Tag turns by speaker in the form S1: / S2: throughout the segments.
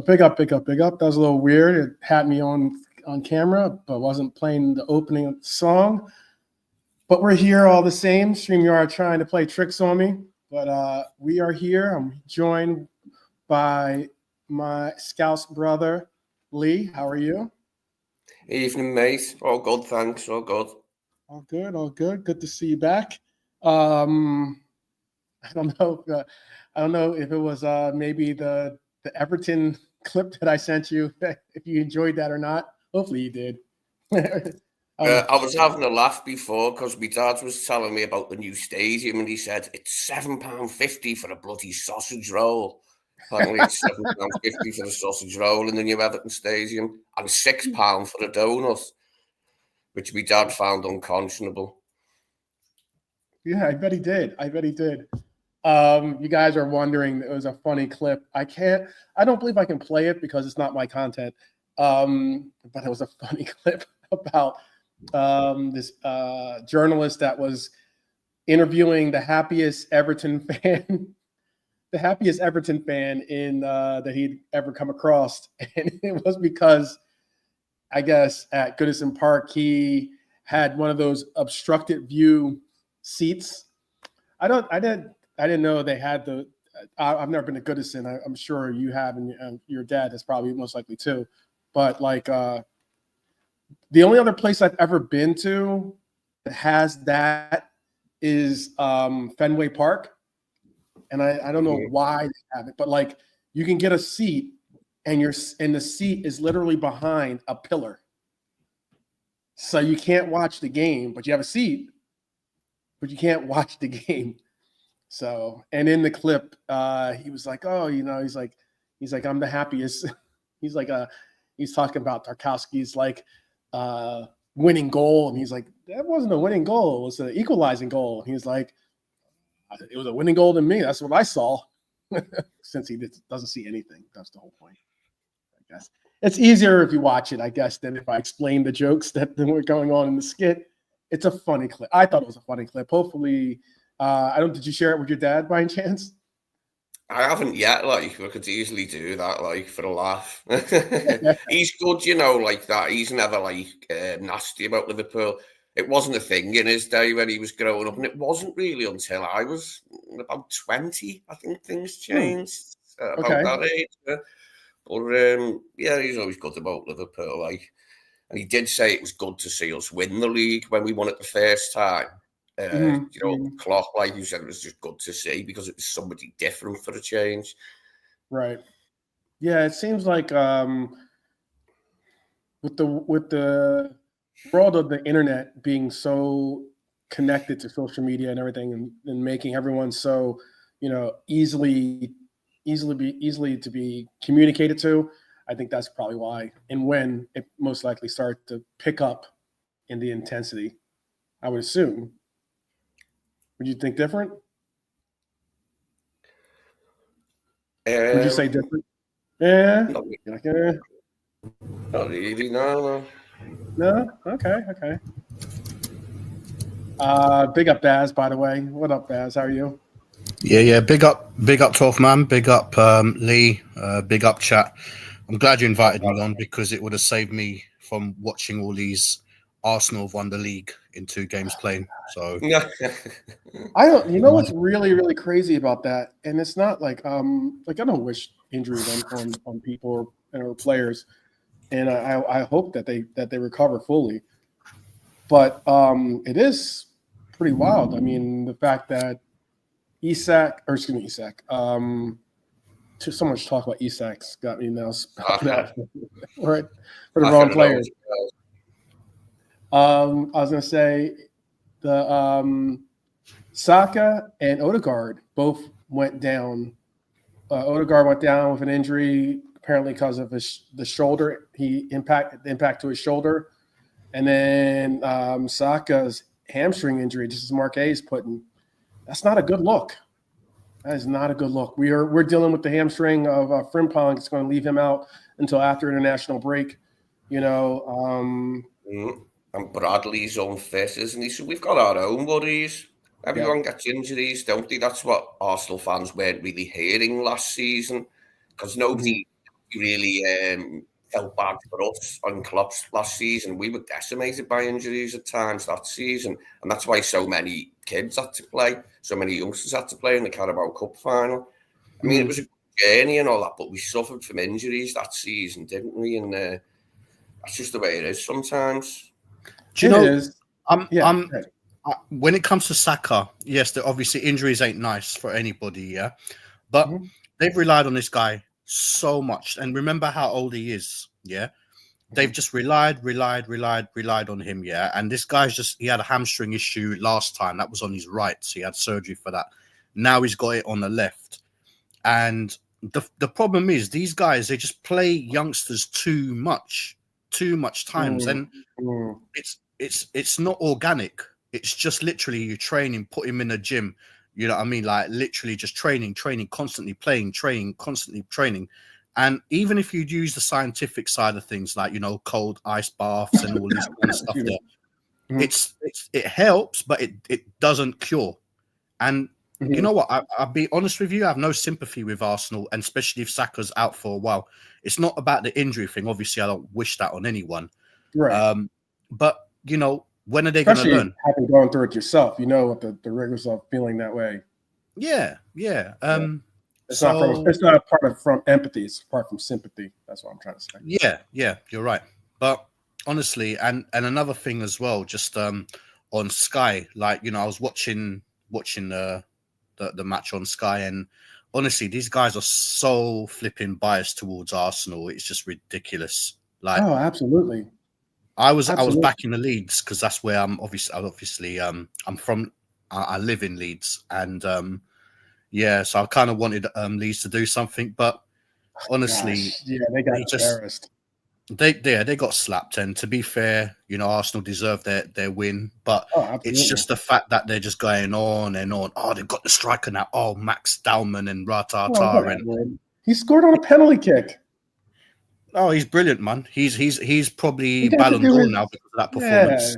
S1: Well, big up. That was a little weird. It had me on camera, but wasn't playing the opening song. But we're here all the same. StreamYard trying to play tricks on me. But we are here. I'm joined by my Scouse brother, Lee. How are you?
S2: Evening, mate. All good, thanks. All good.
S1: All good. Good to see you back. I don't know if it was maybe the Everton clip that I sent you, if you enjoyed that or not. Hopefully you did.
S2: I was having a laugh before because my dad was telling me about the new stadium and he said it's £7.50 for a bloody sausage roll. Apparently it's £7.50 for a sausage roll in the new Everton stadium and £6 for a donut, which my dad found unconscionable.
S1: Yeah, I bet he did. You guys are wondering, it was a funny clip. I don't believe I can play it because it's not my content. But it was a funny clip about this journalist that was interviewing the happiest Everton fan in that he'd ever come across. And it was because, I guess, at Goodison Park, he had one of those obstructed view seats. I didn't know they had the. I've never been to Goodison. I'm sure you have, and your dad is probably most likely too. But like the only other place I've ever been to that has that is Fenway Park, and I don't know why they have it, but like you can get a seat, and the seat is literally behind a pillar, so you can't watch the game, but you have a seat, but you can't watch the game. So, and in the clip, he was like, "Oh, he's like, I'm the happiest." He's like, he's talking about Tarkowski's like winning goal, and he's like, "That wasn't a winning goal; it was an equalizing goal." And he's like, "It was a winning goal to me. That's what I saw." Since he doesn't see anything, that's the whole point. I guess it's easier if you watch it, I guess, than if I explain the jokes that were going on in the skit. It's a funny clip. I thought it was a funny clip. Hopefully. Did you share it with your dad by any chance?
S2: I haven't yet, I could easily do that, for a laugh. He's good, like that. He's never, nasty about Liverpool. It wasn't a thing in his day when he was growing up, and it wasn't really until I was about 20, I think things changed about that age. But, yeah, he's always good about Liverpool, and he did say it was good to see us win the league when we won it the first time. The clock, like you said, it was just good to see because it was somebody different for a change.
S1: Right. Yeah, it seems like with the world of the internet being so connected to social media and everything, and making everyone so easily to be communicated to, I think that's probably why and when it most likely started to pick up in the intensity, I would assume. Would you think different? Would you say different? Yeah.
S2: Not really, no.
S1: No? Okay. Big up Baz, by the way. What up, Baz? How are you?
S3: Yeah. Big up 12 man. Big up Lee. Big up chat. I'm glad you invited me on because it would have saved me from watching all these Arsenal have won the league in 2 games playing. So
S1: what's really, really crazy about that, and it's not like I don't wish injuries on people or players, and I hope that they recover fully. But it is pretty wild. I mean, the fact that Isak. Too so much talk about Isak's got me now spelled out right for the wrong players. I was going to say the Saka and Ødegaard both went down. Ødegaard went down with an injury, apparently because of the shoulder. Impact to his shoulder. And then Saka's hamstring injury, just as Mark A is putting. That's not a good look. That is not a good look. We're dealing with the hamstring of Frimpong. It's going to leave him out until after international break.
S2: And Bradley's unfit, isn't he? So we've got our own worries. Everyone gets injuries, don't they? That's what Arsenal fans weren't really hearing last season because nobody really felt bad for us on Klopp's last season. We were decimated by injuries at times that season, and that's why so many kids had to play, so many youngsters had to play in the Carabao Cup final. I mean, it was a good journey and all that, but we suffered from injuries that season, didn't we? And that's just the way it is sometimes.
S3: Do you know? When it comes to Saka, yes, obviously injuries ain't nice for anybody, yeah, but they've relied on this guy so much, and remember how old he is, yeah. They've just relied on him, yeah. And this guy's he had a hamstring issue last time. That was on his right, so he had surgery for that. Now he's got it on the left, and the problem is these guys, they just play youngsters too much times, and it's not organic. It's just literally you training, put him in the gym. You know what I mean? Like literally just training, constantly playing, constantly training. And even if you'd use the scientific side of things, like, you know, cold ice baths and all this kind of stuff there, it helps, but it doesn't cure. And you know what? I'll be honest with you. I have no sympathy with Arsenal, and especially if Saka's out for a while. It's not about the injury thing. Obviously, I don't wish that on anyone. Right. But, you know, when are they going to learn?
S1: Having gone through it yourself, you know what the rigors of feeling that way.
S3: Yeah.
S1: It's not apart from empathy. It's apart from sympathy. That's what I'm trying to say.
S3: Yeah, you're right. But honestly, and another thing as well, just on Sky, like, you know, I was watching the match on Sky, and honestly, these guys are so flipping biased towards Arsenal. It's just ridiculous. Like,
S1: oh, absolutely.
S3: I was back in the Leeds because that's where I'm obviously I'm from. I live in Leeds, and so I kind of wanted Leeds to do something, but honestly,
S1: they got embarrassed.
S3: They got slapped, and to be fair, you know, Arsenal deserved their win, but it's just the fact that they're just going on and on. Oh, they've got the striker now. Oh, Max Dowman and Ratata,
S1: he scored on a penalty kick.
S3: Oh, he's brilliant, man. He's probably Ballon d'Or now because of that performance.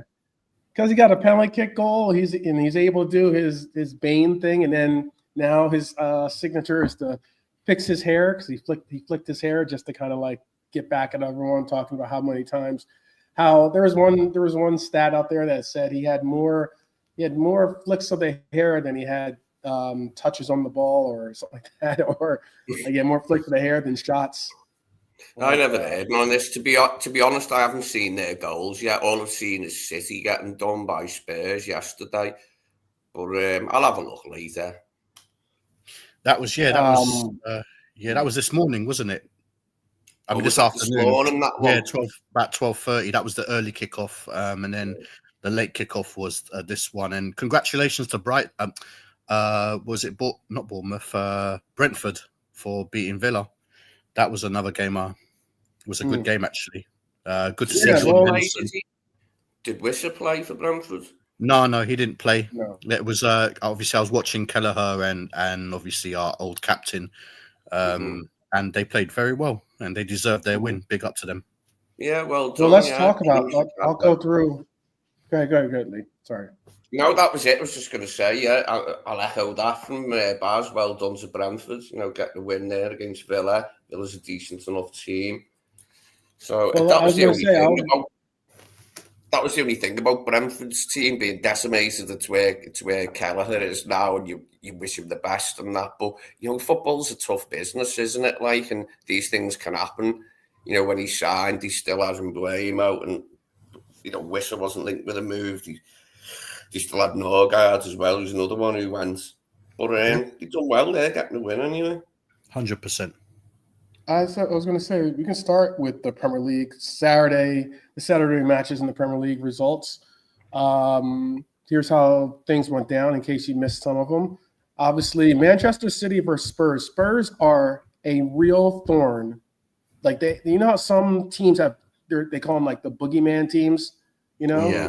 S1: Because he got a penalty kick goal. He's able to do his Bane thing, and then now his signature is to fix his hair because he flicked his hair just to kind of like get back at everyone, talking about how many times there was one stat out there that said he had more flicks of the hair than he had touches on the ball or something like that, or he had more flicks of the hair than shots.
S2: I never heard on this. To be honest, I haven't seen their goals yet. All I've seen is City getting done by Spurs yesterday. But I'll have a look later.
S3: That was this morning, wasn't it? I mean, this afternoon.
S2: Morning, that one.
S3: About 12:30. That was the early kickoff, and then the late kickoff was this one. And congratulations to was it not Bournemouth? Brentford for beating Villa. That was another game. It was a good game, actually. Good to see Jordan Henderson.
S2: Did Wisser play for Brentford?
S3: No, he didn't play.
S1: No.
S3: It was obviously I was watching Kelleher and obviously our old captain, and they played very well and they deserved their win. Big up to them.
S2: Yeah, well.
S1: So let's talk about. I'll go through. Go ahead, Lee. Sorry.
S2: No, that was it. I was just going to say, I'll echo that from Baz. Well done to Brentford. You know, getting a win there against Villa. Villa's a decent enough team. So that was the only thing about Brentford's team being decimated. It's where Kelleher is now, and you wish him the best and that. But you know, football's a tough business, isn't it? Like, and these things can happen. You know, when he signed, he still hasn't blame out, and you know, Wisser wasn't linked with a move. He still had Ødegaard as well, who's another one who went. But he done well there, getting the win anyway.
S3: 100%.
S1: I was going to say, we can start with the Premier League the Saturday matches in the Premier League results. Here's how things went down in case you missed some of them. Obviously, Manchester City versus Spurs. Spurs are a real thorn. Like you know how some teams they call them like the boogeyman teams, you know?
S3: Yeah.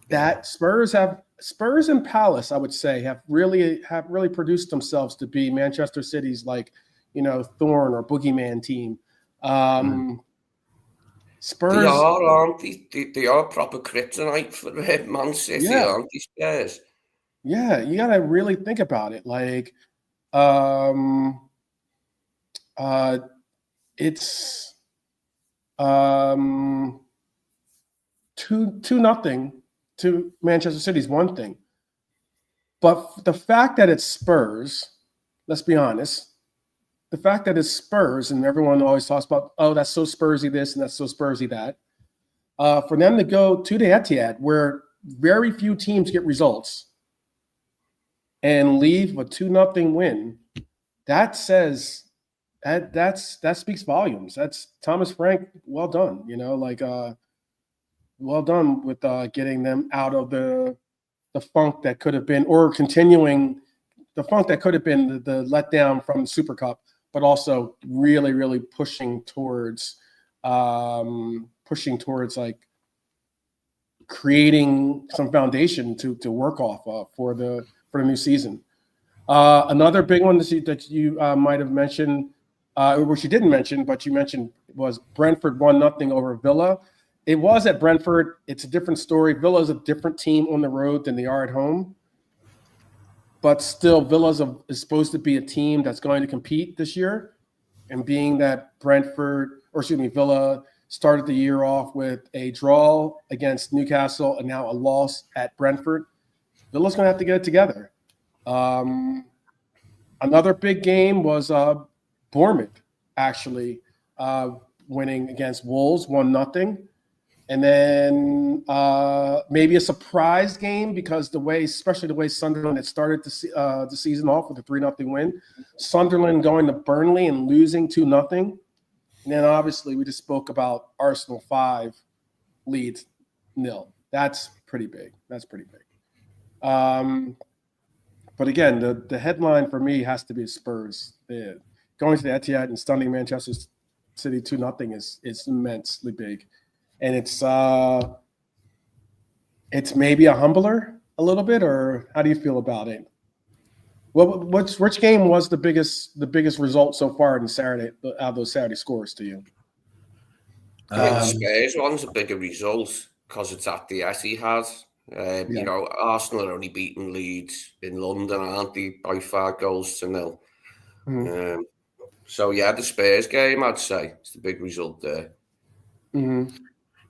S1: That Spurs and Palace, I would say, have really produced themselves to be Manchester City's, like, you know, thorn or boogeyman team. Spurs,
S2: they are, aren't they? They are proper kryptonite for Man City, aren't they, Spurs?
S1: Yeah, you got to really think about it. Like, it's 2-0 to Manchester City is one thing. But the fact that it's Spurs, let's be honest, the fact that it's Spurs and everyone always talks about, oh, that's so Spursy this and that's so Spursy that, for them to go to the Etihad where very few teams get results and leave a 2-0 win, that says that speaks volumes. That's Thomas Frank, well done. Well done with getting them out of the funk that could have been, or continuing the funk that could have been the letdown from the Super Cup, but also really, really pushing towards like creating some foundation to work off of for the new season. Another big one that you might have mentioned, which you didn't mention, but you mentioned, was Brentford 1-0 over Villa. It was at Brentford. It's a different story. Villa is a different team on the road than they are at home. But still, Villa is supposed to be a team that's going to compete this year. And being that Villa started the year off with a draw against Newcastle and now a loss at Brentford, Villa's going to have to get it together. Another big game was Bournemouth, actually, winning against Wolves 1-0. And then maybe a surprise game because especially the way Sunderland had started the season off with a 3-0 win. Sunderland going to Burnley and losing 2-0. And then obviously we just spoke about Arsenal 5, Leeds 0. That's pretty big. But again, the headline for me has to be Spurs. Going to the Etihad and stunning Manchester City 2-0 is immensely big. And it's maybe a humbler a little bit, or how do you feel about it? Which game was the biggest result so far in Saturday out of those Saturday scores to you?
S2: The Spurs one's a bigger result because it's at the Etihad. You know, Arsenal are only beating Leeds in London, aren't they, by 5 goals to 0. Mm-hmm. So yeah, the Spurs game, I'd say, it's the big result there.
S1: Mm-hmm.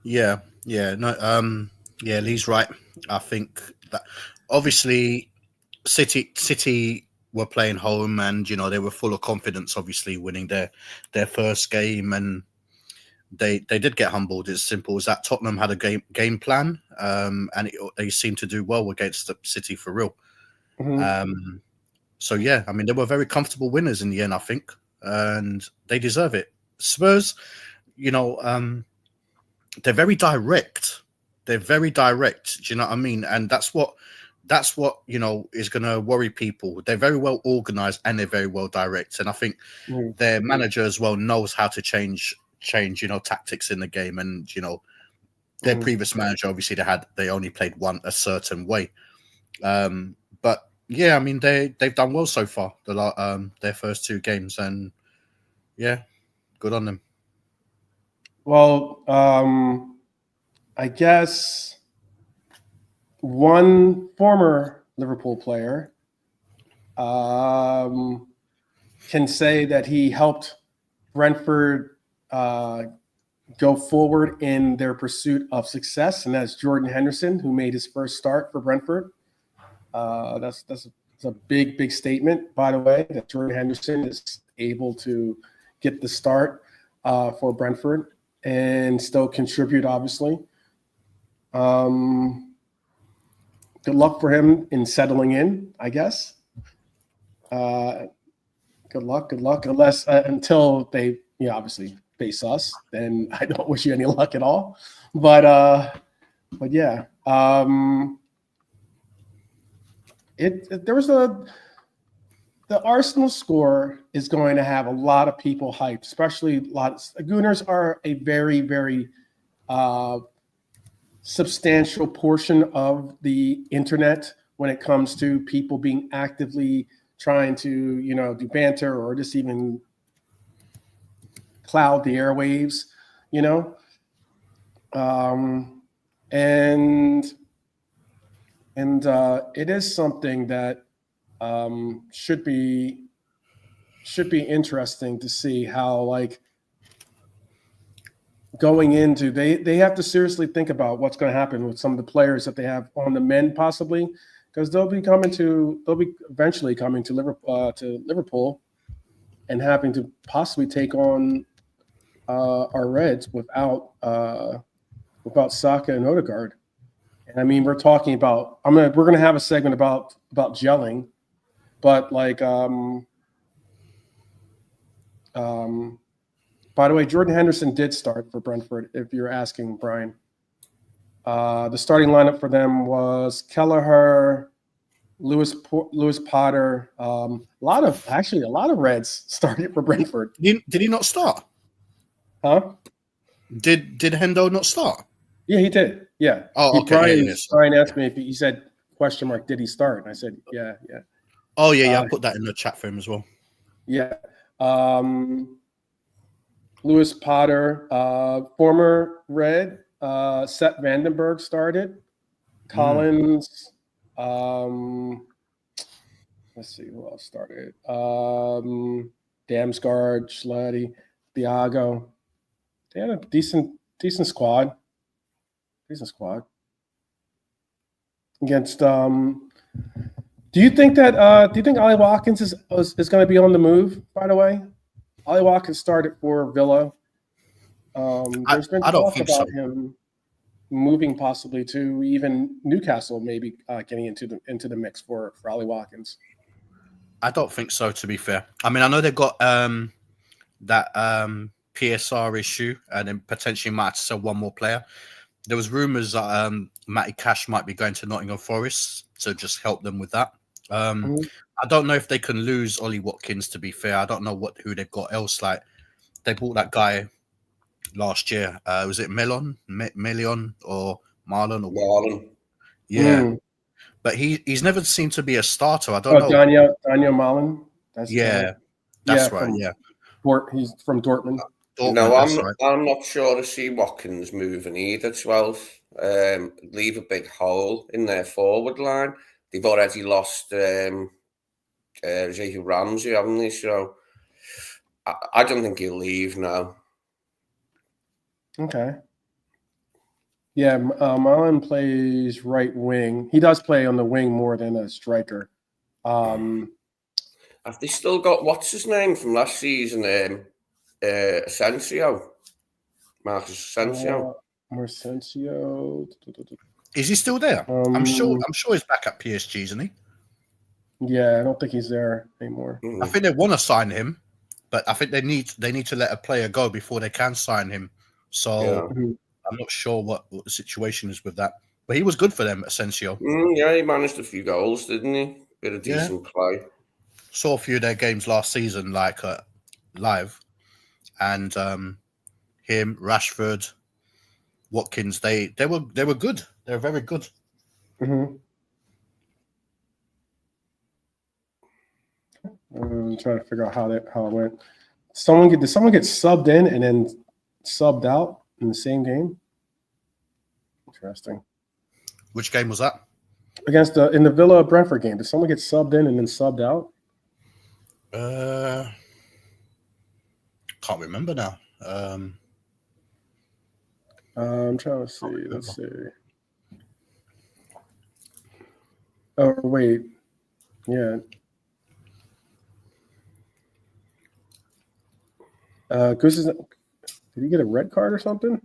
S3: Yeah, Lee's right. I think that obviously City were playing home, and they were full of confidence. Obviously, winning their first game, and they did get humbled. It's simple as that. Tottenham had a game plan, and they seemed to do well against the City for real. Mm-hmm. So yeah, I mean, they were very comfortable winners in the end, I think, and they deserve it. Spurs, they're very direct. Do you know what I mean? And that's what is going to worry people. They're very well organized and they're very well direct. And I think their manager as well knows how to change, tactics in the game. And, their previous manager, obviously they only played a certain way. But yeah, I mean, they've done well so far, their first 2 games, and yeah, good on them.
S1: Well, I guess one former Liverpool player can say that he helped Brentford go forward in their pursuit of success, and that's Jordan Henderson, who made his first start for Brentford. That's a big statement, by the way, that Jordan Henderson is able to get the start for Brentford and still contribute, obviously. Good luck for him in settling in, I guess. Good luck. Unless until they, obviously face us, then I don't wish you any luck at all. But yeah, there was the Arsenal score is going to have a lot of people hyped, especially Gooners are a very, very substantial portion of the internet when it comes to people being actively trying to, do banter or just even cloud the airwaves, and it is something that should be interesting to see how going into they have to seriously think about what's going to happen with some of the players that they have on the men, possibly, because they'll be eventually coming to Liverpool and having to possibly take on our Reds without Saka and Ødegaard. And I mean, we're talking about we're gonna have a segment about gelling, but like by the way, Jordan Henderson did start for Brentford, if you're asking, Brian. The starting lineup for them was Kelleher, Lewis Potter. A lot of Reds started for Brentford.
S3: Did he not start?
S1: Huh?
S3: Did Hendo not start?
S1: Yeah, he did. Yeah.
S3: Oh, okay.
S1: Brian asked me if he said question mark, did he start? And I said, yeah.
S3: Oh, yeah. I put that in the chat for him as well.
S1: Yeah. Lewis Potter, former Red, Seth Vandenberg started. Collins. Let's see who else started. Damsgaard, Schletty, Thiago. They had a decent squad. Against do you think Ollie Watkins is going to be on the move, by the way? Ollie Watkins started for Villa. There's been talk about him moving possibly to even Newcastle, maybe getting into the mix for Ollie Watkins.
S3: I don't think so, to be fair. I mean, I know they've got that PSR issue, and then potentially might have to sell one more player. There was rumours that Matty Cash might be going to Nottingham Forest to just help them with that. I don't know if they can lose Ollie Watkins, to be fair. I don't know who they've got else. Like, they bought that guy last year. Was it Melion or Marlon?
S2: Marlon.
S3: Yeah. But he's never seemed to be a starter. I don't know.
S1: Daniel Malen.
S3: That's right.
S1: He's from Dortmund.
S2: No, I'm not sure to see Watkins moving either. 12 leave a big hole in their forward line. They've already lost Jehu Ramsey, haven't they? So I don't think he'll leave now.
S1: Okay. Yeah, Marlon plays right wing. He does play on the wing more than a striker.
S2: Have they still got what's his name from last season? Asensio, Marcus Asensio.
S1: Marcensio.
S3: Is he still there? I'm sure he's back at PSG, isn't he?
S1: Yeah, I don't think he's there anymore.
S3: I think they want to sign him, but I think they need to let a player go before they can sign him. So I'm not sure what the situation is with that. But he was good for them, Asensio.
S2: Yeah, he managed a few goals, didn't he? Bit of decent play.
S3: Saw a few of their games last season, like live, and him, Rashford, Watkins. They were good. They were very good.
S1: I'm trying to figure out how it went. Did someone get subbed in and then subbed out in the same game? Interesting.
S3: Which game was that?
S1: In the Villa Brentford game. Did someone get subbed in and then subbed out?
S3: Can't remember now.
S1: I'm trying to see. Let's see. Oh wait, yeah. Goose did he get a red card or something?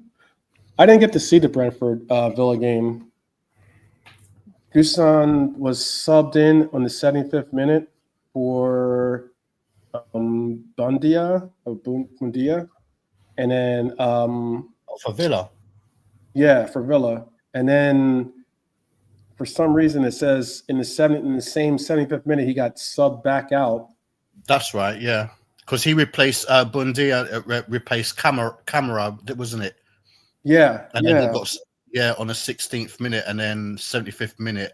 S1: I didn't get to see the Brentford Villa game. Gusan was subbed in on the 75th minute for Bundia, and then
S3: for Villa.
S1: Yeah, for Villa, and then for some reason it says in the same 75th minute he got subbed back out.
S3: That's right, yeah, because he replaced Bundia, replaced Camera, wasn't it?
S1: Yeah,
S3: and then he got on the 16th minute, and then 75th minute,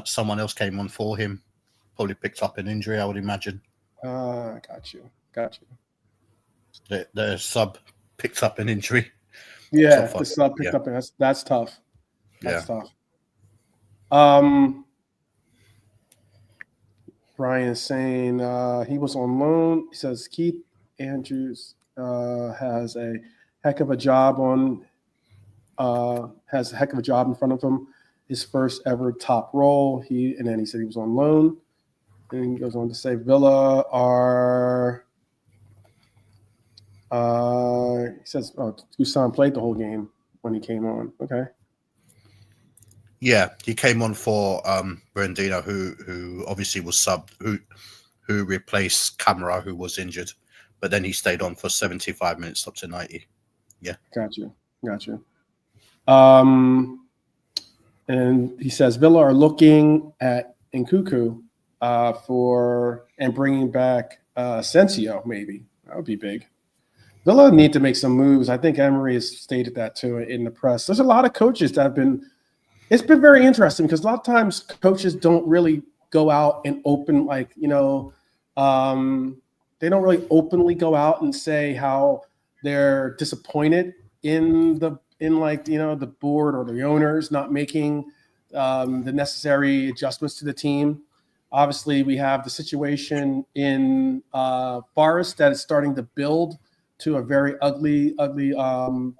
S3: someone else came on for him. Probably picked up an injury, I would imagine.
S1: Got you.
S3: The sub picked up an injury.
S1: Yeah, the sub picked up. That's tough. That's tough. Brian is saying he was on loan. He says Keith Andrews. has a heck of a job in front of him. His first ever top role. And then he said he was on loan. And he goes on to say Villa are. He says Dusan played the whole game when he came on. Okay.
S3: Yeah, he came on for Brandino, who obviously was subbed, who replaced Camara, who was injured, but then he stayed on for 75 minutes up to 90. Yeah.
S1: Gotcha. And he says Villa are looking at Nkunku and bringing back Asensio, maybe. That would be big. Villa need to make some moves. I think Emery has stated that too in the press. There's a lot of coaches that have been – it's been very interesting because a lot of times coaches don't really go out and open they don't really openly go out and say how they're disappointed in the board or the owners not making the necessary adjustments to the team. Obviously, we have the situation in Forest that is starting to build to a very ugly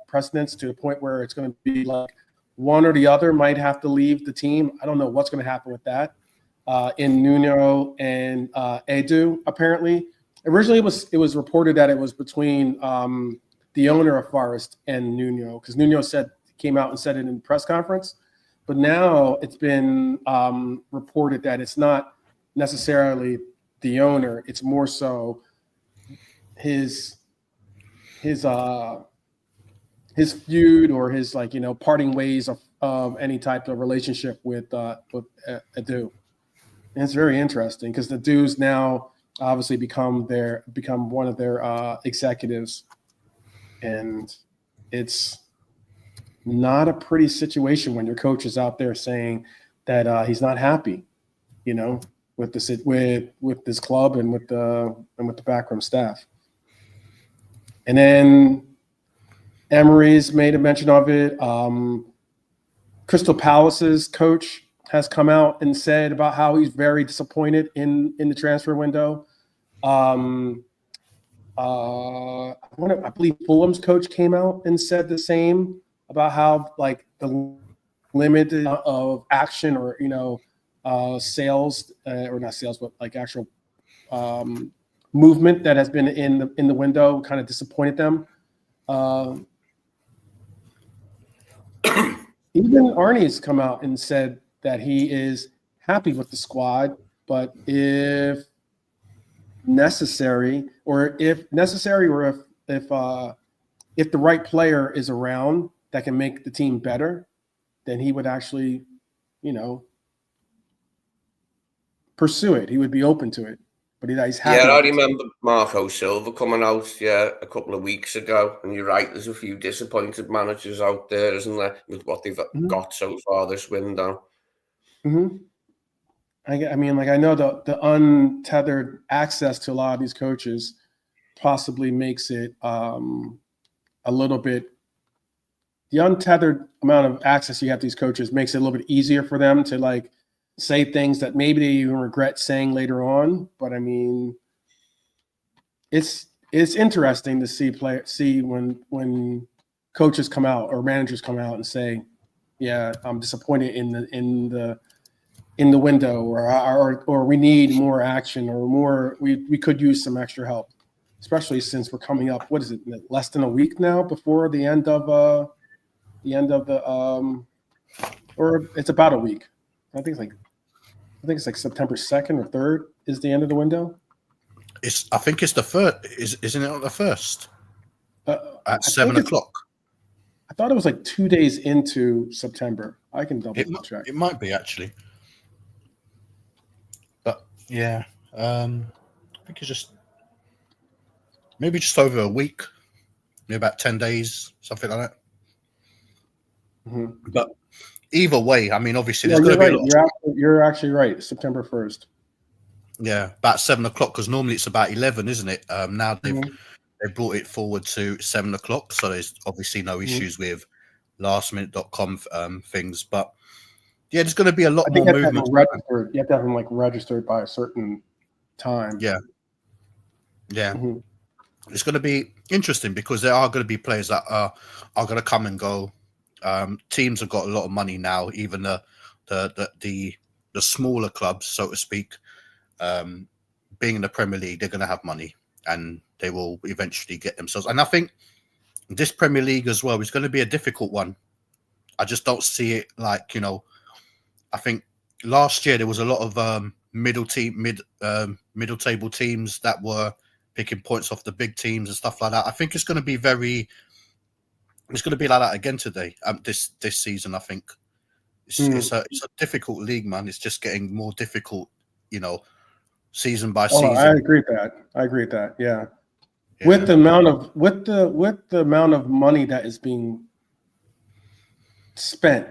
S1: precedence to the point where it's going to be like one or the other might have to leave the team. I don't know what's going to happen with that. In Nuno and Edu, apparently. Originally, it was reported that it was between the owner of Forest and Nuno, because Nuno came out and said it in the press conference. But now it's been reported that it's not necessarily the owner; it's more so his feud or his parting ways of any type of relationship with Edu. And it's very interesting because the Du's now obviously become one of their executives, and it's not a pretty situation when your coach is out there saying that he's not happy, with this club and with the backroom staff. And then Emery's made a mention of it. Crystal Palace's coach has come out and said about how he's very disappointed in the transfer window. I believe Fulham's coach came out and said the same about how the limit of action or sales or not sales but actual movement that has been in the window kind of disappointed them. Even Arne's come out and said that he is happy with the squad, but if necessary, or if the right player is around that can make the team better, then he would actually, pursue it. He would be open to it. But he's happy.
S2: Yeah, I remember Marco Silva coming out, a couple of weeks ago. And you're right, there's a few disappointed managers out there, isn't there, with what they've got so far this window.
S1: Mm-hmm. I know the untethered access to a lot of these coaches possibly makes it a little bit. The untethered amount of access you have to these coaches makes it a little bit easier for them to say things that maybe they even regret saying later on. But it's interesting to see when coaches come out or managers come out and say, "Yeah, I'm disappointed in the window," or we need more action, or more. We could use some extra help, especially since we're coming up. What is it? Less than a week now before the end of or it's about a week. I think it's like September 2nd or 3rd is the end of the window.
S3: I think it's the first. Isn't it not the first? At 7 o'clock.
S1: I thought it was 2 days into September. I can double check.
S3: It might be actually. But yeah, I think it's just over a week, maybe about 10 days, something like that. Mm-hmm. But either way, obviously, there's going to be a lot.
S1: You're actually right. September 1st.
S3: Yeah, about 7 o'clock, because normally it's about 11, isn't it? Now they've brought it forward to 7 o'clock, so there's obviously no issues with lastminute.com things. But yeah, there's going to be a lot more movement.
S1: You have to have them registered by a certain time.
S3: Yeah. Yeah.
S1: Mm-hmm.
S3: it's going to be interesting because there are going to be players that are going to come and go. Teams have got a lot of money now, even the smaller clubs, so to speak. Being in the Premier League, they're going to have money and they will eventually get themselves. And I think this Premier League as well is going to be a difficult one. I just don't see it like, I think last year there was a lot of middle table teams that were picking points off the big teams and stuff like that. I think it's going to be like that again today. This season, I think it's a difficult league, man. It's just getting more difficult, season by season.
S1: I agree with that. Yeah. With the amount of money that is being spent,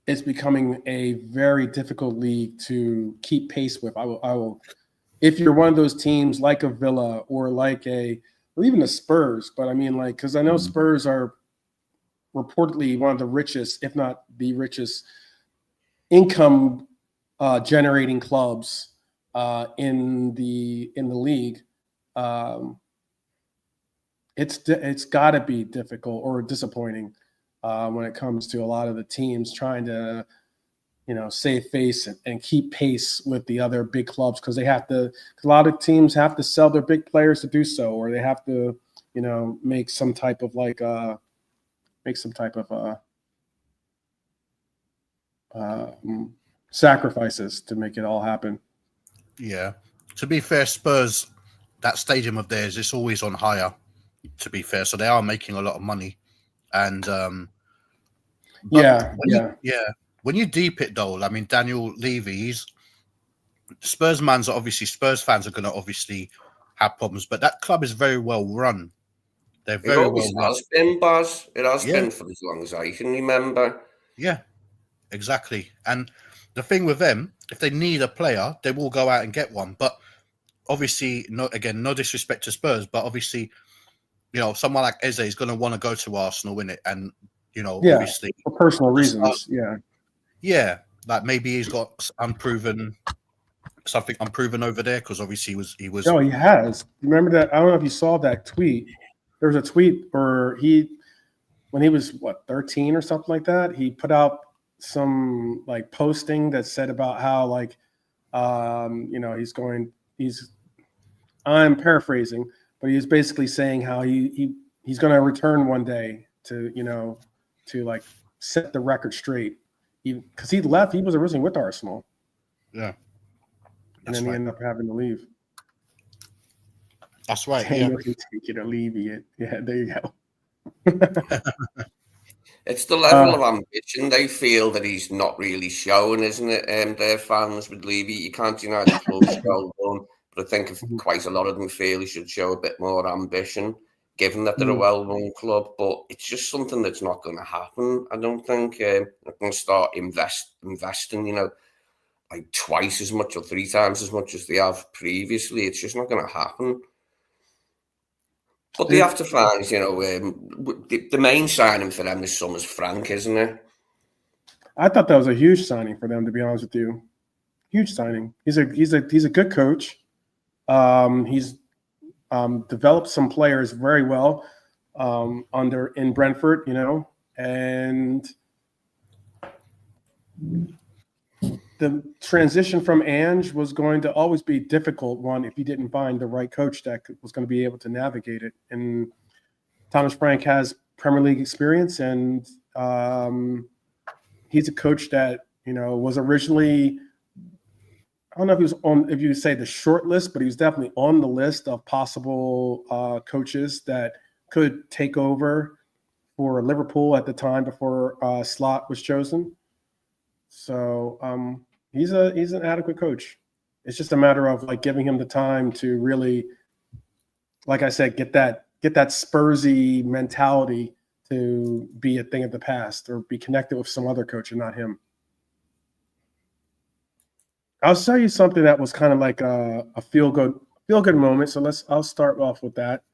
S1: it's becoming a very difficult league to keep pace with. I will. If you're one of those teams like a Villa or even the Spurs, but I mean, because I know Spurs are reportedly one of the richest, if not the richest, income generating clubs in the league. It's got to be difficult or disappointing when it comes to a lot of the teams trying to save face and keep pace with the other big clubs, because a lot of teams have to sell their big players to do so, or they have to make some type of sacrifices to make it all happen.
S3: Yeah. To be fair, Spurs, that stadium of theirs, it's always on hire, to be fair. So they are making a lot of money. And when you deep it though, I mean, Daniel Levy, Spurs fans are going to obviously have problems, but that club is very well run. They're very well run.
S2: Has been, Baz. It has been for as long as I can remember.
S3: Yeah, exactly. And the thing with them, if they need a player, they will go out and get one. But obviously, no disrespect to Spurs, but obviously, someone like Eze is going to want to go to Arsenal, innit? And obviously
S1: for personal reasons.
S3: Yeah, like maybe he's got something unproven over there, because obviously he was.
S1: No, he has. Remember that? I don't know if you saw that tweet. There was a tweet where when he was 13 or something like that, he put out some posting that said about how I'm paraphrasing, but he's basically saying how he's going to return one day to set the record straight, because he left. He was originally with Arsenal.
S3: Yeah.
S1: And then he ended up having to leave.
S3: That's right.
S1: You can take it or leave it. Yeah, there you go.
S2: It's the level of ambition they feel that he's not really showing, isn't it? Their fans with Levy, you can't deny the club's well done, but I think quite a lot of them feel he should show a bit more ambition, given that they're a well-run club. But it's just something that's not going to happen. I don't think they're going to start investing, twice as much or 3 times as much as they have previously. It's just not going to happen. But they have to find, the main signing for them this summer is Frank, isn't it?
S1: I thought that was a huge signing for them, to be honest with you. Huge signing. He's a good coach. He's developed some players very well in Brentford, and the transition from Ange was going to always be a difficult one if you didn't find the right coach that was going to be able to navigate it. And Thomas Frank has Premier League experience, and he's a coach that was originally, I don't know if he was if you say the short list, but he was definitely on the list of possible coaches that could take over for Liverpool at the time before Slot was chosen. So he's an adequate coach. It's just a matter of giving him the time to really, like I said, get that Spursy mentality to be a thing of the past, or be connected with some other coach and not him. I'll show you something that was kind of like a feel good moment. So I'll start off with that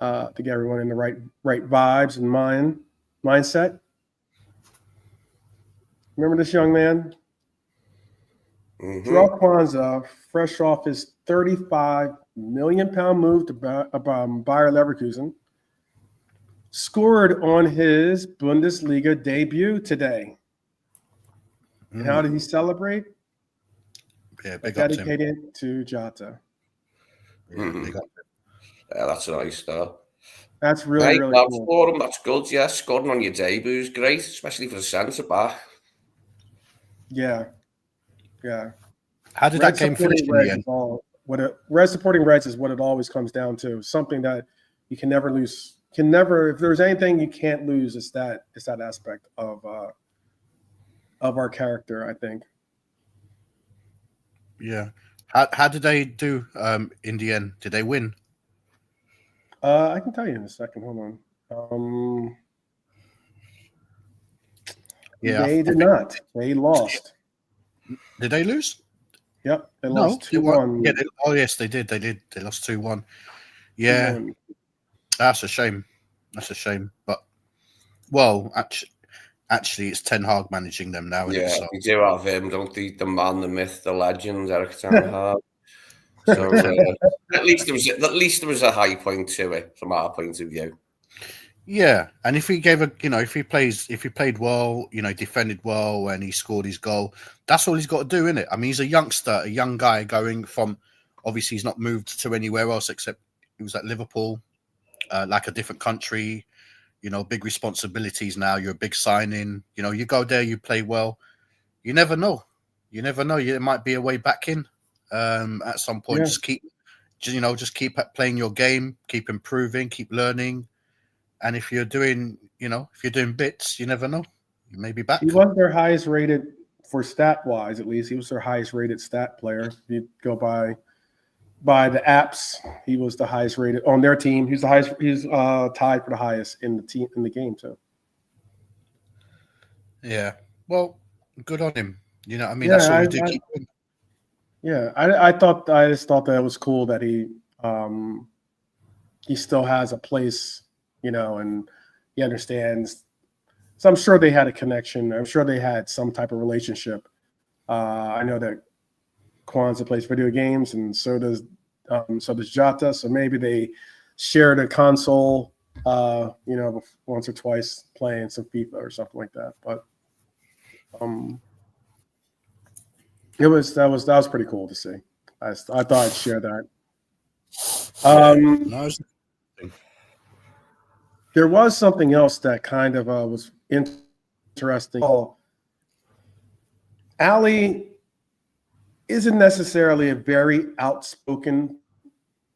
S1: to get everyone in the right vibes and mindset. Remember this young man? Jarell Quansah, fresh off his 35 million move to Bayer Leverkusen. Scored on his Bundesliga debut today. And how did he celebrate?
S3: Yeah, big up to him.
S1: Dedicated to Jota.
S3: Big up.
S2: Yeah, that's nice, though.
S1: That's really cool.
S2: For him, that's good. Yeah, scoring on your debut is great, especially for the centre back.
S1: Yeah.
S3: How did that game finish in the end?
S1: Red supporting Reds is what it always comes down to. Something that you can never lose. If there's anything you can't lose, it's that aspect of our character, I think.
S3: Yeah. How did they do in the end? Did they win?
S1: I can tell you in a second. Hold on. They did not. They lost.
S3: Did they lose?
S1: Yep, they lost 2-1.
S3: Yeah, yes, they did. They lost 2-1. Yeah, 2-1. That's a shame. But actually, it's Ten Hag managing them now.
S2: Yeah, we do have him, don't they? The man, the myth, the legend, Erik Ten Hag. So at least there was a high point to it from our point of view.
S3: Yeah, and if he if he played well, defended well, and he scored his goal, that's all he's got to do, isn't it? I mean, he's a youngster, a young guy going from. Obviously, he's not moved to anywhere else except he was at Liverpool, like a different country. Big responsibilities now. You're a big signing. You go there, you play well. You never know. It might be a way back in. At some point,
S1: yeah.
S3: just keep playing your game, keep improving, keep learning, and if you're doing bits, you never know, you may be back.
S1: He was their highest rated for stat wise, at least. He was their highest rated stat player. If you go by the apps, he was the highest rated on their team. He's the highest. He's tied for the highest in the game too.
S3: Yeah, well, good on him. I mean,
S1: yeah,
S3: that's all we do. Keep doing.
S1: Yeah, I just thought that it was cool that he still has a place, and he understands. So I'm sure they had a connection. I'm sure they had some type of relationship. I know that Quansah plays video games, and so does Jota. So maybe they shared a console, once or twice playing some FIFA or something like that. But that was pretty cool to see. I thought I'd share that. There was something else that kind of was interesting. Ali isn't necessarily a very outspoken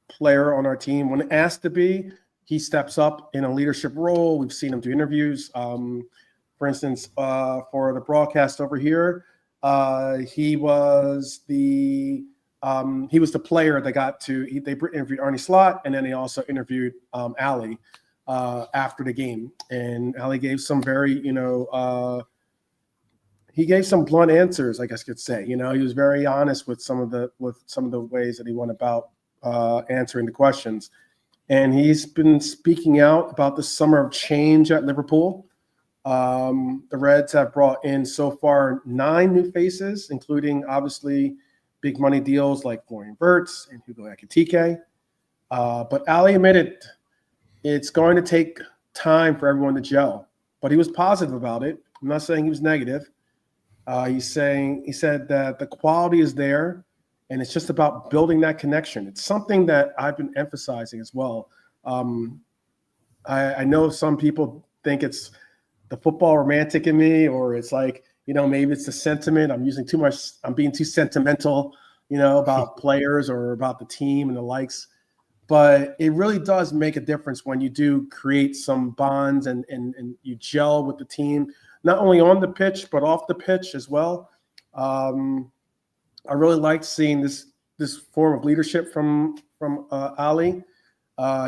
S1: player on our team. When asked to be, he steps up in a leadership role. We've seen him do interviews. For instance, for the broadcast over here, he was the player that got to. They interviewed Arne Slot, and then they also interviewed Ali after the game. And Ali gave some very, he gave some blunt answers, I guess you could say. He was very honest with some of the ways that he went about answering the questions. And he's been speaking out about the summer of change at Liverpool. The Reds have brought in so far 9 new faces, including obviously big money deals like Florian Wirtz and Hugo Ekitike. But Ali admitted it's going to take time for everyone to gel. But he was positive about it. I'm not saying he was negative. He said that the quality is there, and it's just about building that connection. It's something that I've been emphasizing as well. I know some people think it's the football romantic in me, or it's like, maybe it's the sentiment. I'm being too sentimental, about players or about the team and the likes. But it really does make a difference when you do create some bonds and you gel with the team, not only on the pitch, but off the pitch as well. I really liked seeing this form of leadership from Ali.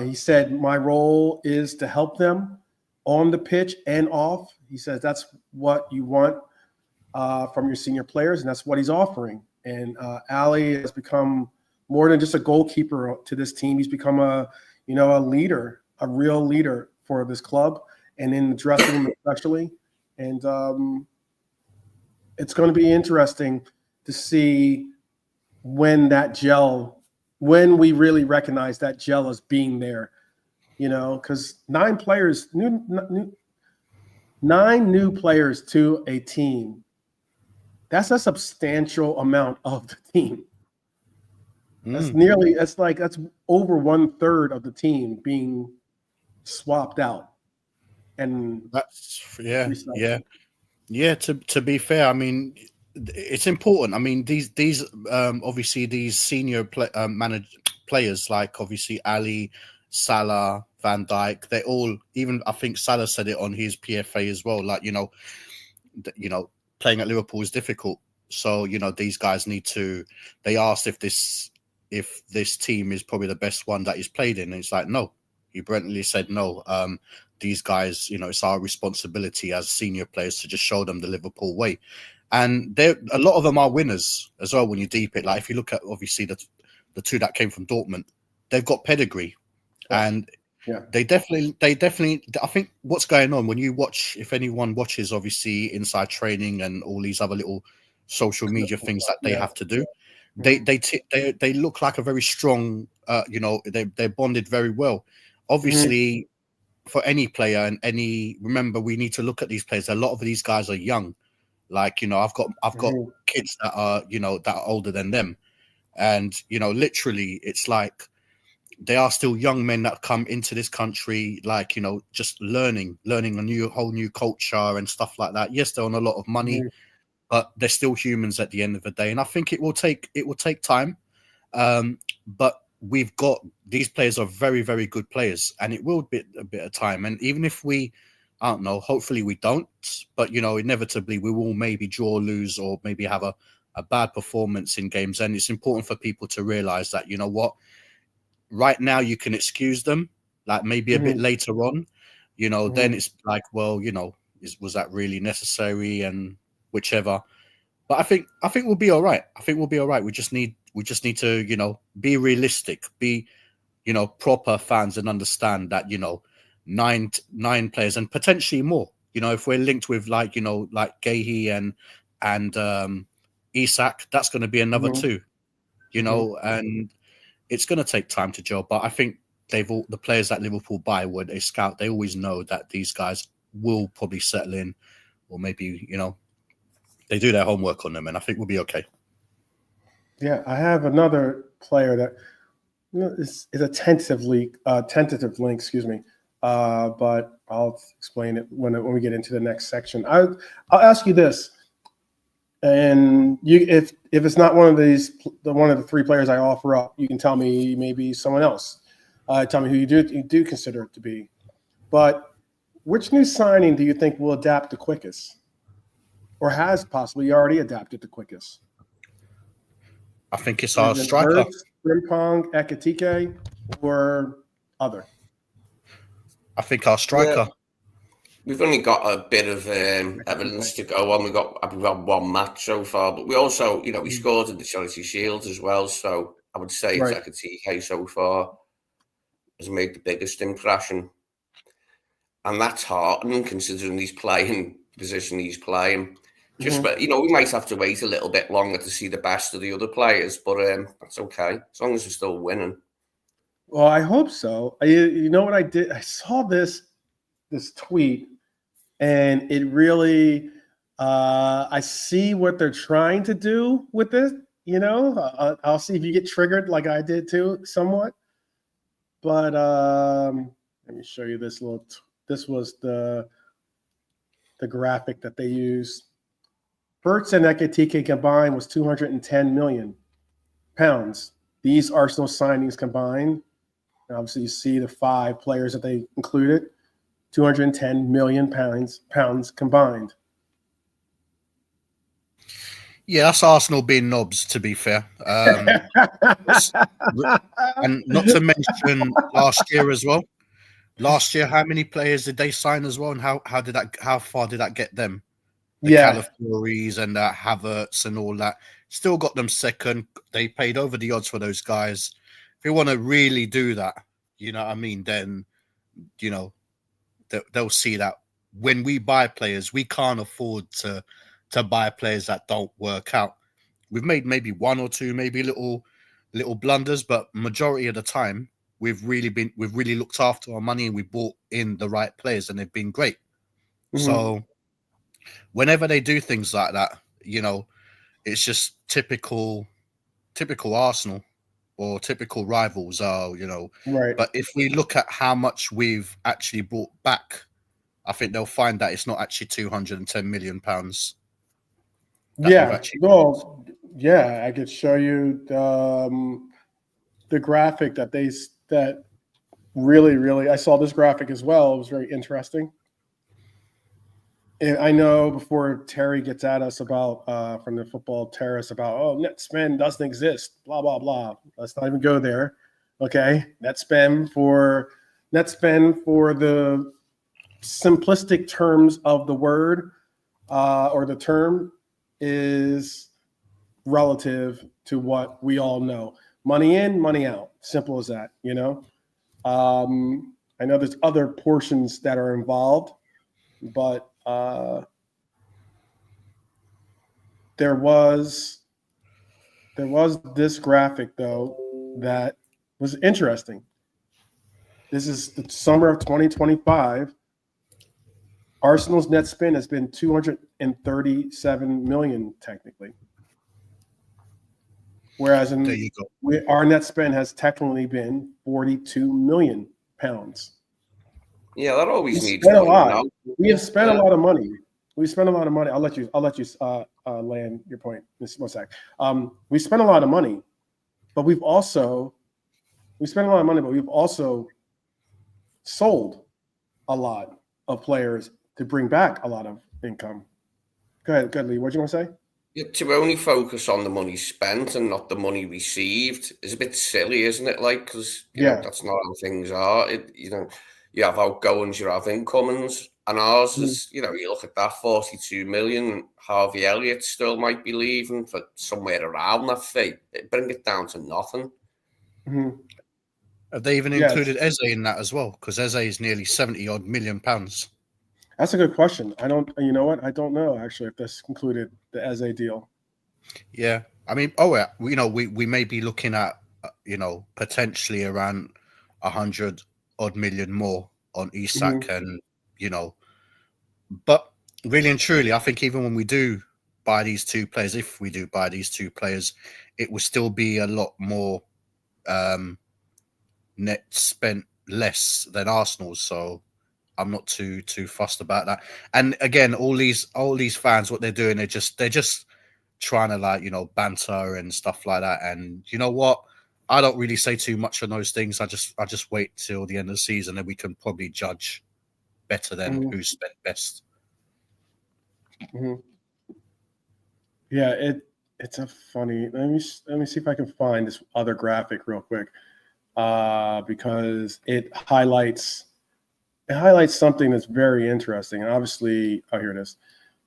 S1: He said, my role is to help them on the pitch and off. He says that's what you want from your senior players, and that's what he's offering. And Ali has become more than just a goalkeeper to this team. He's become a leader, a real leader for this club, and in the dressing room especially. And it's going to be interesting to see when that gel when we really recognize that gel as being there, because 9 new players to a team, that's a substantial amount of the team. That's that's over 1/3 of the team being swapped out. And
S3: that's
S1: recycled.
S3: yeah. To be fair, I mean, it's important. I mean, these obviously these senior players like obviously Ali, Salah, Van Dijk, they all, even I think Salah said it on his PFA as well. Like playing at Liverpool is difficult. So these guys need to. They asked if this team is probably the best one that he's played in, and it's like no. He bluntly said no. These guys, it's our responsibility as senior players to just show them the Liverpool way. And a lot of them are winners as well when you deep it. Like if you look at obviously the 2 that came from Dortmund, they've got pedigree. And they definitely I think what's going on when you watch, if anyone watches obviously Inside Training and all these other little social media things that they have to do, they look like a very strong they're bonded very well. Obviously for any player and remember, we need to look at these players. A lot of these guys are young. Like, I've got kids that are, that are older than them. And, literally it's like they are still young men that come into this country, like, just learning a whole new culture and stuff like that. Yes, they're on a lot of money, but they're still humans at the end of the day. And I think it will take time. But we've got, these players are very, very good players, and it will be a bit of time. And even if we, I don't know, hopefully we don't, but inevitably we will maybe draw, lose, or maybe have a bad performance in games. And it's important for people to realize that, right now you can excuse them, like maybe a bit later on, then it's like, well, was that really necessary, and whichever. But I think we'll be all right. We just need to, be realistic, be, proper fans, and understand that, 9 players and potentially more. If we're linked with like Gahey and Isak, that's going to be another 2. And it's going to take time to gel. But I think the players that Liverpool buy, when they scout, they always know that these guys will probably settle in, or maybe they do their homework on them, and I think we'll be okay.
S1: Yeah, I have another player that is a tentative link, excuse me. But I'll explain it when we get into the next section. I'll ask you this, and if it's not one of the 3 players I offer up, you can tell me maybe someone else. Tell me who you do consider it to be. But which new signing do you think will adapt the quickest, or has possibly already adapted the quickest?
S3: I think it's our striker.
S1: Frimpong, Ekitike, or other? I
S3: think our striker.
S2: We've only got a bit of evidence to go on. We've had 1 match so far, but we also, we scored in the Charity Shield as well. So I would say Ekitike so far has made the biggest impression. And that's heartening considering he's playing the position he's playing. Just, we might have to wait a little bit longer to see the best of the other players, but that's okay as long as we're still winning.
S1: Well, I hope so. You know what I did? I saw this tweet, and it really, I see what they're trying to do with this. I'll see if you get triggered like I did too, somewhat. But let me show you this little. This was the graphic that they used. Burts and Ekitike combined was £210 million. These Arsenal signings combined, obviously you see the 5 players that they included, £210 million combined.
S3: Yeah, that's Arsenal being knobs, to be fair. And not to mention last year as well. Last year, how many players did they sign as well, and how far did that get them? The Calafiori's and the Havertz and all that. Still got them second. They paid over the odds for those guys. If you want to really do that, you know what I mean, then, they'll see that when we buy players, we can't afford to buy players that don't work out. We've made maybe 1 or 2, maybe little little blunders, but majority of the time we've really looked after our money and we brought in the right players and they've been great.
S1: Mhm.
S3: So whenever they do things like that, it's just typical Arsenal or typical rivals are,
S1: Right.
S3: But if we look at how much we've actually brought back, I think they'll find that it's not actually £210 million.
S1: Yeah. Well, yeah, I could show you the graphic that really, I saw this graphic as well. It was very interesting. And I know before Terry gets at us about from the football terrace about net spend doesn't exist, blah blah blah. Let's not even go there. Okay, net spend for the simplistic terms of the word or the term is relative to what we all know. Money in, money out. Simple as that. I know there's other portions that are involved, but there was this graphic though that was interesting. This is the summer of 2025. Arsenal's net spend has been 237 million technically, whereas our net spend has technically been 42 million pounds.
S2: Yeah, that always needs
S1: a lot. We have spent a lot of money. We spent a lot of money. I'll let you land your point. This one sec. We spent a lot of money, but we've also sold a lot of players to bring back a lot of income. Go ahead, Lee. What do you want to say?
S2: Yeah, to only focus on the money spent and not the money received is a bit silly, isn't it? Like, because that's not how things are. You have outgoings, you have incomings, and ours is, you look at that 42 million. Harvey Elliott still might be leaving for somewhere around that fee. Bring it down to nothing.
S1: Mm-hmm.
S3: Have they even included Eze in that as well? Because Eze is nearly 70-odd million pounds.
S1: That's a good question. I don't know actually if this included the Eze deal.
S3: Yeah, I mean, we may be looking at potentially around 100-odd million more on Isak, and but really and truly, I think even when we do buy these two players, if we do buy these two players, it will still be a lot more net spent less than Arsenal's. So I'm not too fussed about that. And again, all these fans, what they're doing, they're just trying to banter and stuff like that. And you know what? I don't really say too much on those things. I just wait till the end of the season and we can probably judge better than who spent best.
S1: Mm-hmm. Yeah, it's a funny. Let me see if I can find this other graphic real quick, because it highlights something that's very interesting. And obviously, here it is.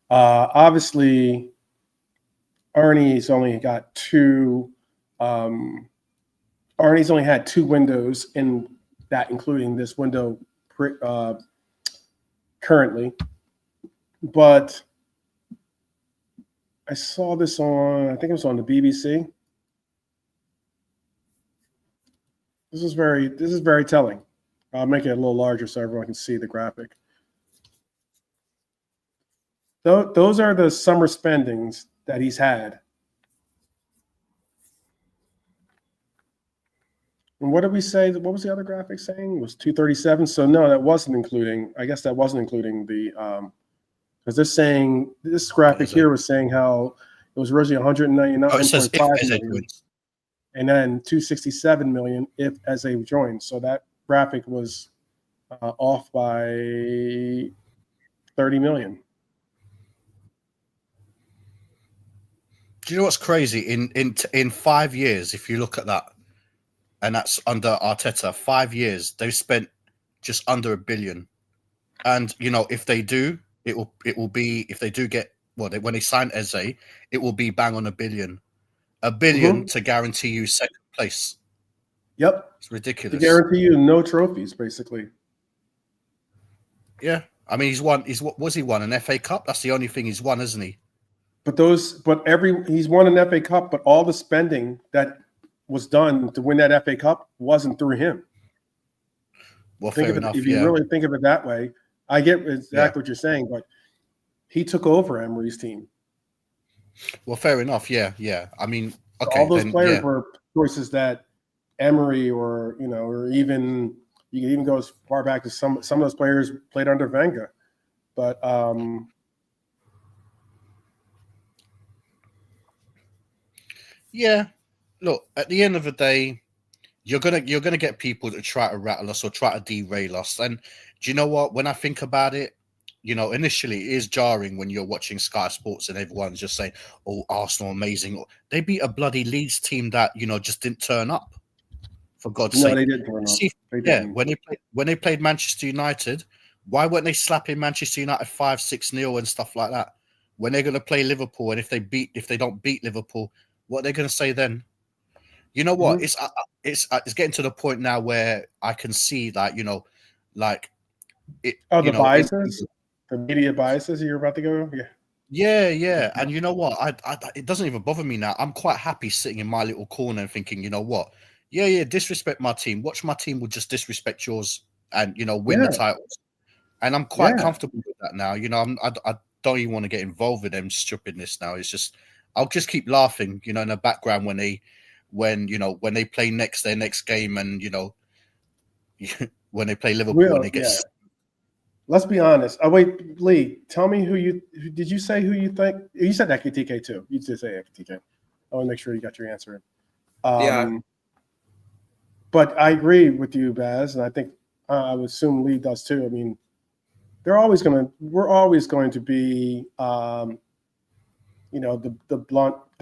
S1: Obviously, Arne's only got two. Arne's only had two windows in that, including this window currently. But I saw this on, I think it was on the BBC. This is very telling. I'll make it a little larger so everyone can see the graphic. Those are the summer spendings that he's had. And what did we say? What was the other graphic saying? It was 237. So no, that wasn't including. I guess that wasn't including the. Because this graphic here was saying how it was originally 199.5 million, and then 267 million if Eze joined. So that graphic was off by 30 million.
S3: Do you know what's crazy? In 5 years, if you look at that, and that's under Arteta, 5 years, they've spent just under £1 billion. And if they do, it will be, if they do get when they sign Eze, it will be bang on £1 billion. £1 billion to guarantee you second place.
S1: Yep,
S3: it's ridiculous.
S1: To guarantee you no trophies, basically.
S3: Yeah, I mean he's won. He won an FA Cup? That's the only thing he's won, isn't he?
S1: But he's won an FA Cup, but all the spending that was done to win that FA Cup wasn't through him.
S3: Well, fair enough.
S1: If you really think of it that way, I get exactly what you're saying, but he took over Emery's team.
S3: Well, fair enough. Yeah. I mean, okay,
S1: all those players were choices that Emery, or even you can even go as far back as some of those players played under Wenger, but
S3: yeah. Look, at the end of the day, you're gonna get people to try to rattle us or try to derail us. And do you know what? When I think about it, initially it is jarring when you're watching Sky Sports and everyone's just saying, "Oh, Arsenal amazing." They beat a bloody Leeds team that just didn't turn up. For God's sake,
S1: they didn't turn up. They
S3: didn't. When they played Manchester United, why weren't they slapping Manchester United 5-6-0 and stuff like that? When they're going to play Liverpool, and if they don't beat Liverpool, what are they going to say then? You know what?
S1: Mm-hmm.
S3: It's getting to the point now where I can see that
S1: the biases, the media biases you're about to go.
S3: Yeah. And you know what? It doesn't even bother me now. I'm quite happy sitting in my little corner and thinking, you know what? Yeah, disrespect my team. Watch my team will just disrespect yours and win the titles. And I'm quite comfortable with that now. I don't even want to get involved with them stupidness now. It's just I'll just keep laughing, in the background when they play their next game, and when they play Liverpool and they get.
S1: Let's be honest. Oh wait, Lee, tell me did you say who you think? You said Ekitike too. You did say Ekitike. I want to make sure you got your answer in. But I agree with you, Baz, and I think I would assume Lee does too. I mean, we're always going to be, the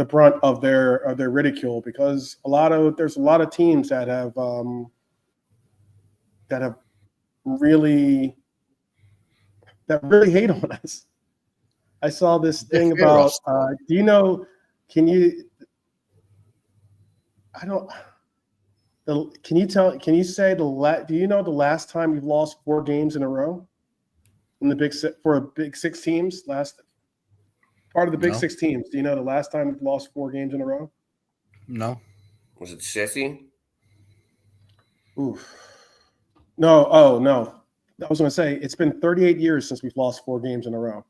S1: brunt of their ridicule, because there's a lot of teams that have really hate on us. I saw this thing about. Do you know? Can you say do you know the last time you've lost 4 games in a row in the Big Six teams? Last part of the Big Six teams. Do you know the last time you've lost 4 games in a row?
S3: No.
S2: Was it City?
S1: Oof. No. Oh no. I was going to say it's been 38 years since we've lost 4 games in a row.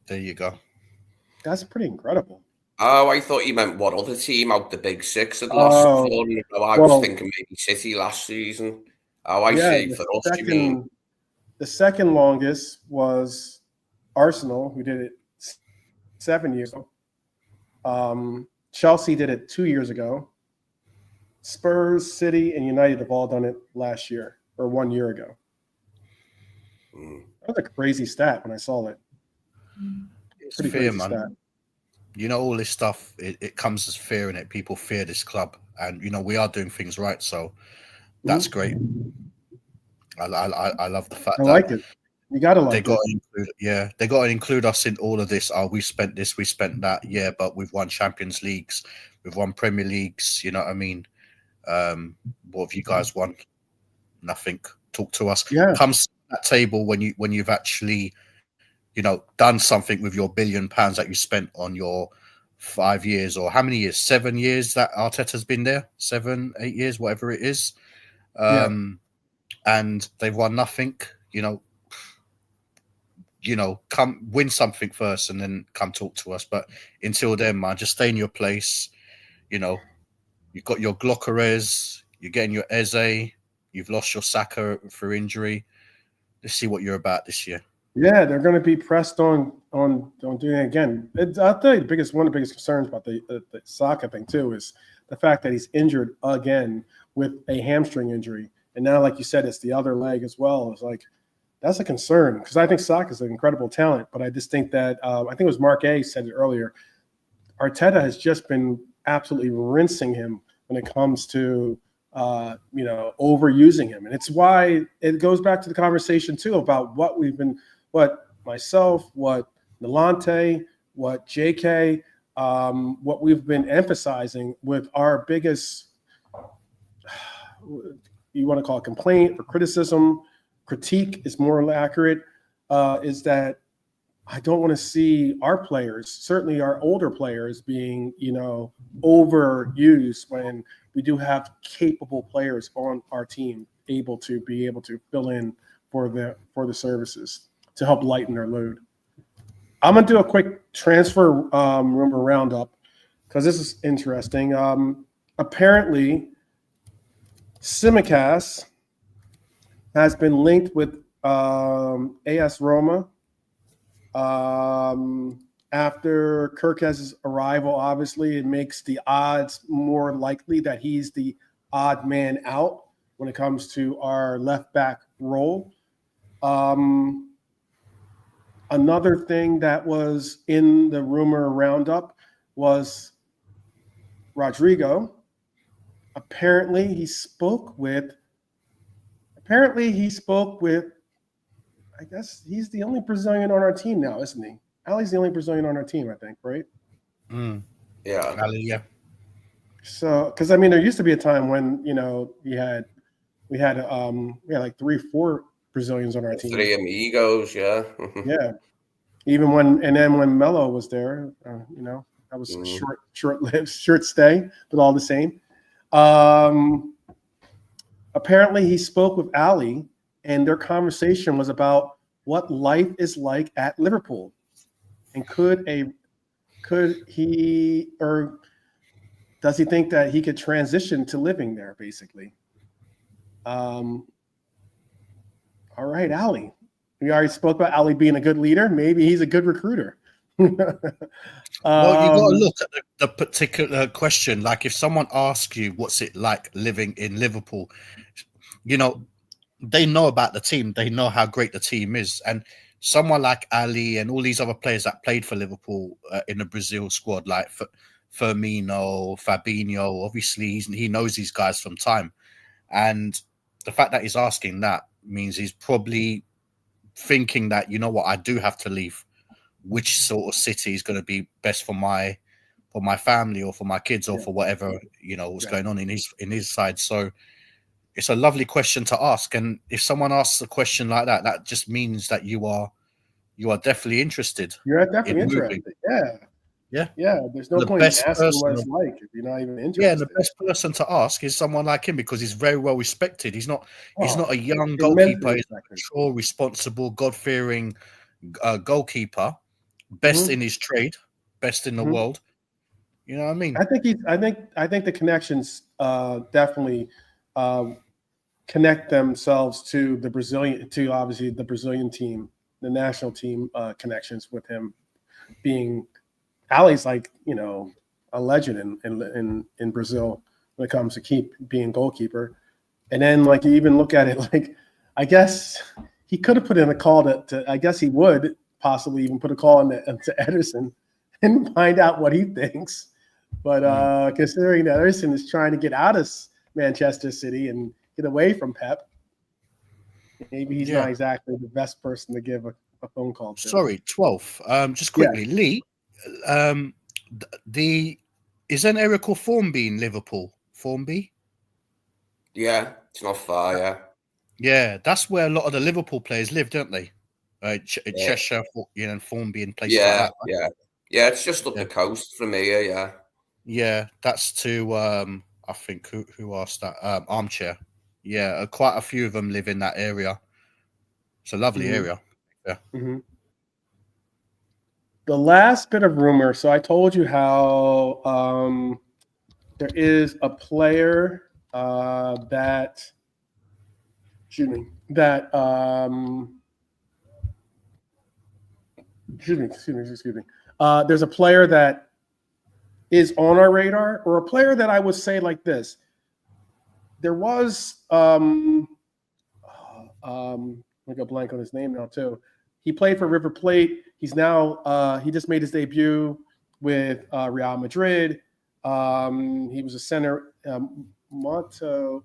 S3: There you go.
S1: That's pretty incredible.
S2: Oh, I thought you meant what other team out the Big Six had lost 4. I was thinking maybe City last season. Oh, I see. For us, you mean?
S1: The second longest was Arsenal, who did it 7 years ago. Chelsea did it 2 years ago. Spurs, City, and United have all done it last year or 1 year ago. That was a crazy stat when I saw it.
S3: It's pretty fair, man. Stat. All this stuff, it comes as fear in it. People fear this club, and we are doing things right, so that's great. I love the fact
S1: I like it. You gotta like
S3: it. They got to include us in all of this. We spent this, we spent that. Yeah, but we've won Champions Leagues, we've won Premier Leagues. You know what I mean? What have you guys won? Nothing. Talk to us.
S1: Yeah.
S3: Come sit at that table when you've actually, done something with your £1 billion that you spent on your 5 years, or how many years? 7 years that Arteta's been there? 7, 8 years, whatever it is. And they've won nothing. Come win something first and then come talk to us. But until then, man, just stay in your place. You've got your Glockeres, you're getting your Eze, you've lost your Saka for injury. Let's see what you're about this year.
S1: Yeah, they're going to be pressed on doing it again. I'll tell you, one of the biggest concerns about the Saka thing too is the fact that he's injured again with a hamstring injury, and now, like you said, it's the other leg as well. It's like that's a concern, because I think Saka is an incredible talent, but I just think that I think it was Mark A said it earlier. Arteta has just been absolutely rinsing him when it comes to overusing him, and it's why it goes back to the conversation too about what myself, what Nalante, what JK, what we've been emphasizing with our biggest, you want to call it complaint or criticism, critique is more accurate, is that I don't want to see our players, certainly our older players, being, overused when we do have capable players on our team able to fill in for the services to help lighten their load. I'm gonna do a quick transfer rumor roundup because this is interesting. Apparently, Tsimikas has been linked with AS Roma. After Kirkes's arrival, obviously, it makes the odds more likely that he's the odd man out when it comes to our left back role. Another thing that was in the rumor roundup was Rodrygo. Apparently he spoke with, I guess he's the only Brazilian on our team now, isn't he? Ali's the only Brazilian on our team, I think, right?
S2: Yeah.
S3: Ali, yeah.
S1: So, because there used to be a time when we had like 3-4 Brazilians on our team.
S2: 3 amigos, yeah.
S1: Yeah. Even when Melo was there, that was short-lived, short stay, but all the same. Apparently he spoke with Ali, and their conversation was about what life is like at Liverpool. And does he think that he could transition to living there, basically? All right, Ali. We already spoke about Ali being a good leader. Maybe he's a good recruiter.
S3: Well, you got to look at the particular question. Like, if someone asks you, what's it like living in Liverpool? They know about the team. They know how great the team is. And someone like Ali and all these other players that played for Liverpool in the Brazil squad, like Firmino, Fabinho, obviously he knows these guys from time. And the fact that he's asking that means he's probably thinking that, I do have to leave. Which sort of city is going to be best for my family or for my kids or for whatever, what's going on in his side. So it's a lovely question to ask. And if someone asks a question like that, that just means that you are definitely interested.
S1: You're definitely interested. Yeah. There's no point in asking what it's like if you're not even interested.
S3: Yeah, and the best person to ask is someone like him because he's very well respected. He's not a young goalkeeper. He's a mature, responsible, God-fearing goalkeeper, best in his trade, best in the world. You know what I mean?
S1: I think the connections definitely connect themselves to the Brazilian team, the national team connections with him being. Ali's like, a legend in Brazil when it comes to being goalkeeper. And then, like, you even look at it like, I guess he could have put in a call to I guess he would possibly even put a call to Ederson and find out what he thinks. But considering that Ederson is trying to get out of Manchester City and get away from Pep, maybe he's not exactly the best person to give a phone call to.
S3: Sorry, 12th. Just quickly, Lee. Is an area called Formby in Liverpool? Formby?
S2: Yeah, it's not far.
S3: Yeah, that's where a lot of the Liverpool players live, don't they? Cheshire, and Formby and places like that. Right?
S2: Yeah. It's just up the coast from here. Yeah.
S3: Yeah, that's to I think who asked that? Armchair. Yeah, quite a few of them live in that area. It's a lovely area. Yeah.
S1: Mm-hmm. The last bit of rumor. So I told you how there is a player that. Excuse me. There's a player that is on our radar, or a player that I would say like this. There was let me go blank on his name now too. He played for River Plate. He's now he just made his debut with Real Madrid. He was a center. Monta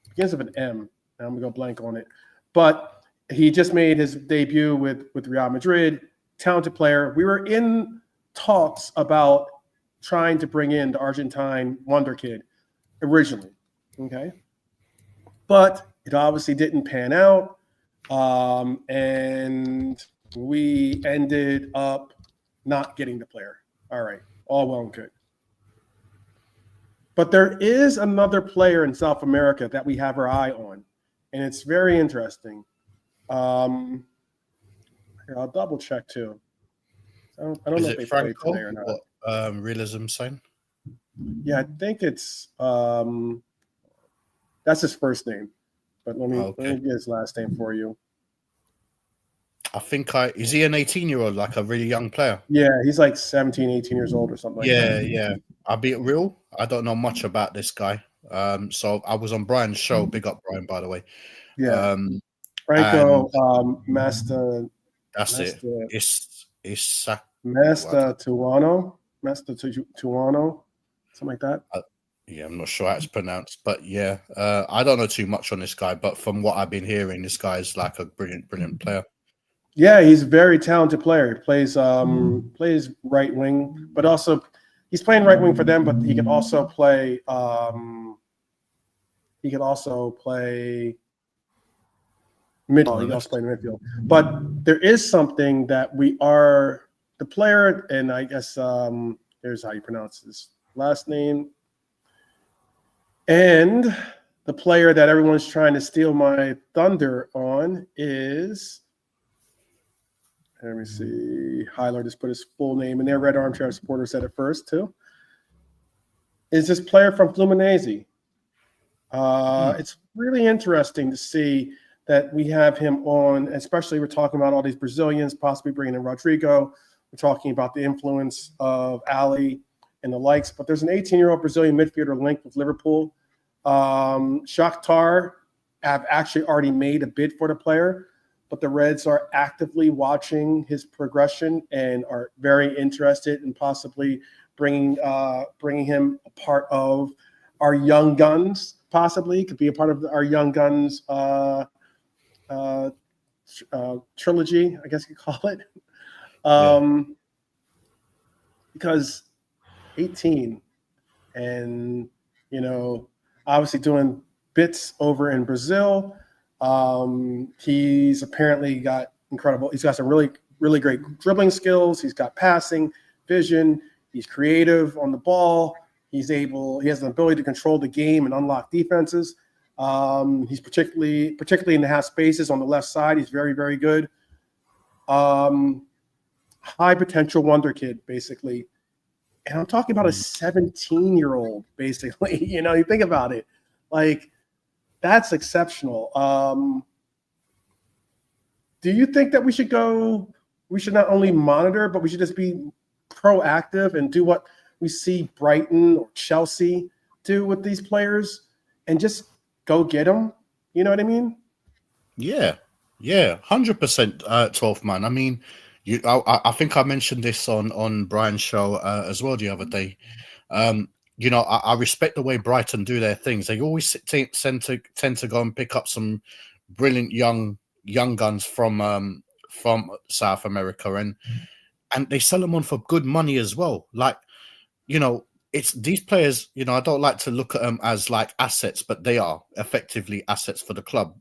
S1: begins with an M. I'm gonna go blank on it, but he just made his debut with Real Madrid. Talented player. We were in talks about trying to bring in the Argentine wonderkid originally, okay, but it obviously didn't pan out. And we ended up not getting the player. All right, all well and good. But there is another player in South America that we have our eye on, and it's very interesting. Here, I'll double check too. I don't know if they played today or not.
S3: Realism saying?
S1: Yeah, I think it's that's his first name, but let me get his last name for you.
S3: I think is he an 18-year-old, like a really young player?
S1: Yeah, he's like 17, 18 years old or something like that.
S3: Yeah. I'll be real. I don't know much about this guy. So I was on Brian's show. Big up Brian, by the way.
S1: Yeah. Franco Masta.
S3: That's it. It's
S1: Masta Tuano. Masta Tuano. Something like that.
S3: Yeah, I'm not sure how it's pronounced, but yeah, I don't know too much on this guy, but from what I've been hearing, this guy is like a brilliant player.
S1: Yeah, he's a very talented player. He plays right wing, but also he's playing right wing for them. But he can also play. He can also play midfield. He can also play in midfield. But there is something that the player, and I guess here's how you pronounce his last name. And the player that everyone's trying to steal my thunder on is. Let me see. Hyler just put his full name in there. Red Armchair Supporter said it first, too. Is this player from Fluminense. It's really interesting to see that we have him on, especially we're talking about all these Brazilians, possibly bringing in Rodrygo. We're talking about the influence of Ali and the likes. But there's an 18-year-old Brazilian midfielder linked with Liverpool. Shakhtar have actually already made a bid for the player. But the Reds are actively watching his progression and are very interested in possibly bringing him a part of our young guns. Possibly could be a part of our young guns trilogy, I guess you could call it. Because 18, and obviously doing bits over in Brazil. He's apparently got he's got some really, really great dribbling skills. He's got passing, vision. He's creative on the ball. He has the ability to control the game and unlock defenses. He's particularly in the half spaces on the left side. He's very, very good. High potential wonder kid, basically. And I'm talking about a 17-year-old, basically. You think about it. Like, that's exceptional. Do you think that we should not only monitor, but we should just be proactive and do what we see Brighton or Chelsea do with these players and just go get them? You know what I mean? Yeah,
S3: 100%, 12th man. I mean, I think I mentioned this on Brian's show as well the other day. I respect the way Brighton do their things. They always tend to go and pick up some brilliant young guns from South America, and they sell them on for good money as well. Like, it's these players. I don't like to look at them as like assets, but they are effectively assets for the club.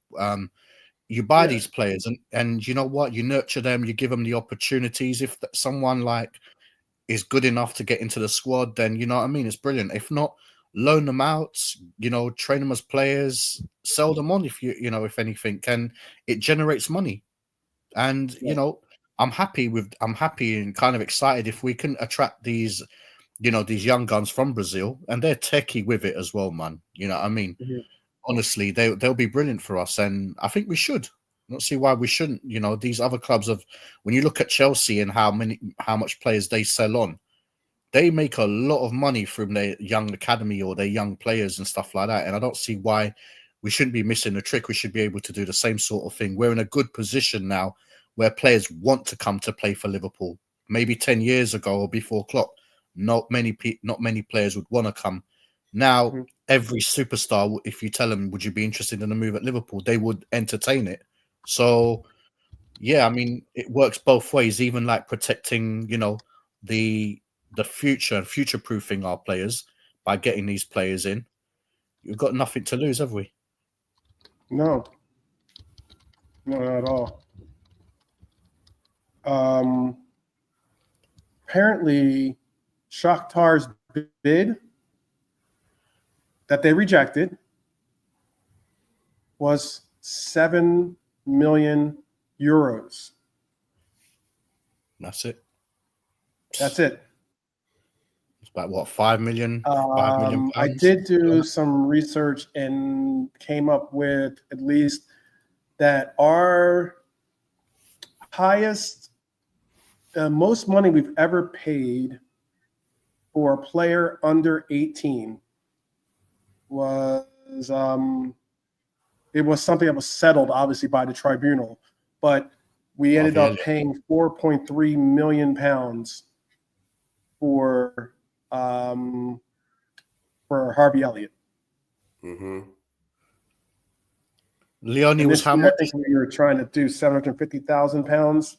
S3: You buy these players, and you know what? You nurture them. You give them the opportunities. If someone like is good enough to get into the squad, then you know what I mean, it's brilliant. If not, loan them out, train them as players, sell them on if if anything, and it generates money. And I'm happy and kind of excited if we can attract these these young guns from Brazil, and they're techie with it as well, man. You know what I mean?
S1: Mm-hmm.
S3: Honestly, they'll be brilliant for us, and I think we should. I don't see why we shouldn't. These other clubs when you look at Chelsea and how much players they sell on, they make a lot of money from their young academy or their young players and stuff like that. And I don't see why we shouldn't be missing the trick. We should be able to do the same sort of thing. We're in a good position now where players want to come to play for Liverpool. Maybe 10 years ago or before Klopp, not many players would want to come. Now, every superstar, if you tell them, would you be interested in a move at Liverpool, they would entertain it. So, yeah, I mean, it works both ways, even like protecting, the future and future-proofing our players by getting these players in. We've got nothing to lose, have we?
S1: No, not at all. Apparently, Shakhtar's bid that they rejected was 7 million euros.
S3: That's it.
S1: That's it.
S3: It's about what, 5 million? 5 million
S1: I
S3: pounds?
S1: did do some research and came up with at least that our highest, most money we've ever paid for a player under 18 was it was something that was settled obviously by the tribunal, but we ended up paying 4.3 million pounds for Harvey Elliott.
S2: Mm-hmm.
S3: Leone was how much?
S1: I think we were trying to do 750,000 pounds.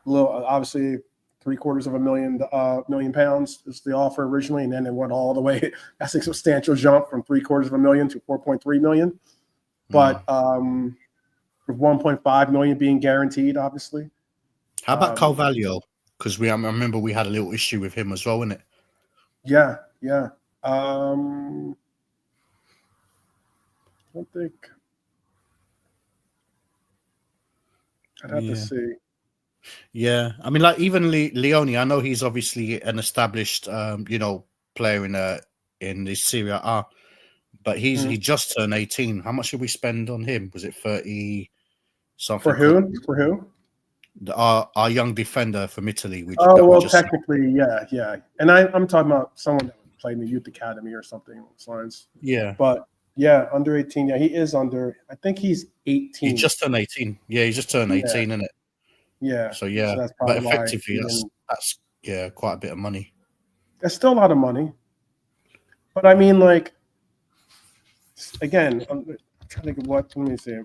S1: A little, obviously, £750,000 million is the offer originally, and then it went all the way. That's a substantial jump from £750,000 to 4.3 million. But with 1.5 million being guaranteed, obviously.
S3: How about Carvalho? Because I remember we had a little issue with him as well, innit?
S1: Yeah. I don't think. I'd have to see. Yeah,
S3: I mean, like even Leone, I know he's obviously an established, player in the Serie A, but he just turned 18. How much did we spend on him? Was it 30 something?
S1: For who?
S3: Our young defender from Italy.
S1: Technically, yeah. And I'm talking about someone that played in the youth academy or something. Science.
S3: Yeah,
S1: but yeah, under 18. Yeah, he is under. I think he's 18.
S3: He just turned 18. Yeah, he just turned 18, isn't it?
S1: Yeah.
S3: So yeah,
S1: that's
S3: but effectively that's quite a bit of money.
S1: That's still a lot of money. But I mean, like, again, I'm trying to think of what. Let me see.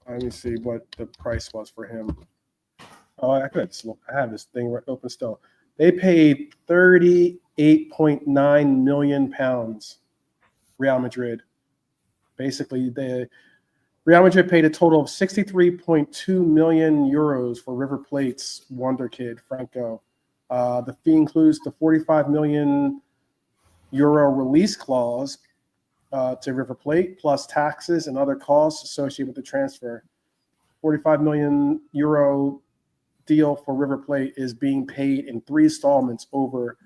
S1: Let me see what the price was for him. Oh, I have this thing right open still. They paid 38.9 million pounds. Real Madrid. Basically, Real Madrid paid a total of 63.2 million euros for River Plate's wonderkid Franco. The fee includes the 45 million euro release clause to River Plate, plus taxes and other costs associated with the transfer. 45 million euro deal for River Plate is being paid in 3 installments over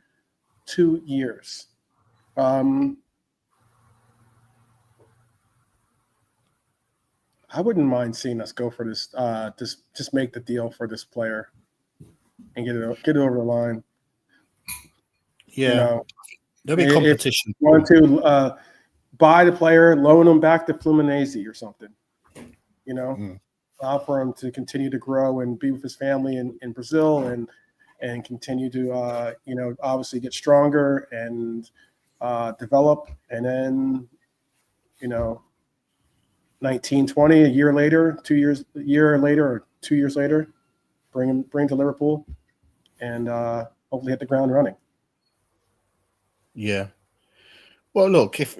S1: 2 years. I wouldn't mind seeing us go for this. Just make the deal for this player and get it over the line.
S3: Yeah, there'll be competition.
S1: If you want to buy the player, loan him back to Fluminense or something. Allow for him to continue to grow and be with his family in Brazil and continue to obviously get stronger and develop, and then 1920 a year later, 2 years later, bring to Liverpool and hopefully hit the ground running.
S3: Yeah. Well, look, if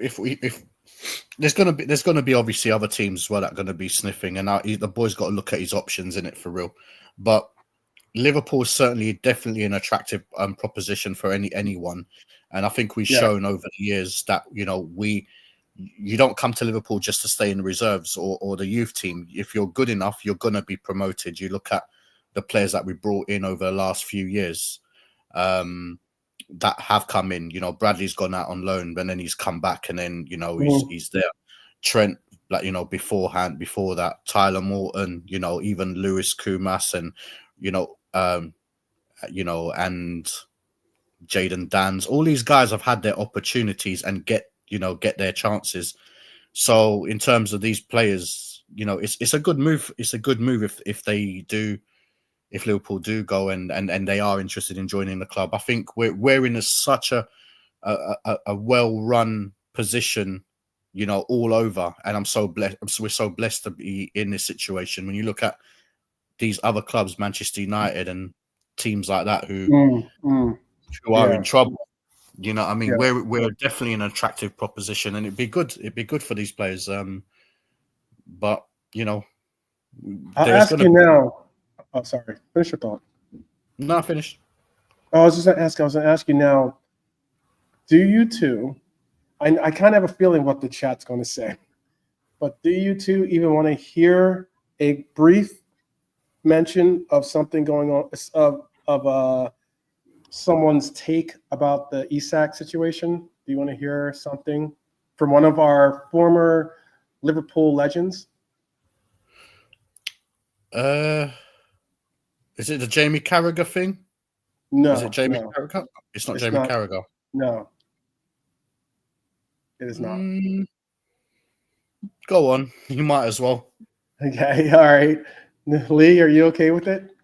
S3: there's gonna be obviously other teams as well that are gonna be sniffing, and the boy's got to look at his options in it for real. But Liverpool is definitely an attractive proposition for anyone, and I think we've shown over the years that you don't come to Liverpool just to stay in the reserves or the youth team. If you're good enough, you're gonna be promoted. You look at the players that we brought in over the last few years. That have come in, Bradley's gone out on loan, but then he's come back, and then he's there. Trent, before that, Tyler Morton, even Lewis Kumas, and and Jadon Dans. All these guys have had their opportunities and get their chances. So in terms of these players, it's a good move. It's a good move if Liverpool do go and they are interested in joining the club. I think we're in such a well-run position, all over, and I'm so blessed. We're so blessed to be in this situation. When you look at these other clubs, Manchester United and teams like that, who are in trouble, You know, I mean,
S1: Yeah.
S3: we're definitely an attractive proposition, and it'd be good. It'd be good for these players. But you know,
S1: I'll
S3: there's
S1: ask
S3: gonna
S1: you now. Oh, sorry. Finish your thought.
S3: no finish.
S1: I was going to ask you now. Do you two? I kind of have a feeling what the chat's going to say, but do you two even want to hear a brief mention of something going on of someone's take about the Isak situation? Do you want to hear something from one of our former Liverpool legends?
S3: Is it the Jamie Carragher thing?
S1: No.
S3: Is it Jamie
S1: no,
S3: Carragher? It's not
S1: it's
S3: Jamie
S1: not.
S3: Carragher.
S1: No, it is not.
S3: Go on. You might as well.
S1: Okay, all right. Lee, are you okay with it?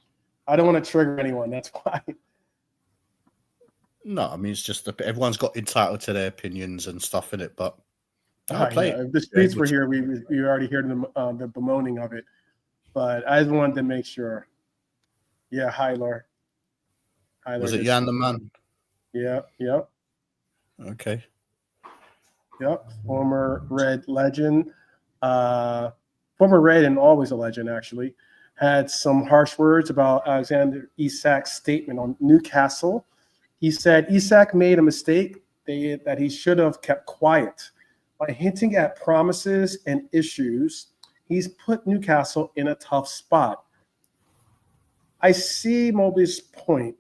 S1: I don't want to trigger anyone. That's why.
S3: No, I mean it's just everyone's got entitled to their opinions and stuff in it, but I'll
S1: All right,
S3: play
S1: yeah,
S3: it.
S1: if the streets were here, we already heard the bemoaning of it, but I just wanted to make sure. Yeah, hi, Laura. Hi,
S3: Was it Jan the man?
S1: Yeah, yep,
S3: Okay.
S1: yep. Former Red legend, former Red and always a legend, actually, had some harsh words about Alexander Isak's statement on Newcastle. He said Isak made a mistake that he should have kept quiet. By hinting at promises and issues, he's put Newcastle in a tough spot. I see Mobley's point,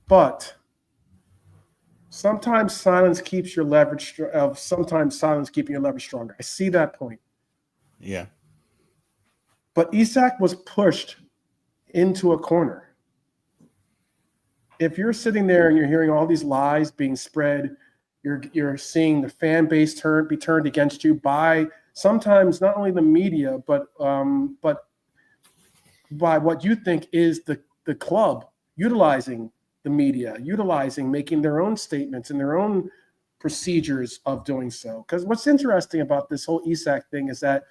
S1: but sometimes silence keeps your leverage. Sometimes silence keeping your leverage stronger. I see that point.
S3: Yeah.
S1: But Isak was pushed into a corner. If you're sitting there and you're hearing all these lies being spread, you're seeing the fan base be turned against you by sometimes not only the media, but by what you think is the club utilizing the media, making their own statements and their own procedures of doing so. Because what's interesting about this whole Isak thing is that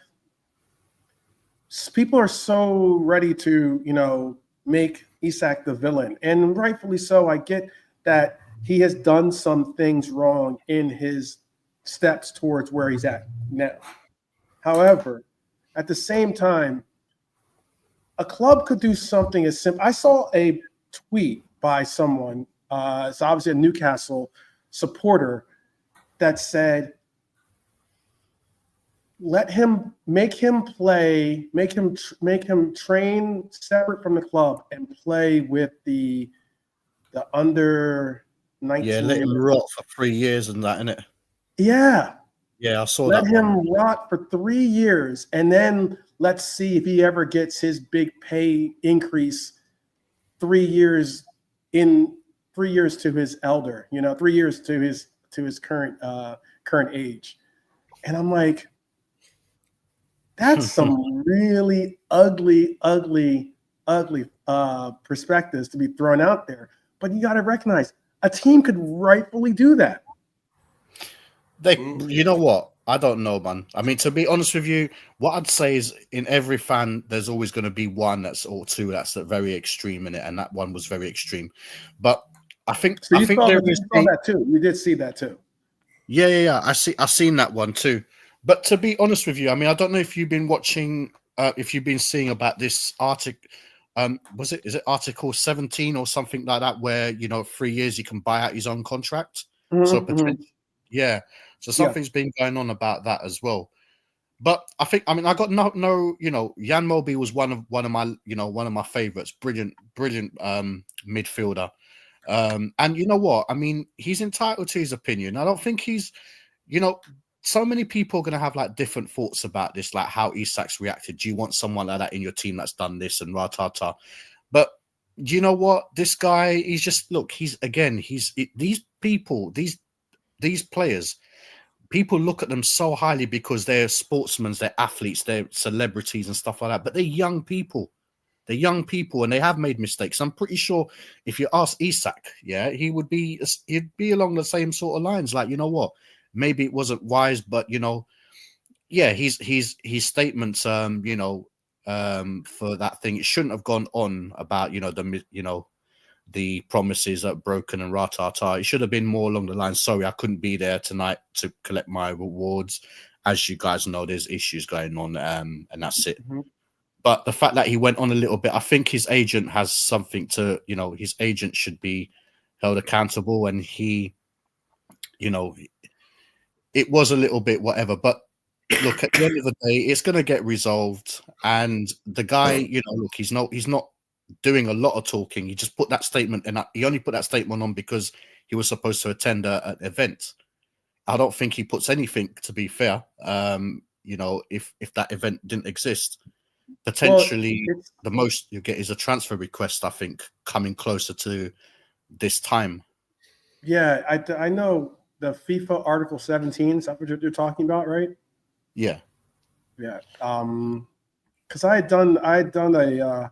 S1: people are so ready to, make Isak the villain. And rightfully so. I get that he has done some things wrong in his steps towards where he's at now. However, at the same time, a club could do something as simple. I saw a tweet by someone, it's obviously a Newcastle supporter, that said, make him train separate from the club and play with the under 19.
S3: Yeah, let him rot for 3 years and that, innit?
S1: Yeah.
S3: Yeah, I saw
S1: Let
S3: that
S1: him
S3: one.
S1: rot for 3 years, and then let's see if he ever gets his big pay increase 3 years to his elder, 3 years to his current age. And I'm like, that's some really ugly perspectives to be thrown out there. But you got to recognize a team could rightfully do that.
S3: You know what? I don't know, man. I mean, to be honest with you, what I'd say is in every fan, there's always going to be one or two that's very extreme in it, and that one was very extreme. But I think
S1: so you
S3: saw
S1: that too. You did see that too.
S3: Yeah. I've seen that one too. But to be honest with you, I mean, I don't know if you've been watching, if you've been seeing about this article. Is it Article 17 or something like that, where 3 years he can buy out his own contract? So potentially, yeah. So something's been going on about that as well. But I got no, Jan Mobley was one of my favorites. Brilliant midfielder. And you know what? I mean, he's entitled to his opinion. I don't think he's, so many people are going to have like different thoughts about this, like how Isak's reacted. Do you want someone like that in your team that's done this and ratata? But do you know what? This guy, these people, these players, people look at them so highly because they're sportsmen, they're athletes, they're celebrities and stuff like that. But they're young people. They're young people and they have made mistakes. I'm pretty sure if you ask Isak, he'd be along the same sort of lines. Like, you know what? Maybe it wasn't wise, but his statements, for that thing, it shouldn't have gone on about, the promises are broken and rah-ta-ta. It should have been more along the line. Sorry, I couldn't be there tonight to collect my rewards. As you guys know, there's issues going on, and that's it.
S1: Mm-hmm.
S3: But the fact that he went on a little bit, I think his agent has something to, his agent should be held accountable. And he, it was a little bit whatever. But look, at the end of the day, it's going to get resolved. And the guy, look, he's not doing a lot of talking. He just put that statement, and he only put that statement on because he was supposed to attend an event. I don't think he puts anything, to be fair. If that event didn't exist, potentially the most you get is a transfer request, I think, coming closer to this time.
S1: Yeah, I know the FIFA Article 17, is that what you're talking about, right?
S3: Yeah.
S1: Yeah. Because I had done a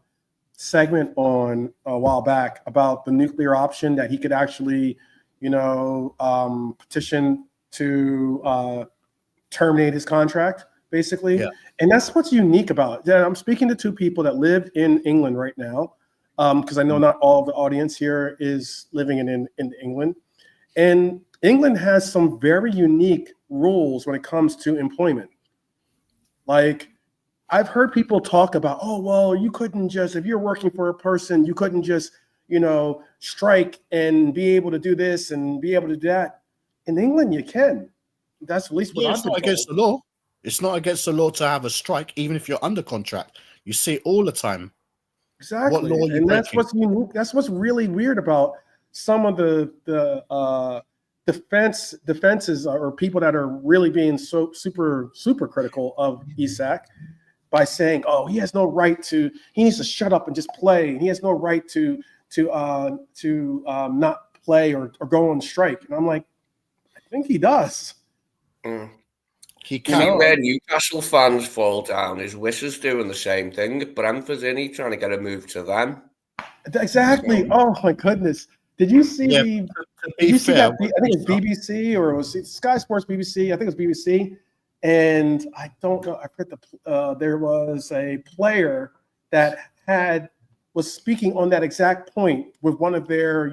S1: segment on a while back about the nuclear option that he could actually, petition to terminate his contract, basically.
S3: Yeah.
S1: And that's what's unique about it. I'm speaking to two people that live in England right now, because I know not all of the audience here is living in England. And England has some very unique rules when it comes to employment. Like, I've heard people talk about, oh, well, you couldn't just, if you're working for a person, you couldn't just, strike and be able to do this and be able to do that. In England, you can. That's at least what I've been told.
S3: It's not against the law. It's not against the law to have a strike, even if you're under contract. You see it all the time.
S1: Exactly.
S3: What law
S1: and that's what's unique. That's what's really weird about some of the defenses or people that are really being so super critical of Isak by saying, oh, he has no right to, he needs to shut up and just play. He has no right to not play or go on strike. And I'm like, I think he does.
S3: He can.
S2: Where Newcastle fans fall down is Wissa's doing the same thing. Brentford's trying to get a move to them.
S1: Exactly. Oh my goodness. Did you see that? I think it's BBC or it was Sky Sports BBC. I think it was BBC. And I don't know. I forget there was a player that was speaking on that exact point with one of their,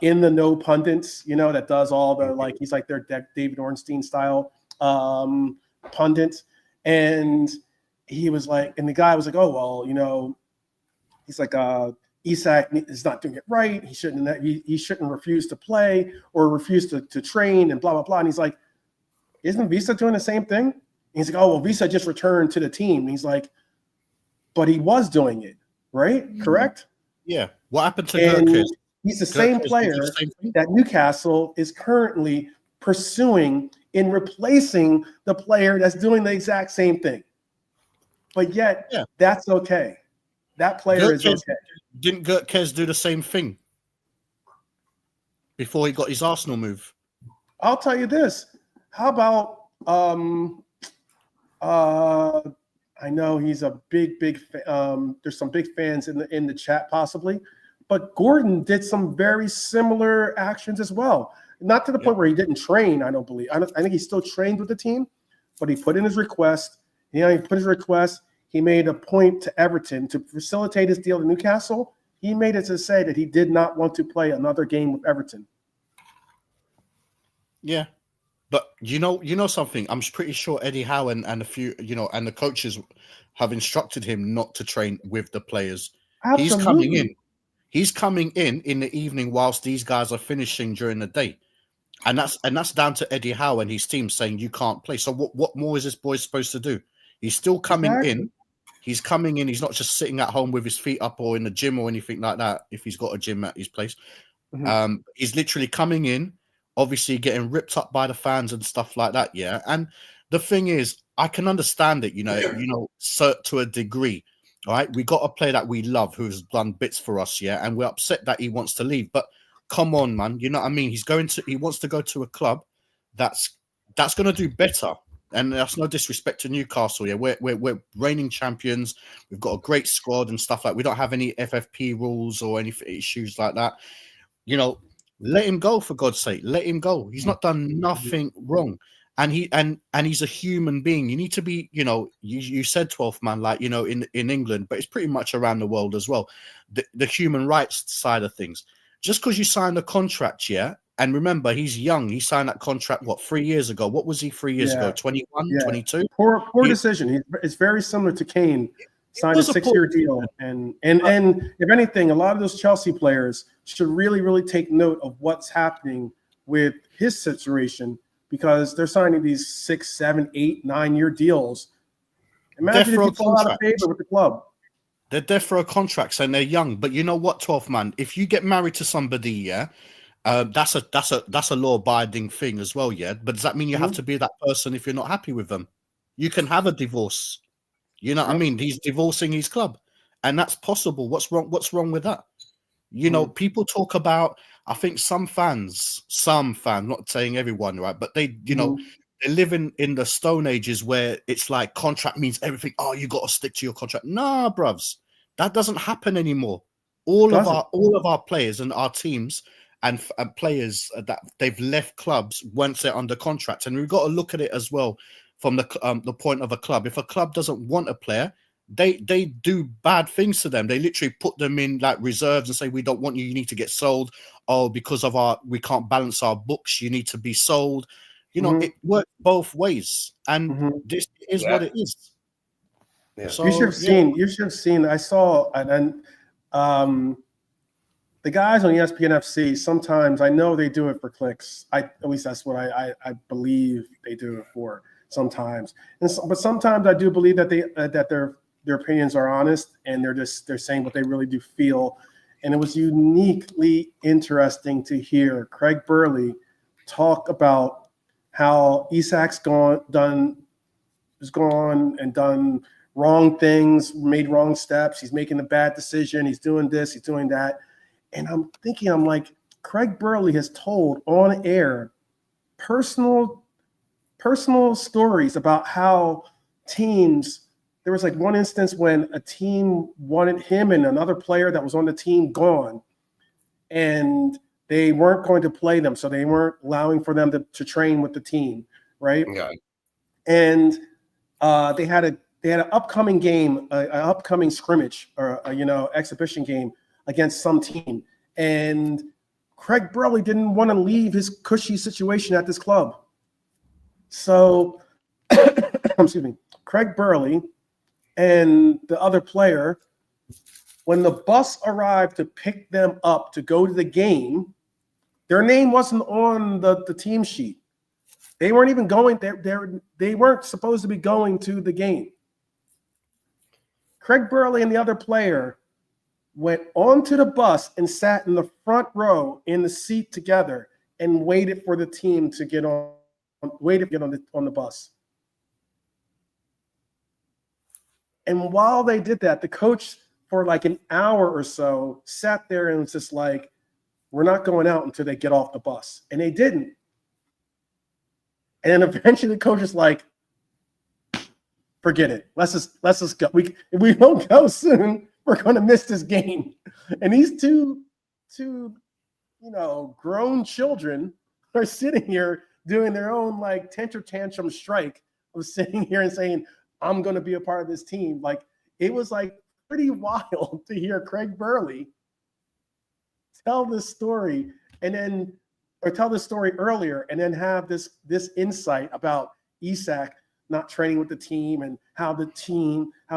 S1: in the know pundits, that does all the he's like their David Ornstein style pundit. And he was like, and the guy was like, oh, well, he's like, Isak is not doing it right. He shouldn't refuse to play or refuse to train and blah, blah, blah. And he's like, isn't Visa doing the same thing? And he's like, oh, well, Visa just returned to the team. And he's like, but he was doing it, right? Correct?
S3: Yeah. What happened to Gurkha?
S1: He's the same player that Newcastle is currently pursuing in replacing the player that's doing the exact same thing. But yet, that's okay. That player is okay.
S3: Didn't Gurkha do the same thing before he got his Arsenal move?
S1: I'll tell you this. How about I know he's a big there's some big fans in the chat possibly, but Gordon did some very similar actions as well. Not to the point where he didn't train, I don't believe. I think he still trained with the team, but he put in his request. He made a point to Everton to facilitate his deal to Newcastle. He made it to say that he did not want to play another game with Everton.
S3: Yeah. But you know something? I'm pretty sure Eddie Howe and a few, and the coaches have instructed him not to train with the players.
S1: Absolutely.
S3: He's coming in the evening whilst these guys are finishing during the day. And that's down to Eddie Howe and his team saying you can't play. So what more is this boy supposed to do? He's still coming in. He's coming in. He's not just sitting at home with his feet up or in the gym or anything like that, if he's got a gym at his place. Mm-hmm. He's literally coming in, obviously getting ripped up by the fans and stuff like that. Yeah. And the thing is, I can understand it, so to a degree. All right. We got a player that we love who's done bits for us. Yeah. And we're upset that he wants to leave. But come on, man. You know what I mean? He wants to go to a club that's going to do better. And that's no disrespect to Newcastle. Yeah, we're reigning champions. We've got a great squad and stuff like. We don't have any FFP rules or any issues like that. Let him go, for God's sake. Let him go. He's not done nothing wrong. and he's a human being. You need to be, you said 12th man, like, in England, but it's pretty much around the world as well. The human rights side of things. Just because you signed a contract, yeah, and remember, he's young. He signed that contract, 3 years ago? What was he 3 years ago? 21, 22?
S1: Poor decision. It's very similar to Kane. Signed a 6-year deal. And if anything, a lot of those Chelsea players should really, really take note of what's happening with his situation, because they're signing these 6, 7, 8, 9-year deals. Imagine if you fall out of favor with the club.
S3: They're there for a contract and they're young. But you know what, 12th man? If you get married to somebody, yeah, that's a law-abiding thing as well, yeah. But does that mean you have to be that person if you're not happy with them? You can have a divorce. You know what I mean? He's divorcing his club, and that's possible. What's wrong with that? People talk about. I think some fans, not saying everyone, right? But they, they live in the Stone Ages where it's like contract means everything. Oh, you got to stick to your contract. Nah, bruvs, that doesn't happen anymore. All of our players and our teams and players that they've left clubs once they're under contract, and we've got to look at it as well from the point of a club. If a club doesn't want a player, they do bad things to them. They literally put them in like reserves and say, we don't want you. You need to get sold. Oh, because of we can't balance our books. You need to be sold. It works both ways, and this is what it is.
S1: Yeah. So, you should have seen. I saw, and the guys on ESPN FC. Sometimes I know they do it for clicks. At least that's what I believe they do it for. Sometimes, but sometimes I do believe that their opinions are honest, and they're saying what they really do feel. And it was uniquely interesting to hear Craig Burley talk about how Isak's done wrong things, made wrong steps. He's making a bad decision. He's doing this. He's doing that. And I'm like, Craig Burley has told on air personal stories about how teams. There was like one instance when a team wanted him and another player that was on the team gone, and they weren't going to play them, so they weren't allowing for them to train with the team, right?
S2: Yeah.
S1: And they had an upcoming game, an upcoming scrimmage or exhibition game against some team, and Craig Burley didn't want to leave his cushy situation at this club, so excuse me, Craig Burley and the other player, when the bus arrived to pick them up to go to the game, their name wasn't on the team sheet. They weren't even going there. They weren't supposed to be going to the game. Craig Burley and the other player went onto the bus and sat in the front row in the seat together and waited for the team to get on the bus. And while they did that, the coach for like an hour or so sat there and was just like, we're not going out until they get off the bus. And they didn't. And then eventually the coach is like, forget it. Let's just go. If we don't go soon, we're going to miss this game. And these two grown children are sitting here doing their own like tantrum strike of sitting here and saying, I'm going to be a part of this team. Like, it was like pretty wild to hear Craig Burley tell this story tell this story earlier and then have this insight about Isak not training with the team and how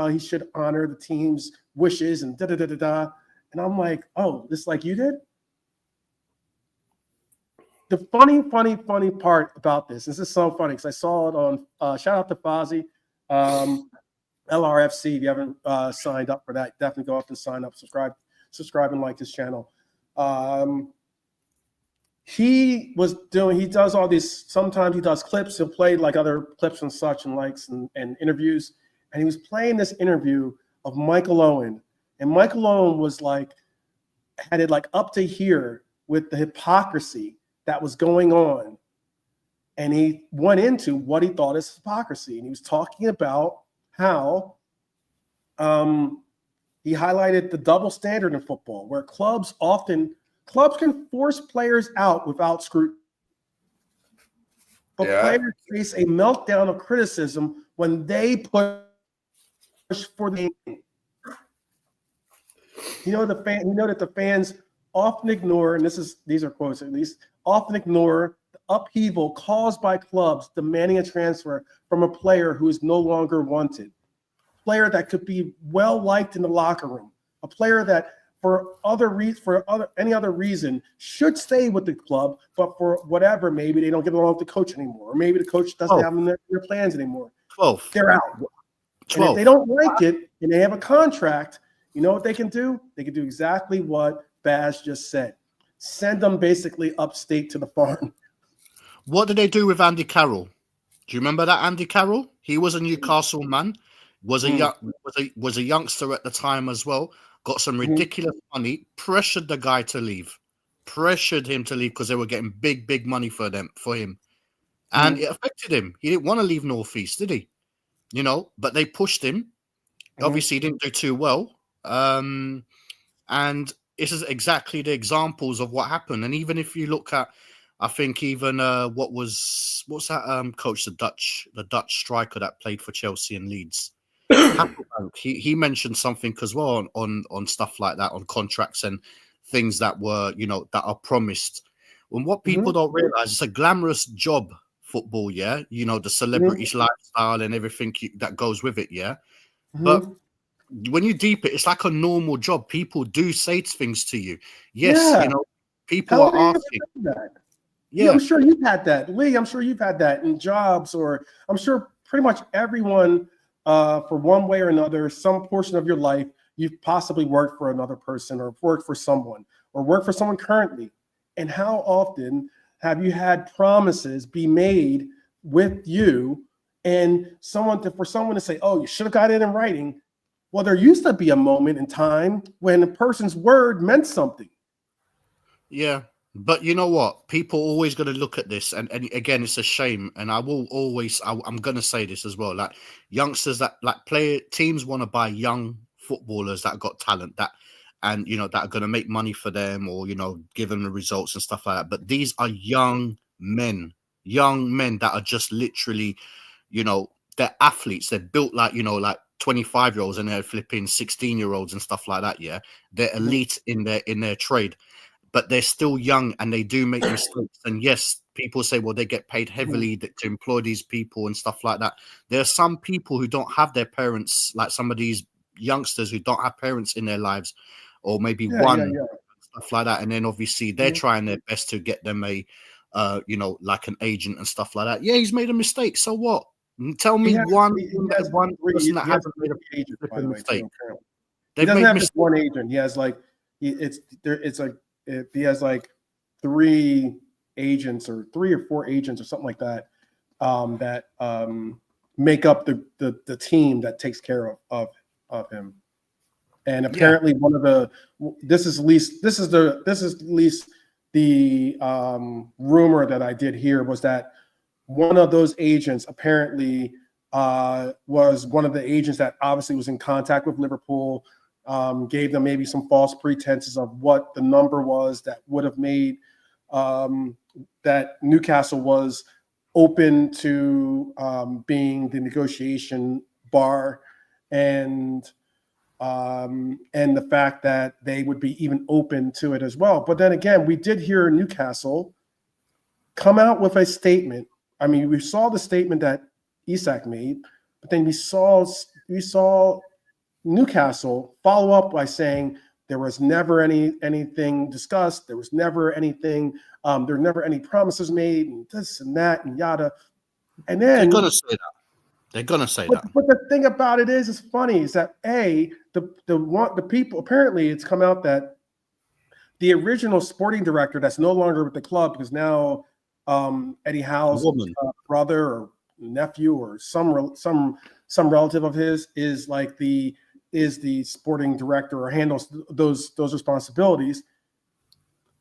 S1: he should honor the team's wishes and da-da-da-da-da. And I'm like, oh, this like you did? The funny part about this is so funny because I saw it on shout out to Fozzie. LRFC, if you haven't signed up for that, definitely go up and sign up, subscribe and like his channel. He does all these, sometimes he does clips, he'll play like other clips and such and likes and interviews. And he was playing this interview of Michael Owen. And Michael Owen was like, had it like up to here with the hypocrisy that was going on. And he went into what he thought is hypocrisy. And he was talking about how he highlighted the double standard in football, where clubs can force players out without scrutiny. but players face a meltdown of criticism when they push for the. You know that the fans often ignore, and these are quotes at least, often ignore the upheaval caused by clubs demanding a transfer from a player who is no longer wanted, a player that could be well liked in the locker room, a player that for any other reason should stay with the club, but for whatever, maybe they don't get along with the coach anymore, or maybe the coach doesn't have them in their plans anymore.
S3: 12.
S1: They're out.
S3: 12.
S1: And if they don't like it and they have a contract, you know what they can do? They can do exactly what Baz just said. Send them basically upstate to the farm.
S3: What did they do with Andy Carroll? Do you remember that Andy Carroll? He was a Newcastle man, was a youngster at the time as well. Got some ridiculous money, pressured the guy to leave, pressured him to leave because they were getting big money for him. And it affected him. He didn't want to leave Northeast, did he? You know, but they pushed him. Obviously, he didn't do too well. And this is exactly the examples of what happened. And even if you look at, I think even what's that coach, the Dutch striker that played for Chelsea and Leeds, he mentioned something as well on stuff like that, on contracts and things that were, you know, that are promised. And what people don't realize, it's a glamorous job, football, yeah, you know, the celebrity lifestyle and everything that goes with it, yeah. But when you deep it, it's like a normal job. People do say things to you. Yes, you know, people are asking.
S1: Yeah, I'm sure you've had that, Lee. I'm sure you've had that in jobs, or I'm sure pretty much everyone, for one way or another, some portion of your life, you've possibly worked for another person, or worked for someone, or worked for someone currently. And how often have you had promises be made with you, and for someone to say, "Oh, you should have got it in writing"? Well, there used to be a moment in time when a person's word meant something.
S3: Yeah, but you know what? People always got to look at this, and again, it's a shame. And I'm going to say this as well. Like youngsters that teams want to buy young footballers that got talent and you know that are going to make money for them, or you know give them the results and stuff like that. But these are young men that are just literally, you know, they're athletes. They're built like, you know, like 25-year-olds, and they're flipping 16-year-olds and stuff like that. Yeah, they're elite in their trade, but they're still young and they do make mistakes. And yes, people say, well, they get paid heavily to employ these people and stuff like that. There are some people who don't have their parents, like some of these youngsters who don't have parents in their lives, or maybe stuff like that. And then obviously they're trying their best to get them a, you know, like an agent and stuff like that. Yeah, he's made a mistake. So what? Tell me one person that hasn't made a mistake.
S1: He doesn't have just one agent. He has like he has like three agents, or 3 or 4 agents or something like that, that make up the team that takes care of him. And apparently this is at least the rumor that I did hear, was that one of those agents apparently was one of the agents that obviously was in contact with Liverpool, gave them maybe some false pretenses of what the number was that would have made that Newcastle was open to being the negotiation bar, and the fact that they would be even open to it as well. But then again, we did hear Newcastle come out with a statement. I mean, we saw the statement that Isak made, but then we saw Newcastle follow up by saying there was never anything discussed. There was never anything. There were never any promises made, and this and that and yada. And then
S3: they're gonna say that. They're gonna say that.
S1: But the thing about it is funny, is that the people, apparently it's come out that the original sporting director that's no longer with the club, because now Eddie Howe's brother or nephew or some relative of his is the sporting director, or handles those responsibilities.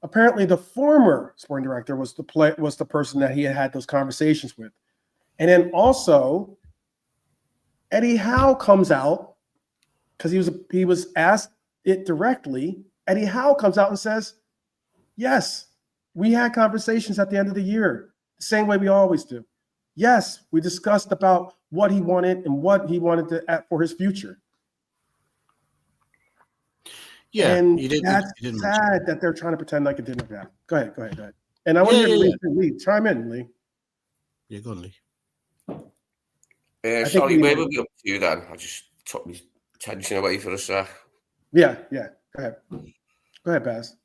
S1: Apparently, the former sporting director was the person that he had those conversations with, and then also Eddie Howe comes out, because he was asked it directly. Eddie Howe comes out and says, "Yes, we had conversations at the end of the year, the same way we always do." Yes, we discussed about what he wanted and what he wanted to for his future.
S3: Yeah,
S1: and
S3: he did.
S1: that's
S3: He didn't
S1: sad that they're trying to pretend like it didn't happen. Go ahead. And I want to hear Lee. Chime in, Lee.
S3: Yeah, go on, Lee.
S2: Sorry, where were we up to then? I just took my attention away for a sec.
S1: Yeah. Go ahead, Baz.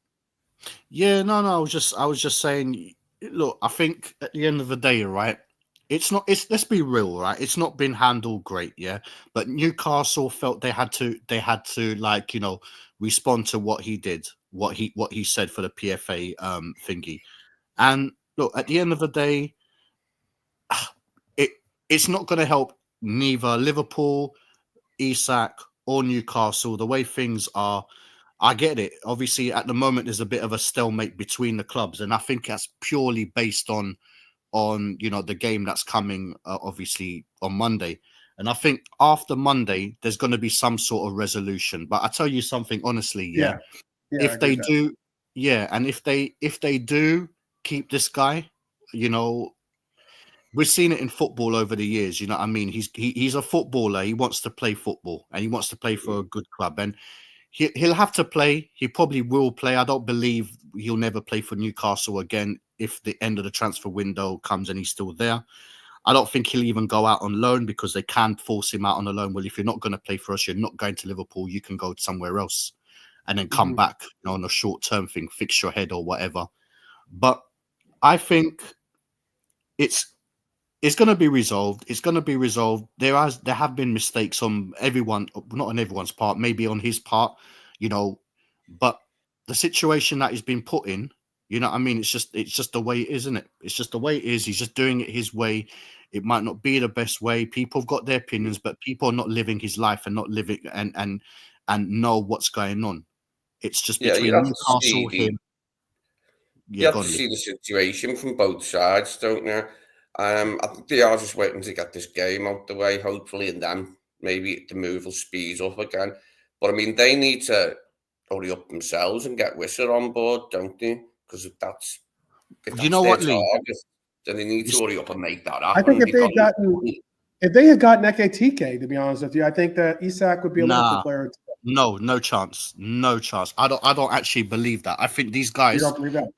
S3: Yeah, no. I was just saying. Look, I think at the end of the day, right? It's let's be real, right? It's not been handled great, yeah. But Newcastle felt they had to like, you know, respond to what he did, what he said for the PFA thingy. And look, at the end of the day, it's not going to help neither Liverpool, Isak, or Newcastle. The way things are, I get it. Obviously, at the moment, there's a bit of a stalemate between the clubs, and I think that's purely based on you know the game that's coming, obviously on Monday. And I think after Monday, there's going to be some sort of resolution. But I tell you something honestly, yeah if they do, and if they do keep this guy, you know. We've seen it in football over the years, you know what I mean? He's a footballer. He wants to play football and he wants to play for a good club. And he'll have to play. He probably will play. I don't believe he'll never play for Newcastle again if the end of the transfer window comes and he's still there. I don't think he'll even go out on loan because they can force him out on a loan. Well, if you're not going to play for us, you're not going to Liverpool, you can go somewhere else and then come back, you know, on a short-term thing, fix your head or whatever. But I think it's going to be resolved. It's going to be resolved. There have been mistakes on everyone, not on everyone's part, maybe on his part, you know, but the situation that he's been put in, you know what I mean? It's just the way it is, isn't it? It's just the way it is. He's just doing it his way. It might not be the best way. People have got their opinions, but people are not living his life and not living and know what's going on. It's just between Newcastle, him.
S2: You have to see the situation from both sides, don't you? I think they are just waiting to get this game out the way, hopefully, and then maybe the move will speed up again. But I mean, they need to hurry up themselves and get Wissa on board, don't they? Because if that's
S3: you know what, Lee?
S2: Target, then they need to hurry up and make that happen.
S1: I think if they had gotten Ekitike, to be honest with you, I think that Isak would be a Liverpool player.
S3: No chance. I don't actually believe that. I think these guys,
S1: you don't believe that?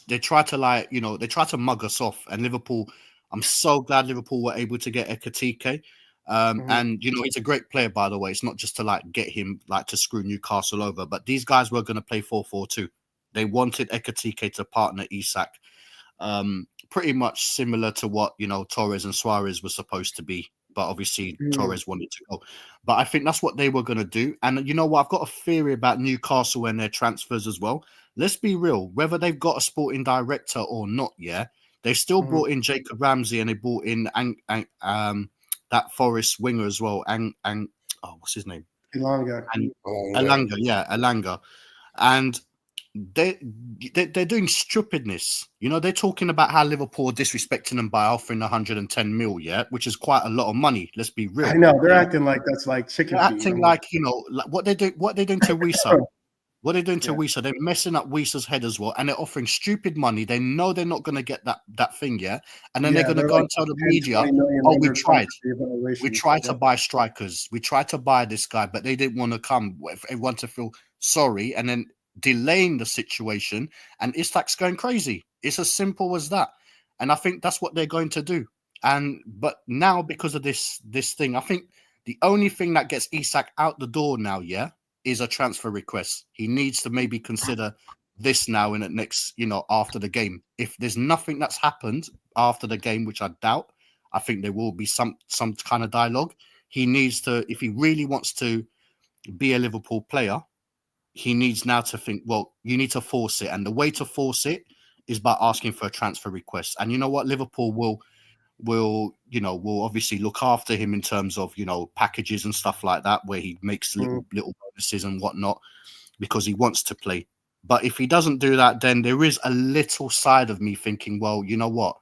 S3: they tried to like, you know, they tried to mug us off, and Liverpool, I'm so glad Liverpool were able to get Ekitike. And you know, he's a great player, by the way. It's not just to like get him like to screw Newcastle over, but these guys were going to play 4-4-2. They wanted Ekitike to partner Isak. Pretty much similar to what, you know, Torres and Suarez were supposed to be. But obviously Torres wanted to go. But I think that's what they were going to do. And you know what? I've got a theory about Newcastle and their transfers as well. Let's be real. Whether they've got a sporting director or not, they still brought in Jacob Ramsey and they brought in that Forest winger as well. What's his name?
S1: Elanga.
S3: Elanga. And they're doing stupidness. You know, they're talking about how Liverpool are disrespecting them by offering 110 mil, which is quite a lot of money. Let's be real.
S1: I know they're acting like that's like chicken.
S3: They're acting like, you know, like what they're doing to Wissa. What they're doing to Wissa, they're messing up Wissa's head as well, and they're offering stupid money. They know they're not going to get that thing, and then they're going to go and tell the media, "Oh, we tried to buy strikers, we tried to buy this guy, but they didn't want to come. Everyone to feel sorry, and then delaying the situation, and Isak's going crazy. It's as simple as that, and I think that's what they're going to do. But now because of this thing, I think the only thing that gets Isak out the door now, is a transfer request. He needs to maybe consider this now in the next, you know, after the game. If there's nothing that's happened after the game, which I doubt, I think there will be some kind of dialogue. He needs to, if he really wants to be a Liverpool player, he needs now to think, well, you need to force it. And the way to force it is by asking for a transfer request. And you know what? Liverpool will obviously look after him in terms of, you know, packages and stuff like that, where he makes little bonuses and whatnot because he wants to play. But if he doesn't do that, then there is a little side of me thinking, well, you know what?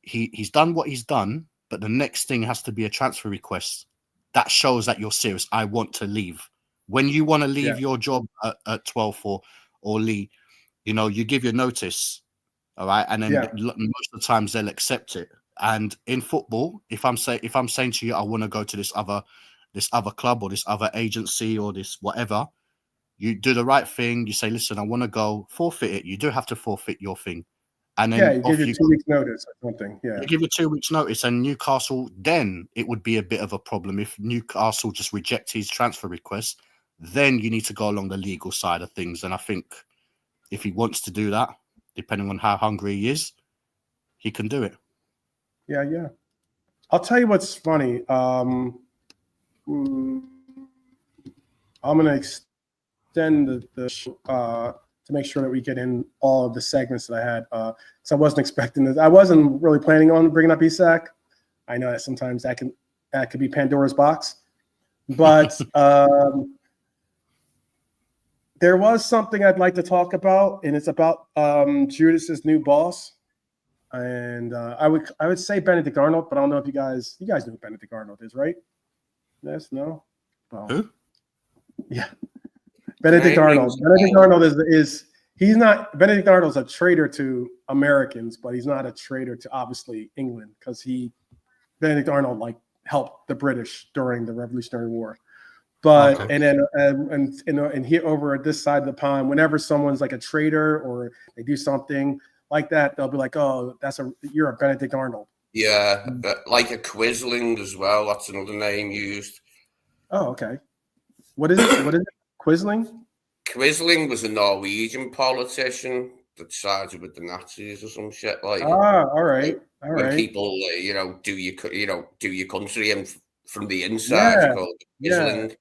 S3: He's done what he's done, but the next thing has to be a transfer request. That shows that you're serious. I want to leave. When you want to leave your job at 12 or Lee, you know, you give your notice. All right, and then
S1: Yeah.
S3: most of the times they'll accept it. And in football, if I'm saying to you, I want to go to this other club or this other agency or this whatever, you do the right thing. You say, listen, I want to go, forfeit it. You do have to forfeit your thing. And then
S1: You give you 2 weeks notice or something. Yeah.
S3: You give you 2 weeks notice, and Newcastle, then it would be a bit of a problem if Newcastle just reject his transfer request. Then you need to go along the legal side of things. And I think if he wants to do that, depending on how hungry he is, he can do it.
S1: Yeah. I'll tell you what's funny. I'm going to extend the show, to make sure that we get in all of the segments that I had. So I wasn't expecting this. I wasn't really planning on bringing up Isak. I know that sometimes that could be Pandora's box. But there was something I'd like to talk about, and it's about Judas's new boss. And I would say Benedict Arnold, but I don't know if you guys know who Benedict Arnold is, right? Yes, no? Well,
S3: who?
S1: Yeah. Benedict Arnold. Benedict Arnold is he's not Benedict Arnold's a traitor to Americans, but he's not a traitor to obviously England, because Benedict Arnold helped the British during the Revolutionary War. But
S3: okay.
S1: And then and here over at this side of the pond, whenever someone's like a traitor or they do something like that, they'll be like, "Oh, you're a Benedict Arnold."
S2: Yeah, but like a Quisling as well. That's another name used.
S1: Oh, okay. What is it? Quisling?
S2: Quisling was a Norwegian politician that sided with the Nazis or some shit like.
S1: All right.
S2: When people, do your country and from the inside, you call it Quisling.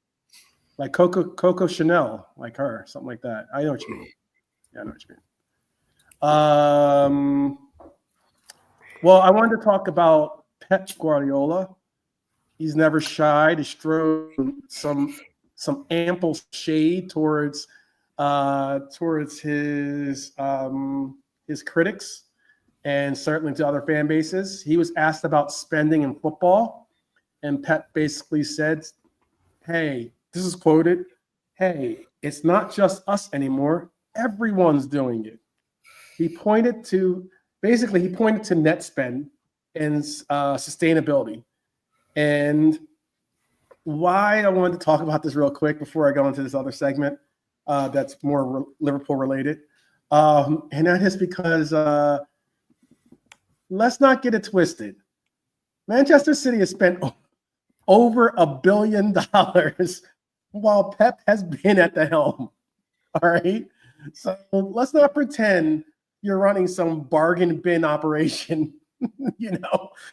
S1: Like Coco Chanel, like her, something like that. I know what you mean. Yeah, I know what you mean. Well, I wanted to talk about Pep Guardiola. He's never shy to throw some ample shade towards his critics, and certainly to other fan bases. He was asked about spending in football, and Pep basically said, "Hey," this is quoted, "Hey, it's not just us anymore. Everyone's doing it." He pointed to net spend and sustainability. And why I wanted to talk about this real quick before I go into this other segment that's more Liverpool related. And that is because let's not get it twisted. Manchester City has spent over $1 billion while Pep has been at the helm. All right. So let's not pretend you're running some bargain bin operation,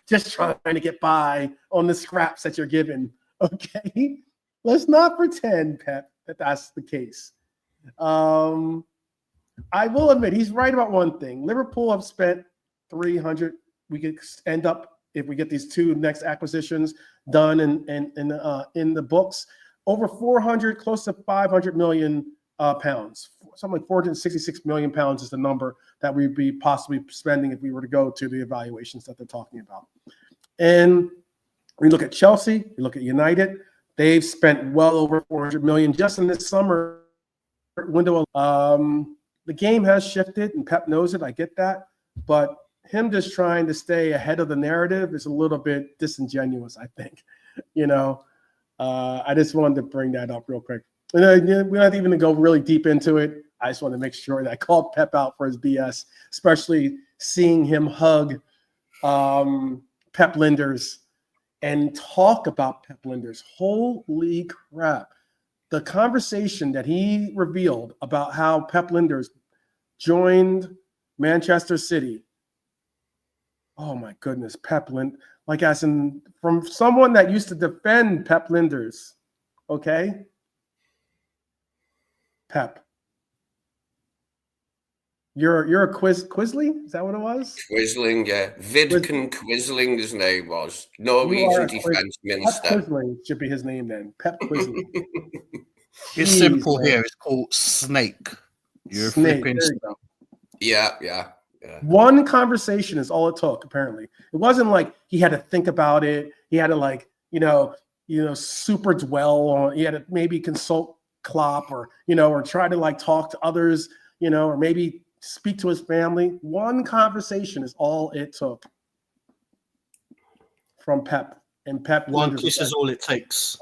S1: just trying to get by on the scraps that you're given. Okay. Let's not pretend, Pep, that that's the case. I will admit he's right about one thing. Liverpool have spent 300. We could end up, if we get these two next acquisitions done in the books, over 400, close to 500 million pounds. Something like 466 million pounds is the number that we'd be possibly spending if we were to go to the evaluations that they're talking about. And we look at Chelsea, we look at United, they've spent well over 400 million just in this summer window. The game has shifted, and Pep knows it. I get that, but him just trying to stay ahead of the narrative is a little bit disingenuous, I think. I just wanted to bring that up real quick. And we're not even going to go really deep into it. I just want to make sure that I called Pep out for his BS, especially seeing him hug Pep Linders and talk about Pep Linders. Holy crap. The conversation that he revealed about how Pep Linders joined Manchester City. Oh my goodness, Pep Linders. Like as in from someone that used to defend Pep Linders. Okay? Pep. You're a Quisling? Is that what it was?
S2: Quisling, yeah. Vidkun Quisling, his name was. Norwegian defense minister.
S1: Pep Quisling should be his name then. Pep Quisling.
S3: It's simple here. It's called Snake. You're
S1: Snake.
S3: flipping.
S1: There you go.
S2: Yeah.
S1: One conversation is all it took, apparently. It wasn't like he had to think about it. He had to super dwell on, he had to maybe consult Klopp or try to talk to others, or maybe speak to his family. One conversation is all it took from Pep. And Pep,
S3: One kiss is all it takes.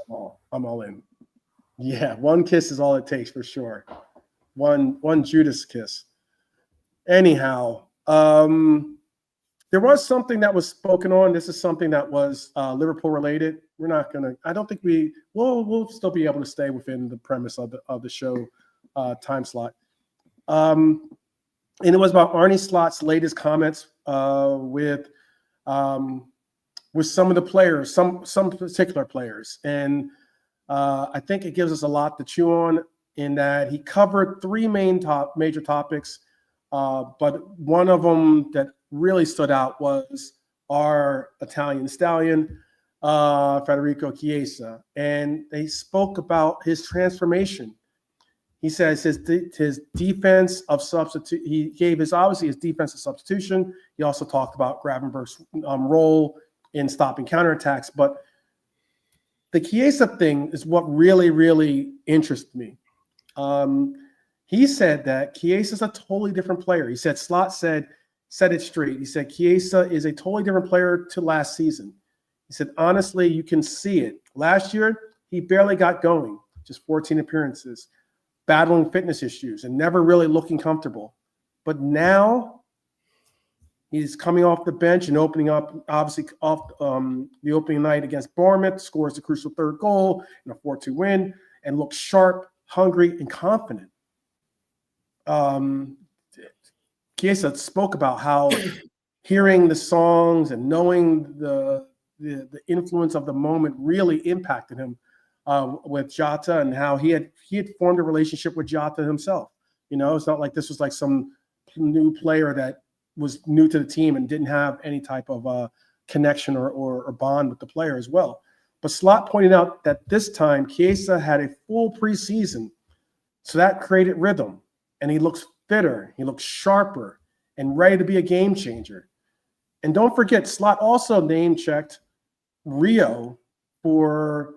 S1: I'm all in. Yeah, one kiss is all it takes for sure. One Judas kiss. Anyhow, there was something that was spoken on. This is something that was Liverpool related. We're not gonna. I don't think we'll still be able to stay within the premise of the show time slot. And it was about Arne Slot's latest comments with some of the players, some particular players, and I think it gives us a lot to chew on. In that he covered three major topics, but one of them that really stood out was our Italian stallion, Federico Chiesa, and they spoke about his transformation. He says his defense of substitute. He gave his defensive substitution. He also talked about Gravenberch's role in stopping counterattacks. But the Chiesa thing is what really, really interests me. He said that Chiesa is a totally different player. He said Slot said it straight. He said Chiesa is a totally different player to last season. He said, honestly, you can see it. Last year, he barely got going, just 14 appearances, battling fitness issues and never really looking comfortable. But now he's coming off the bench and opening up, obviously, off the opening night against Bournemouth, scores the crucial third goal in a 4-2 win, and looks sharp, hungry, and confident. Chiesa spoke about how hearing the songs and knowing the influence of the moment really impacted him with Jota, and how he had formed a relationship with Jota himself. You know, it's not like this was like some new player that was new to the team and didn't have any type of connection or bond with the player as well. But Slot pointed out that this time Chiesa had a full preseason, so that created rhythm, and he looks fitter, he looks sharper, and ready to be a game changer. And don't forget, Slot also name-checked Rio for,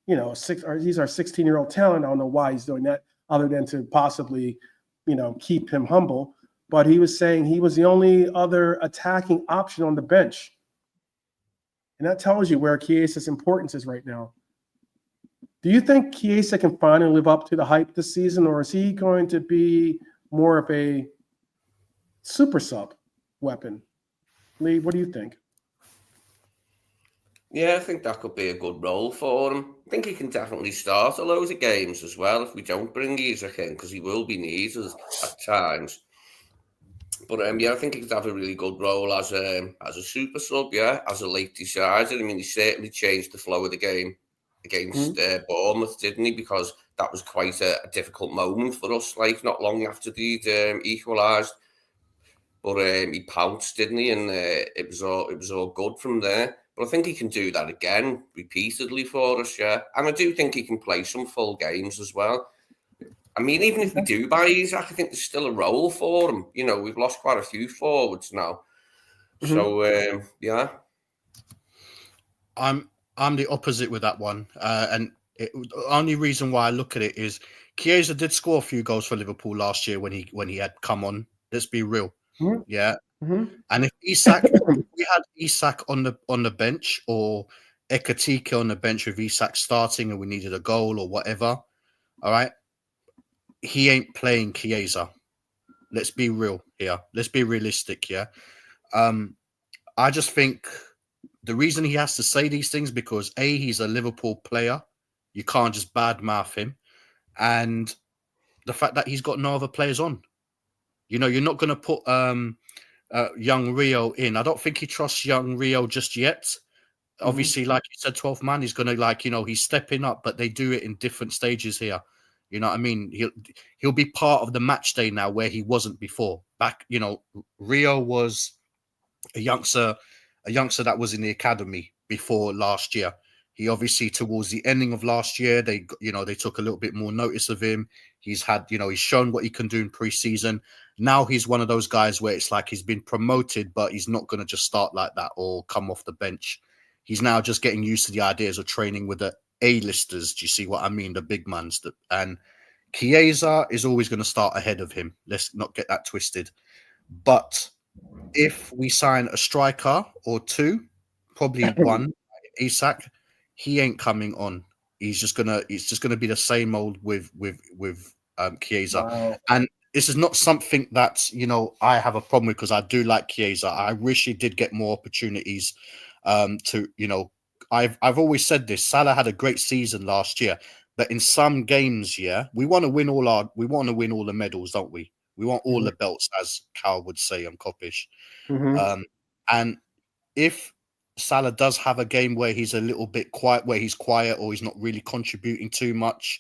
S1: he's our 16-year-old talent. I don't know why he's doing that, other than to possibly, keep him humble. But he was saying he was the only other attacking option on the bench. And that tells you where Chiesa's importance is right now. Do you think Chiesa can finally live up to the hype this season, or is he going to be more of a super sub weapon? Lee, what do you think?
S2: Yeah, I think that could be a good role for him. I think he can definitely start a load of games as well if we don't bring Isak in, because he will be needed at times. But I think he could have a really good role as a super sub, as a late decider. I mean, he certainly changed the flow of the game against Bournemouth, didn't he? Because that was quite a difficult moment for us, like not long after they'd equalised. But he pounced, didn't he? And it was all good from there. But I think he can do that again repeatedly for us, And I do think he can play some full games as well. I mean, even if we do buy Isak, I think there's still a role for him. We've lost quite a few forwards now. So,
S3: I'm the opposite with that one. And the only reason why I look at it is Chiesa did score a few goals for Liverpool last year when he had come on. Let's be real. Mm-hmm. Yeah. Mm-hmm. And if we had Isak on the bench, or Ekatike on the bench with Isak starting, and we needed a goal or whatever, all right, he ain't playing Chiesa. Let's be real here. Let's be realistic here. I just think the reason he has to say these things, because A, he's a Liverpool player. You can't just badmouth him. And the fact that he's got no other players on. You're not going to put young Rio in. I don't think he trusts young Rio just yet. Obviously, like you said, 12th man, he's going to he's stepping up, but they do it in different stages here. You know what I mean? He'll be part of the match day now where he wasn't before. Back, Rio was a youngster that was in the academy before last year. He obviously, towards the ending of last year, they took a little bit more notice of him. He's had, he's shown what he can do in pre-season. Now he's one of those guys where it's like he's been promoted, but he's not going to just start like that or come off the bench. He's now just getting used to the ideas of training with the A-listers. Do you see what I mean? The big mans. And Chiesa is always going to start ahead of him. Let's not get that twisted. But if we sign a striker or two, probably one, Isak, he ain't coming on. He's just gonna be the same old with Chiesa.
S1: Wow.
S3: And this is not something that I have a problem with, because I do like Chiesa. I wish he did get more opportunities. I've always said this. Salah had a great season last year, but in some games, we want to win all the medals, don't we? We want all the belts, as Cal would say. I'm Coppish. And if Salah does have a game where he's a little bit quiet, or he's not really contributing too much,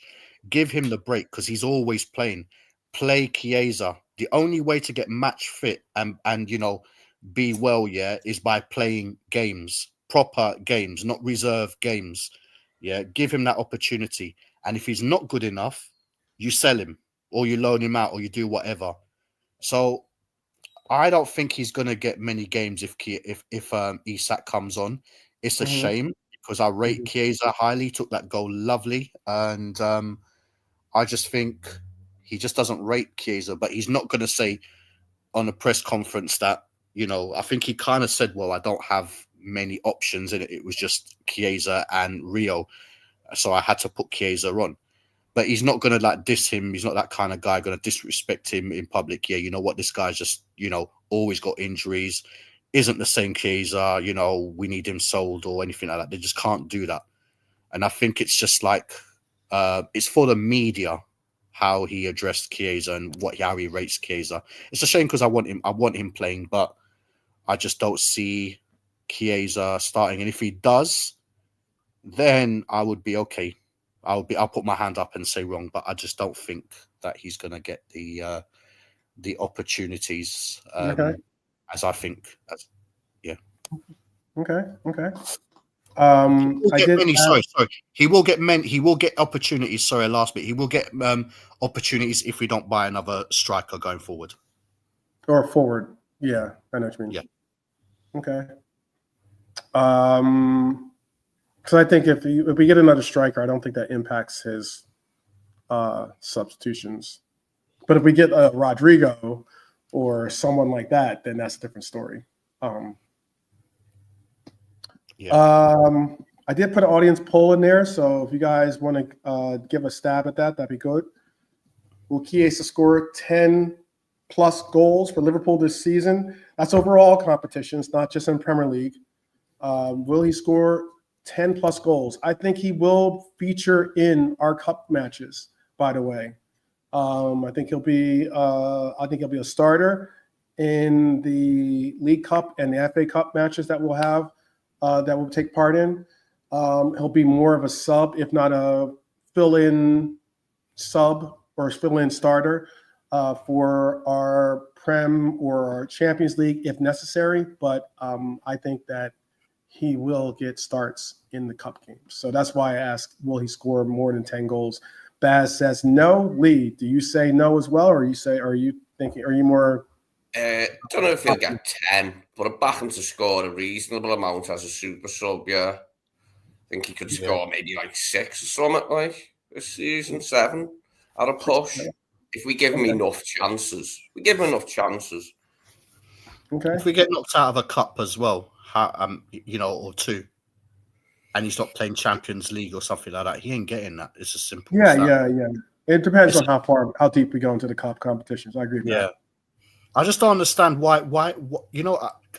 S3: give him the break, because he's always playing. Play Chiesa. The only way to get match fit and be well, is by playing games, proper games, not reserve games. Give him that opportunity. And if he's not good enough, you sell him, or you loan him out, or you do whatever. So I don't think he's going to get many games if Isak comes on. It's a shame, because I rate Chiesa highly. He took that goal lovely, and I just think he just doesn't rate Chiesa. But he's not going to say on a press conference that I think he kind of said, "Well, I don't have many options," and it was just Chiesa and Rio, so I had to put Chiesa on. But he's not going to diss him. He's not that kind of guy going to disrespect him in public. You know what? This guy's just, always got injuries. Isn't the same Chiesa, we need him sold or anything like that. They just can't do that. And I think it's just it's for the media how he addressed Chiesa and how he rates Chiesa. It's a shame, because I want him playing, but I just don't see Chiesa starting. And if he does, then I would be okay. I'll put my hand up and say wrong, but I just don't think that he's going to get the opportunities as I think.
S1: Okay.
S3: He will get He will get opportunities. Sorry, last bit. He will get opportunities if we don't buy another striker going forward.
S1: Or forward. Yeah, I know what you mean.
S3: Yeah.
S1: Okay. Because I think if we get another striker, I don't think that impacts his substitutions. But if we get a Rodrygo or someone like that, then that's a different story. I did put an audience poll in there, so if you guys want to give a stab at that, that'd be good. Will Chiesa score 10 plus goals for Liverpool this season? That's overall competitions, not just in Premier League. Will he score 10 plus goals? I think he will feature in our cup matches, by the way. I think he'll be a starter in the League Cup and the FA Cup matches that we'll have, that we'll take part in. He'll be more of a sub, if not a fill-in sub or fill-in starter for our Prem or our Champions League if necessary. But I think that he will get starts in the cup games. So that's why I asked, will he score more than 10 goals? Baz says no. Lee, do you say no as well? Or are you more?
S2: Don't know if he'll get 10, but I'd back him to score a reasonable amount as a super sub, I think he could score maybe 6 or something this season, 7 at a push. If we give him enough chances.
S1: Okay.
S3: If we get knocked out of a cup as well, or 2, and he's not playing Champions League or something like that, he ain't getting that. It's as simple as that.
S1: Yeah. It depends on how deep we go into the cup competitions. I agree with that.
S3: I just don't understand why,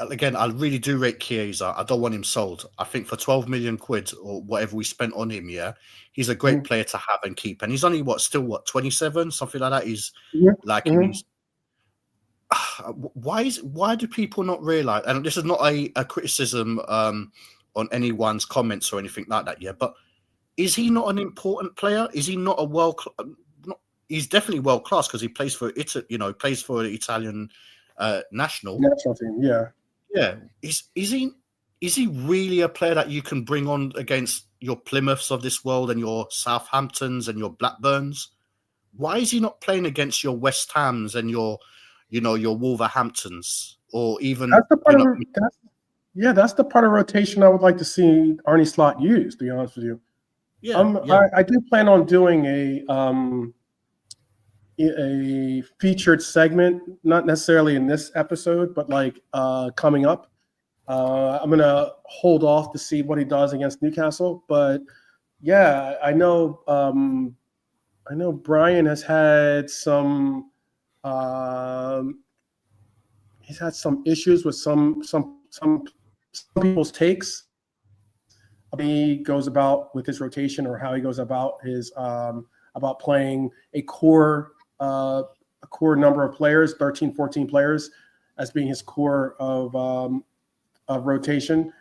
S3: again, I really do rate Chiesa. I don't want him sold. I think for 12 million quid or whatever we spent on him, he's a great player to have and keep. And he's only 27, something like that. He's why do people not realize, and this is not a criticism on anyone's comments or anything like that, but is he not an important player? Is he not he's definitely world class, because he plays for plays for the Italian national
S1: team. Yeah.
S3: Is he really a player that you can bring on against your Plymouths of this world and your Southamptons and your Blackburns? Why is he not playing against your West Hams and your Wolverhamptons, or even?
S1: That's the part of rotation I would like to see Arne Slot use, to be honest with you. I do plan on doing a featured segment, not necessarily in this episode, but like coming up. I'm gonna hold off to see what he does against Newcastle, but yeah, I know Brian has had some he's had some issues with some people's takes. He goes about with his rotation, or how he goes about his about playing a core number of players, 13, 14 players, as being his core of rotation.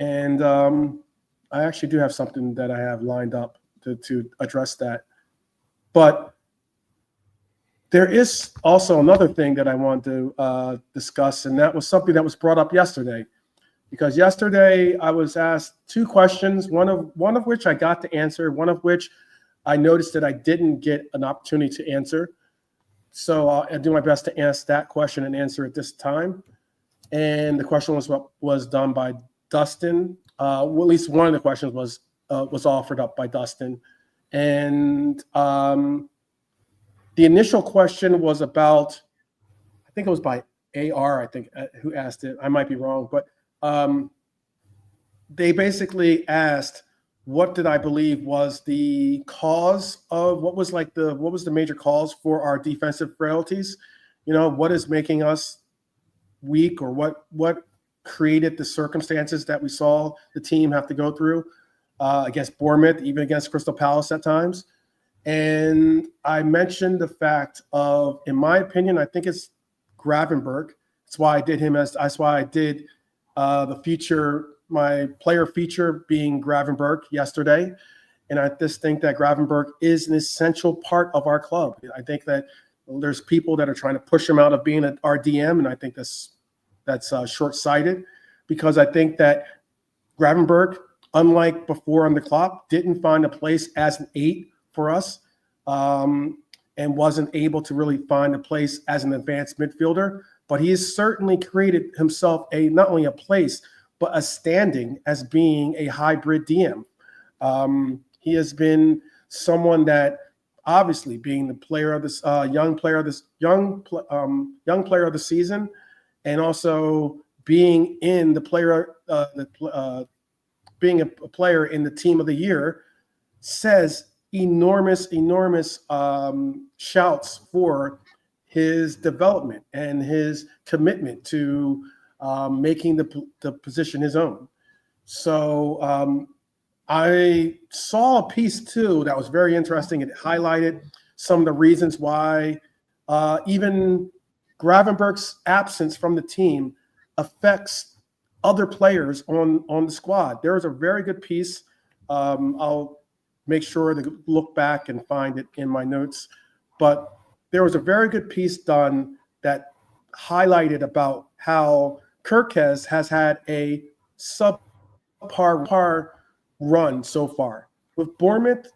S1: And I actually do have something that I have lined up to address that. But there is also another thing that I want to discuss, and that was something that was brought up yesterday. Because yesterday I was asked two questions, one of which I got to answer, one of which I noticed that I didn't get an opportunity to answer. So I'll do my best to ask that question and answer it this time. And the question was done by Dustin. Well, at least one of the questions was offered up by Dustin. And the initial question was about, I think it was by AR, I think, who asked it. I might be wrong, but they basically asked, what did I believe was the cause of what was the major cause for our defensive frailties? You know, what is making us weak, or what created the circumstances that we saw the team have to go through against Bournemouth, even against Crystal Palace at times. And I mentioned the fact of, in my opinion, I think it's Gravenberch. That's why I did the feature, my player feature being Gravenberch yesterday. And I just think that Gravenberch is an essential part of our club. I think that there's people that are trying to push him out of being our DM, and I think that's short-sighted, because I think that Gravenberch, unlike before on the clock, didn't find a place as an 8 for us, and wasn't able to really find a place as an advanced midfielder. But he has certainly created himself not only a place, but a standing as being a hybrid DM. He has been someone that, obviously, being the player of this young player of the season, and also being in the player being a player in the team of the year, says enormous shouts for his development and his commitment to making the position his own. So I saw a piece too that was very interesting. It highlighted some of the reasons why even Gravenberch's absence from the team affects other players on the squad. There was a very good piece. I'll make sure to look back and find it in my notes. But there was a very good piece done that highlighted about how Kirkes has had a subpar run so far. With Bournemouth,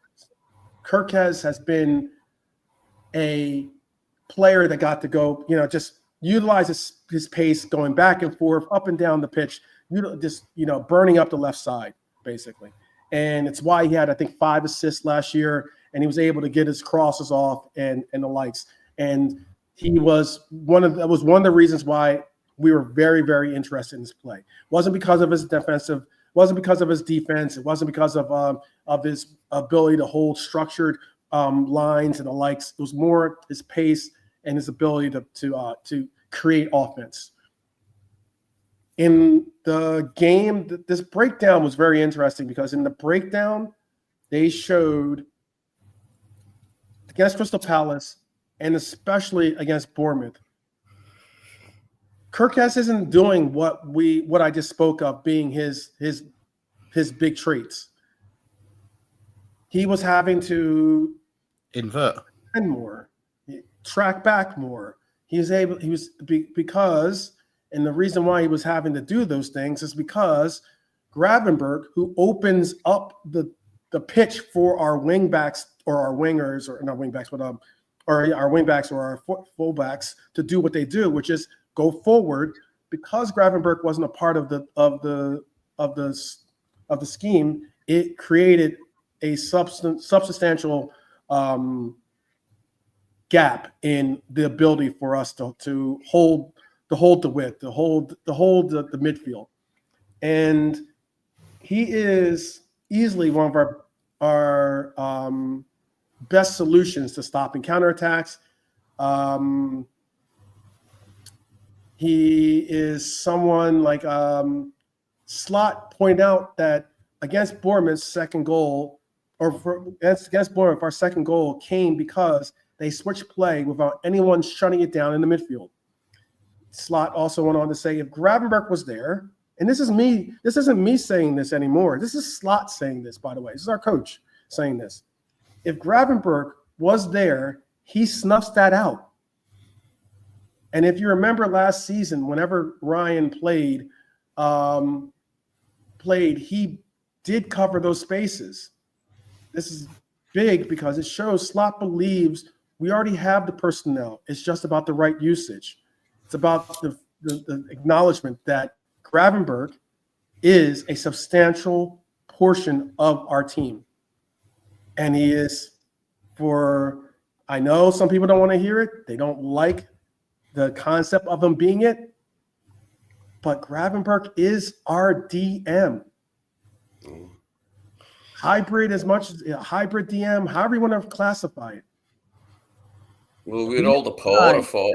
S1: Kirkes has been a player that got to go, just utilize his pace, going back and forth, up and down the pitch, burning up the left side, basically. And it's why he had, I think, 5 assists last year, and he was able to get his crosses off and the likes. And he was one of the reasons why we were very, very interested in his play. It wasn't because of his defense. It wasn't because of his ability to hold structured lines and the likes. It was more his pace and his ability to create offense. In the game, this breakdown was very interesting, because in the breakdown, they showed against Crystal Palace and especially against Bournemouth, Kirkes isn't doing what I just spoke of being his big traits. He was having to
S3: invert
S1: and more, track back more. And the reason why he was having to do those things is because Gravenberch, who opens up the pitch for our wingbacks or our wingers, or not wingbacks, but or our wingbacks or our fullbacks to do what they do, which is go forward. Because Gravenberch wasn't a part of the scheme, it created a substantial gap in the ability for us to hold the width, to hold the midfield. And he is easily one of our best solutions to stopping counterattacks. He is someone like Slot pointed out that against Bournemouth's second goal, against Bournemouth, our second goal came because they switched play without anyone shutting it down in the midfield. Slot also went on to say, if Gravenberch was there, and this isn't me saying this anymore. This is Slot saying this, by the way. This is our coach saying this. If Gravenberch was there, he snuffs that out. And if you remember last season, whenever Ryan played, he did cover those spaces. This is big because it shows Slot believes we already have the personnel. It's just about the right usage. It's about the acknowledgement that Gravenberch is a substantial portion of our team. And he is, I know some people don't want to hear it. They don't like the concept of him being it. But Gravenberch is our DM. Hybrid hybrid DM, however you want to classify it.
S2: Well, we were all the poorer for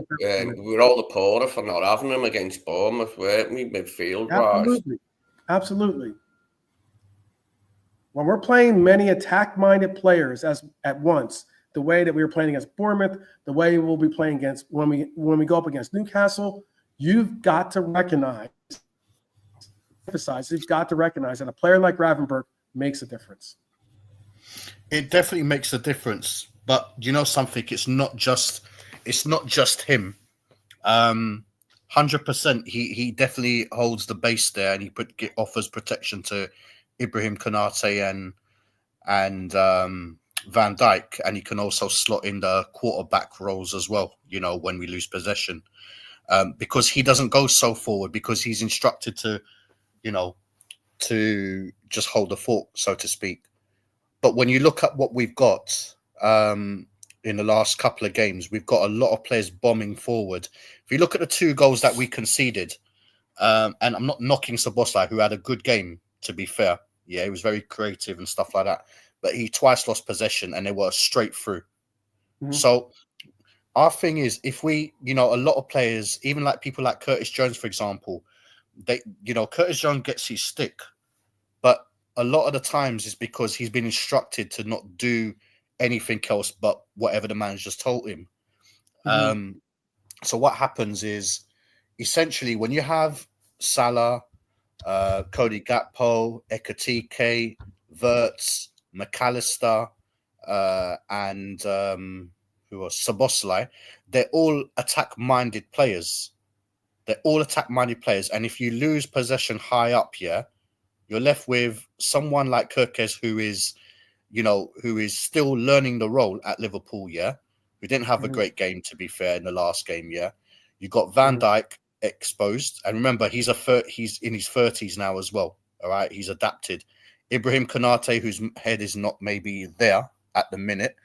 S2: not having him against Bournemouth, weren't we? Midfield wise.
S1: Absolutely. When we're playing many attack-minded players at once, the way that we were playing against Bournemouth, the way we'll be playing against when we go up against Newcastle, you've got to recognize that a player like Gravenberch makes a difference.
S3: It definitely makes a difference. But you know something? It's not just him. 100%. He definitely holds the base there, and he offers protection to Ibrahim Konate and Van Dijk, and he can also slot in the quarterback roles as well. You know, when we lose possession, because he doesn't go so forward, because he's instructed to, to just hold the fort, so to speak. But when you look at what we've got in the last couple of games, we've got a lot of players bombing forward. If you look at the 2 goals that we conceded, and I'm not knocking Szoboszlai, who had a good game, to be fair. Yeah, he was very creative and stuff like that. But he twice lost possession, and they were straight through. Mm-hmm. So our thing is, if we, a lot of players, even like people like Curtis Jones, for example, Curtis Jones gets his stick. But a lot of the times is because he's been instructed to not do anything else but whatever the manager's told him. Mm-hmm. So what happens is, essentially, when you have Salah, Cody Gakpo, Ekatike, Wirtz, McAllister, and who was Szoboszlai, they're all attack-minded players. And if you lose possession high up here, you're left with someone like Kirkes who is still learning the role at Liverpool, yeah? We didn't have a great game, to be fair, in the last game, yeah? You got Van Dijk exposed. And remember, he's in his 30s now as well, all right? He's adapted. Ibrahim Konate, whose head is not maybe there at the minute.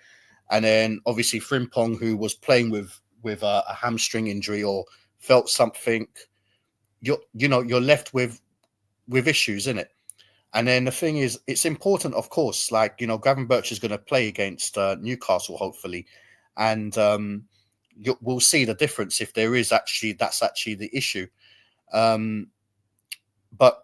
S3: And then, obviously, Frimpong, who was playing with a hamstring injury or felt something. You're left with issues, innit? And then the thing is, it's important, of course, like, Gravenberch is going to play against Newcastle, hopefully. And we'll see the difference if that's actually the issue. But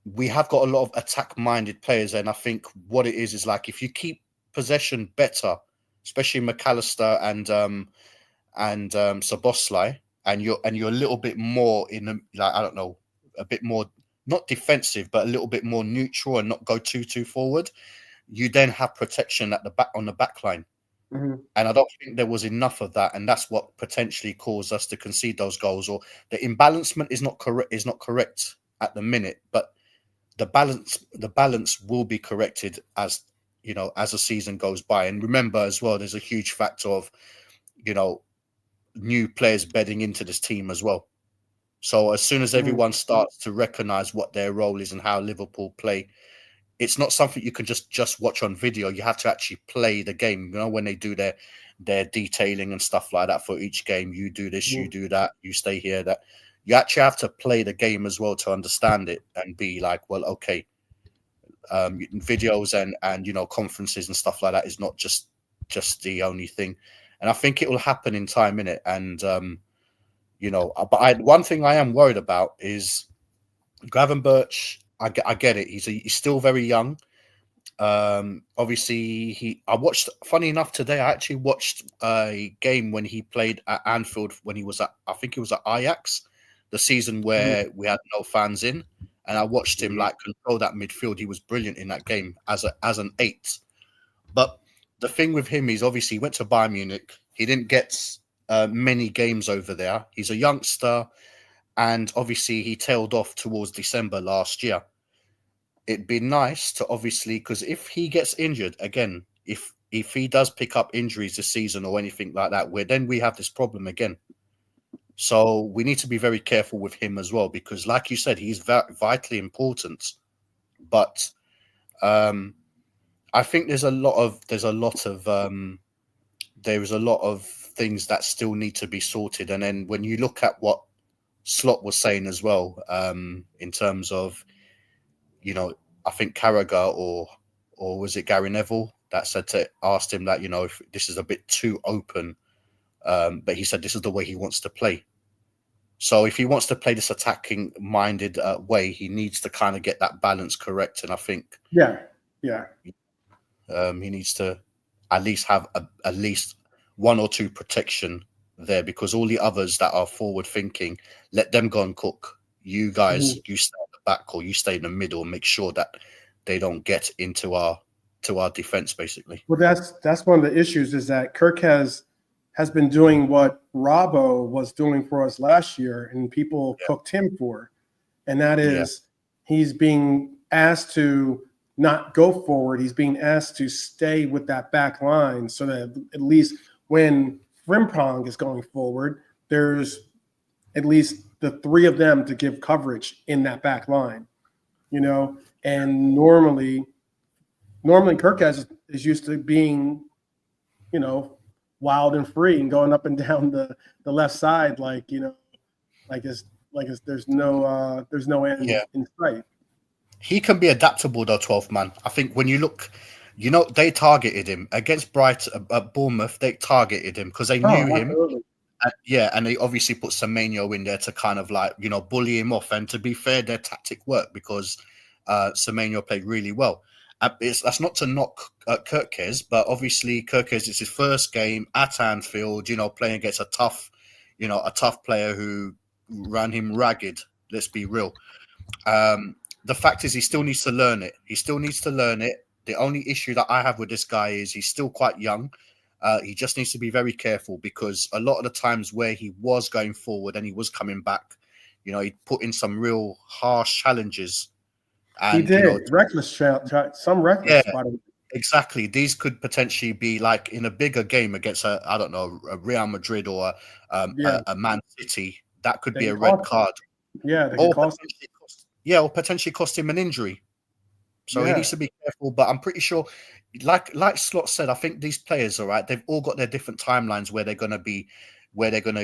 S3: we have got a lot of attack-minded players. And I think what it is like, if you keep possession better, especially McAllister and Szoboszlai, and you're a little bit more a bit more, not defensive, but a little bit more neutral and not go too forward, you then have protection at the back on the back line. Mm-hmm. And I don't think there was enough of that, and that's what potentially caused us to concede those goals. Or the imbalancement is not correct at the minute, but the balance will be corrected as the season goes by. And remember as well, there's a huge factor of new players bedding into this team as well. So as soon as everyone starts to recognize what their role is and how Liverpool play, it's not something you can just watch on video. You have to actually play the game. When they do their their detailing and stuff like that for each game. You do this, you do that, you stay here. That you actually have to play the game as well to understand it and be like, well, okay, videos and conferences and stuff like that is not just the only thing. And I think it will happen in time, innit? And but one thing I am worried about is Gravenberch. I get it. He's still very young. Obviously, funny enough, today I actually watched a game when he played at Anfield when he was I think he was at Ajax, the season where we had no fans in, and I watched him like control that midfield. He was brilliant in that game as an 8. But the thing with him is obviously he went to Bayern Munich. He didn't get many games over there. He's a youngster, and obviously he tailed off towards December last year. It'd be nice to obviously, because if he gets injured again, if he does pick up injuries this season or anything like that, then we have this problem again. So we need to be very careful with him as well, because like you said, he's vitally important. But I think there is a lot of things that still need to be sorted. And then when you look at what Slot was saying as well, in terms of, I think Carragher or was it Gary Neville that asked him that, if this is a bit too open, but he said this is the way he wants to play. So if he wants to play this attacking minded way, he needs to kind of get that balance correct. And I think, he needs to at least have at least one or two protection there, because all the others that are forward thinking, let them go and cook. You guys, you stay at the back or you stay in the middle and make sure that they don't get into our defense, basically.
S1: Well, that's one of the issues, is that Kirk has been doing what Robbo was doing for us last year, and people cooked him for. And that is he's being asked to not go forward. He's being asked to stay with that back line so that at least when Frimpong is going forward, there's at least the three of them to give coverage in that back line, and normally Kirk is used to being, wild and free and going up and down the left side, like there's no end in sight.
S3: He can be adaptable though, 12th man. I think when you look, they targeted him against Brighton at Bournemouth. They targeted him because they knew him. And they obviously put Semenyo in there to kind of like, bully him off. And to be fair, their tactic worked because Semenyo played really well. That's not to knock Kerkez, but obviously Kerkez, it's his first game at Anfield, playing against a tough player who ran him ragged. Let's be real. The fact is he still needs to learn it. The only issue that I have with this guy is he's still quite young. He just needs to be very careful, because a lot of the times where he was going forward and he was coming back, he put in some real harsh challenges. And,
S1: he did reckless some reckless.
S3: Exactly. These could potentially be like in a bigger game against a Real Madrid or a Man City. That could be a red card. Or potentially cost him an injury. So he needs to be careful. But I'm pretty sure, like Slot said, I think these players, all right, they've all got their different timelines where they're going to be, they're going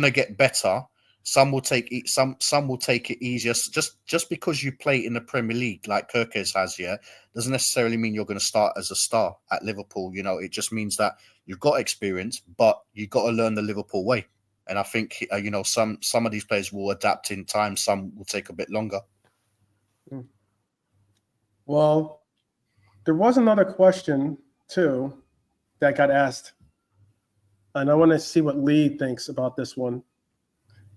S3: to get better. Some will take it. Some will take it easier. Just because you play in the Premier League like Kerkez has, doesn't necessarily mean you're going to start as a star at Liverpool. It just means that you've got experience, but you've got to learn the Liverpool way. And I think some of these players will adapt in time. Some will take a bit longer.
S1: Well, there was another question too that got asked, and I want to see what Lee thinks about this one.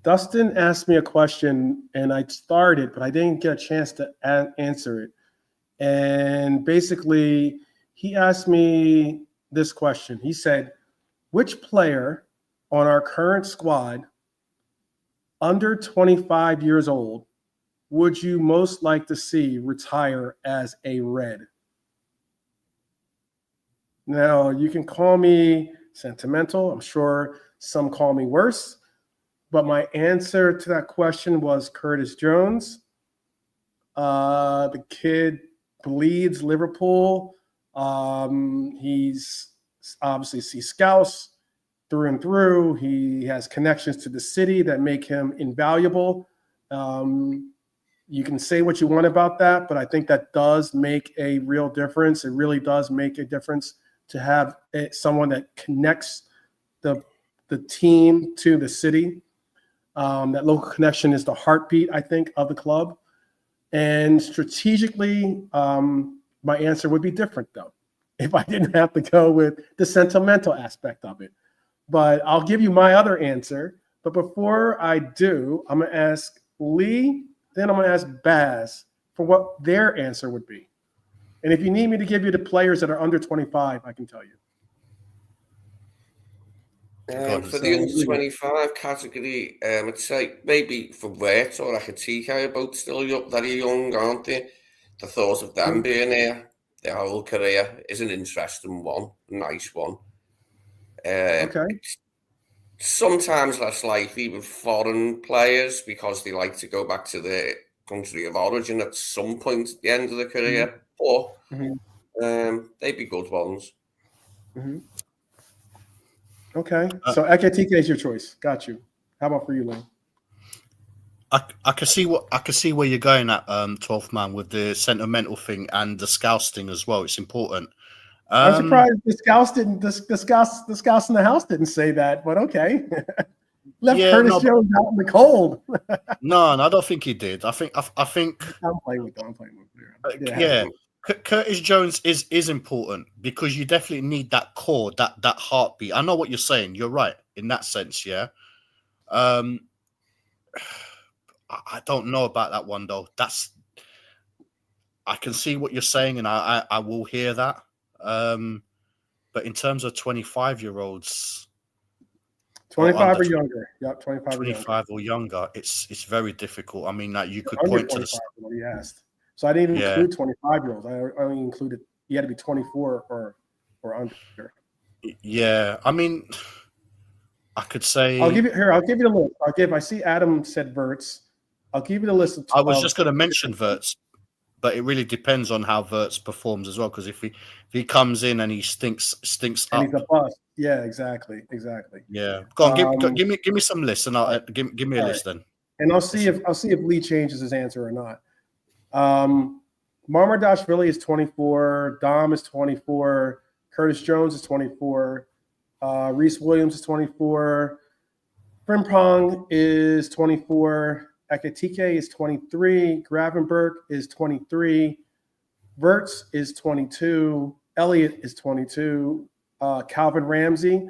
S1: Dustin asked me a question, and I started, but I didn't get a chance to answer it. And basically, he asked me this question. He said, which player on our current squad under 25 years old would you most like to see retire as a Red? Now, you can call me sentimental. I'm sure some call me worse. But my answer to that question was Curtis Jones. The kid bleeds Liverpool. He's obviously see scouts through and through. He has connections to the city that make him invaluable. You can say what you want about that, but I think that does make a real difference. It really does make a difference to have someone that connects the team to the city. That local connection is the heartbeat, I think, of the club. And strategically, my answer would be different, though, if I didn't have to go with the sentimental aspect of it. But I'll give you my other answer. But before I do, I'm going to ask Lee, then I'm going to ask Baz for what their answer would be. And if you need me to give you the players that are under 25, I can tell you.
S2: For the under 25 category, I'd say maybe for Wert or Etihad are both still very young, aren't they? The thought of them being here, their whole career is an interesting one, a nice one.
S1: Okay.
S2: Sometimes less likely with foreign players because they like to go back to their country of origin at some point at the end of the career, but they'd be good ones.
S1: Okay, so Ekitike is your choice. Got you. How about for you, Lynn?
S3: I can see where you're going at, 12th man, with the sentimental thing and the scouts thing as well. It's important.
S1: I'm surprised the scouts didn't. The scouts in the house didn't say that, but okay. Left Curtis Jones out in the cold.
S3: No, I don't think he did. I think.
S1: I'm playing with them.
S3: Yeah. Curtis Jones is important because you definitely need that core, that heartbeat. I know what you're saying. You're right in that sense. Yeah. I don't know about that one though. I can see what you're saying, and I will hear that. But in terms of 25-year-olds,
S1: 25 or younger, yeah, 25
S3: or younger, it's very difficult. I mean, you could point to the.
S1: He asked. So I didn't even include 25-year-olds. I only included you had to be 24 or under.
S3: Yeah, I mean, I could say.
S1: I'll give you the list. I see Adam said Verts. I'll give you the list.
S3: I was just going to mention Verts, but it really depends on how Verts performs as well. Because if he comes in and he stinks
S1: and
S3: up,
S1: he's a bust. Yeah, exactly.
S3: Yeah, go on. Give me some lists, and I'll give me a list then.
S1: And I'll see if Lee changes his answer or not. Marmardashvili is 24. Dom is 24. Curtis Jones is 24. Reese Williams is 24. Frimpong is 24. Ekitike is 23. Gravenberg is 23. Verts is 22. Elliott is 22. Calvin Ramsey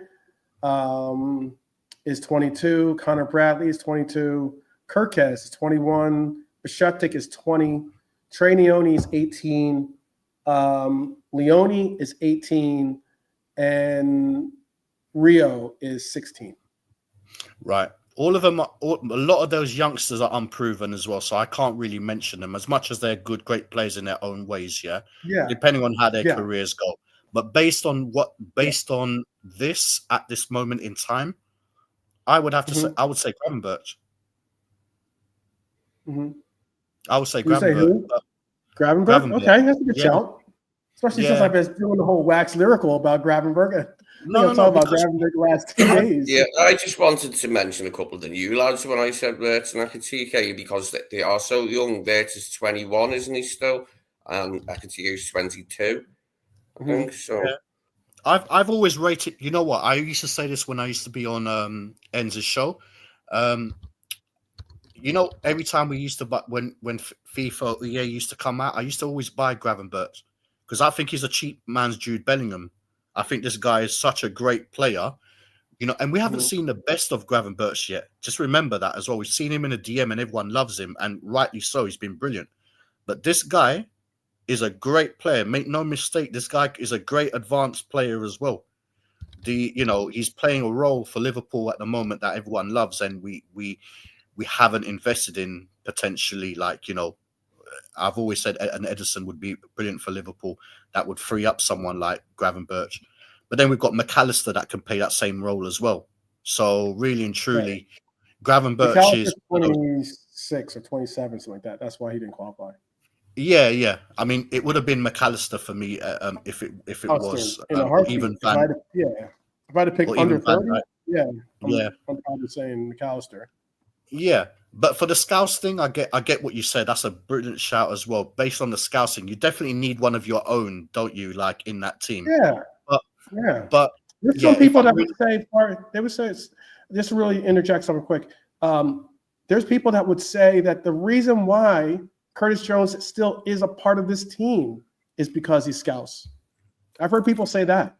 S1: is 22. Connor Bradley is 22. Kirkes is 21. Bishatik is 20. Trey Leone is 18. Leone is 18. And Rio is 16.
S3: Right. All of them, a lot of those youngsters are unproven as well, so I can't really mention them as much as they're great players in their own ways, yeah? Depending on how their careers go. But based on this at this moment in time, I would have to say, I would say Gravenberch. I would say Gravenberch.
S1: Gravenberch? Okay, that's a good shout. Especially since I've been doing the whole wax lyrical about Gravenberch. Talk about Gravenberch the last 2 days.
S2: Yeah, I just wanted to mention a couple of the new lads when I said Wirtz and Ekitike because they are so young. Wirtz is 21, isn't he still? And Ekitike is 22. I think so.
S3: Yeah. I've always rated. You know what? I used to say this when I used to be on Enz's show. Every time we used to buy when FIFA EA used to come out, I used to always buy Gravenberch because I think he's a cheap man's Jude Bellingham. I think this guy is such a great player, and we haven't seen the best of Gravenberch yet. Just remember that as well. We've seen him in a DM and everyone loves him, and rightly so. He's been brilliant. But this guy is a great player. Make no mistake, this guy is a great advanced player as well. He's playing a role for Liverpool at the moment that everyone loves, and we haven't invested in potentially. I've always said an Ederson would be brilliant for Liverpool. That would free up someone like Gravenberch. But then we've got McAllister that can play that same role as well. So really and truly, Gravenberch is
S1: 26 or 27, something like that. That's why he didn't qualify.
S3: Yeah. I mean, it would have been McAllister for me if it was
S1: In a heartbeat.
S3: even
S1: If I had to pick
S3: or
S1: under
S3: even Van
S1: 30,
S3: Dijk.
S1: yeah,
S3: Yeah,
S1: I'm probably saying McAllister.
S3: yeah. But for the Scouse thing, I get what you said. That's a brilliant shout as well. Based on the Scousing, you definitely need one of your own, don't you? Like in that team.
S1: Yeah,
S3: But
S1: yeah.
S3: but
S1: There's
S3: yeah,
S1: some
S3: if
S1: people
S3: I'm
S1: that
S3: really,
S1: would say, just to really interject something quick. There's people that would say that the reason why Curtis Jones still is a part of this team is because he's Scouse. I've heard people say that.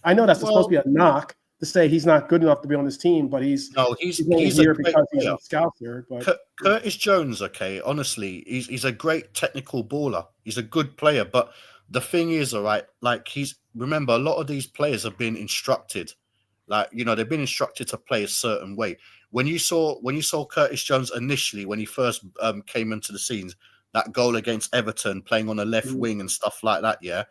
S1: I know that's supposed to be a knock to say he's not good enough to be on this team, but he's only
S3: he's a
S1: here
S3: great
S1: because he's
S3: player.
S1: a Scouser. But
S3: Curtis Jones, okay, honestly, he's a great technical baller. He's a good player, but the thing is, all right, like remember, a lot of these players have been instructed, like they've been instructed to play a certain way. When you saw Curtis Jones initially when he first came into the scenes, that goal against Everton, playing on the left wing and stuff like that, yeah,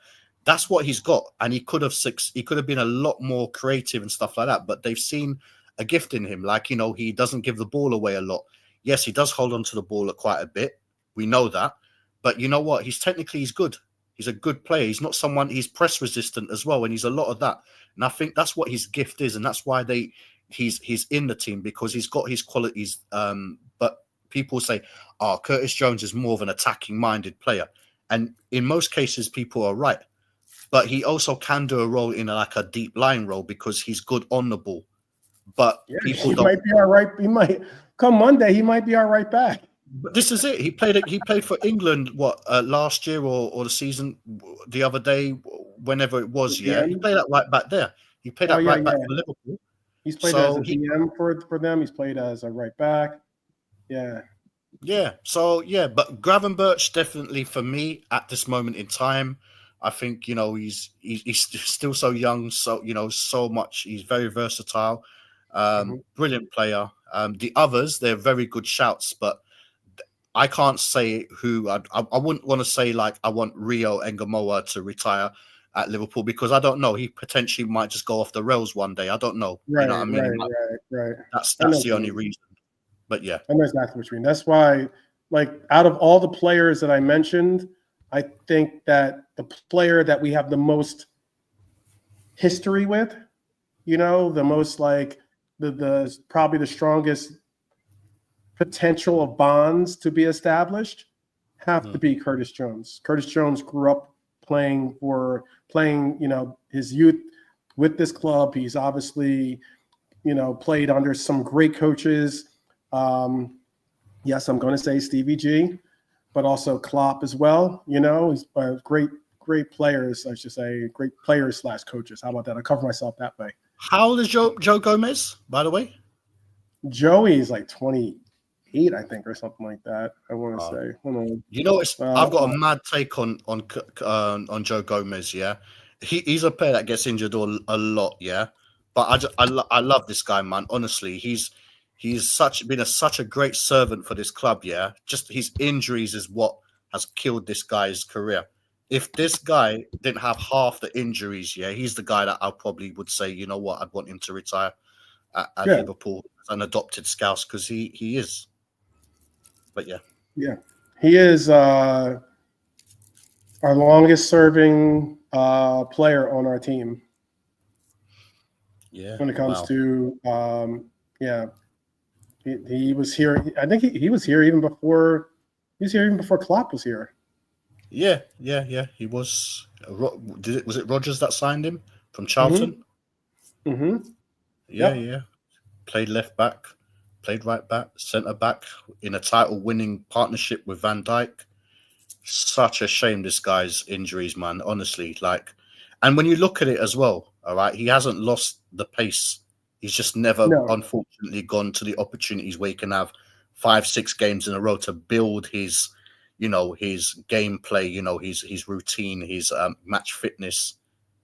S3: that's what he's got, and he could have been a lot more creative and stuff like that. But they've seen a gift in him, like he doesn't give the ball away a lot. Yes, he does hold on to the ball quite a bit. We know that. But you know what? He's good. He's a good player. He's not someone, he's press resistant as well. And he's a lot of that. And I think that's what his gift is. And that's why he's in the team, because he's got his qualities. But people say, Curtis Jones is more of an attacking minded player. And in most cases, people are right. But he also can do a role in like a deep line role because he's good on the ball. But people don't.
S1: Might be all right. He might come Monday. He might be all right back.
S3: But this is it. He played for England. Last year or the season the other day, whenever it was. Yeah, he played that right back there. He played that right back for Liverpool.
S1: He's played as a DM for them. He's played as a right back. Yeah.
S3: Yeah. So yeah, but Gravenberch definitely for me at this moment in time. I think he's still so young. So so much. He's very versatile. Brilliant player. The others, they're very good shouts, but I can't say who. I wouldn't want to say like I want Rio Engamoa to retire at Liverpool because I don't know. He potentially might just go off the rails one day. I don't know.
S1: Right,
S3: you know what I mean?
S1: Right.
S3: That's the only reason. But yeah,
S1: I know exactly what you mean. That's why, like, out of all the players that I mentioned, I think that the player that we have the most history with, the most like the probably the strongest potential of bonds to be established have to be Curtis Jones. Curtis Jones grew up playing his youth with this club. He's obviously, played under some great coaches. Yes, I'm going to say Stevie G, but also Klopp as well. He's great players, I should say, great players / coaches. How about that? I cover myself that way.
S3: How old is Joe Gomez, by the way?
S1: Joey's like 28, I think, or something like that. I want to say. Hold on.
S3: I've got a mad take on Joe Gomez. Yeah, he's a player that gets injured a lot. Yeah, but I love this guy, man. Honestly, he's been such a great servant for this club. Yeah, just his injuries is what has killed this guy's career. If this guy didn't have half the injuries, yeah, he's the guy that I probably would say, you know what, I'd want him to retire at Liverpool as an adopted Scouse because he is. But yeah,
S1: he is our longest serving player on our team.
S3: Yeah,
S1: when it comes to he was here. I think he was here even before. He was here even before Klopp was here.
S3: Yeah. He was. Was it Rodgers that signed him from Charlton?
S1: Mm-hmm.
S3: Yeah. Played left back, played right back, centre back in a title-winning partnership with Van Dijk. Such a shame this guy's injuries, man. Honestly, and when you look at it as well, all right, he hasn't lost the pace. He's just never, unfortunately, gone to the opportunities where he can have 5-6 games in a row to build his, his gameplay, his routine, his match fitness.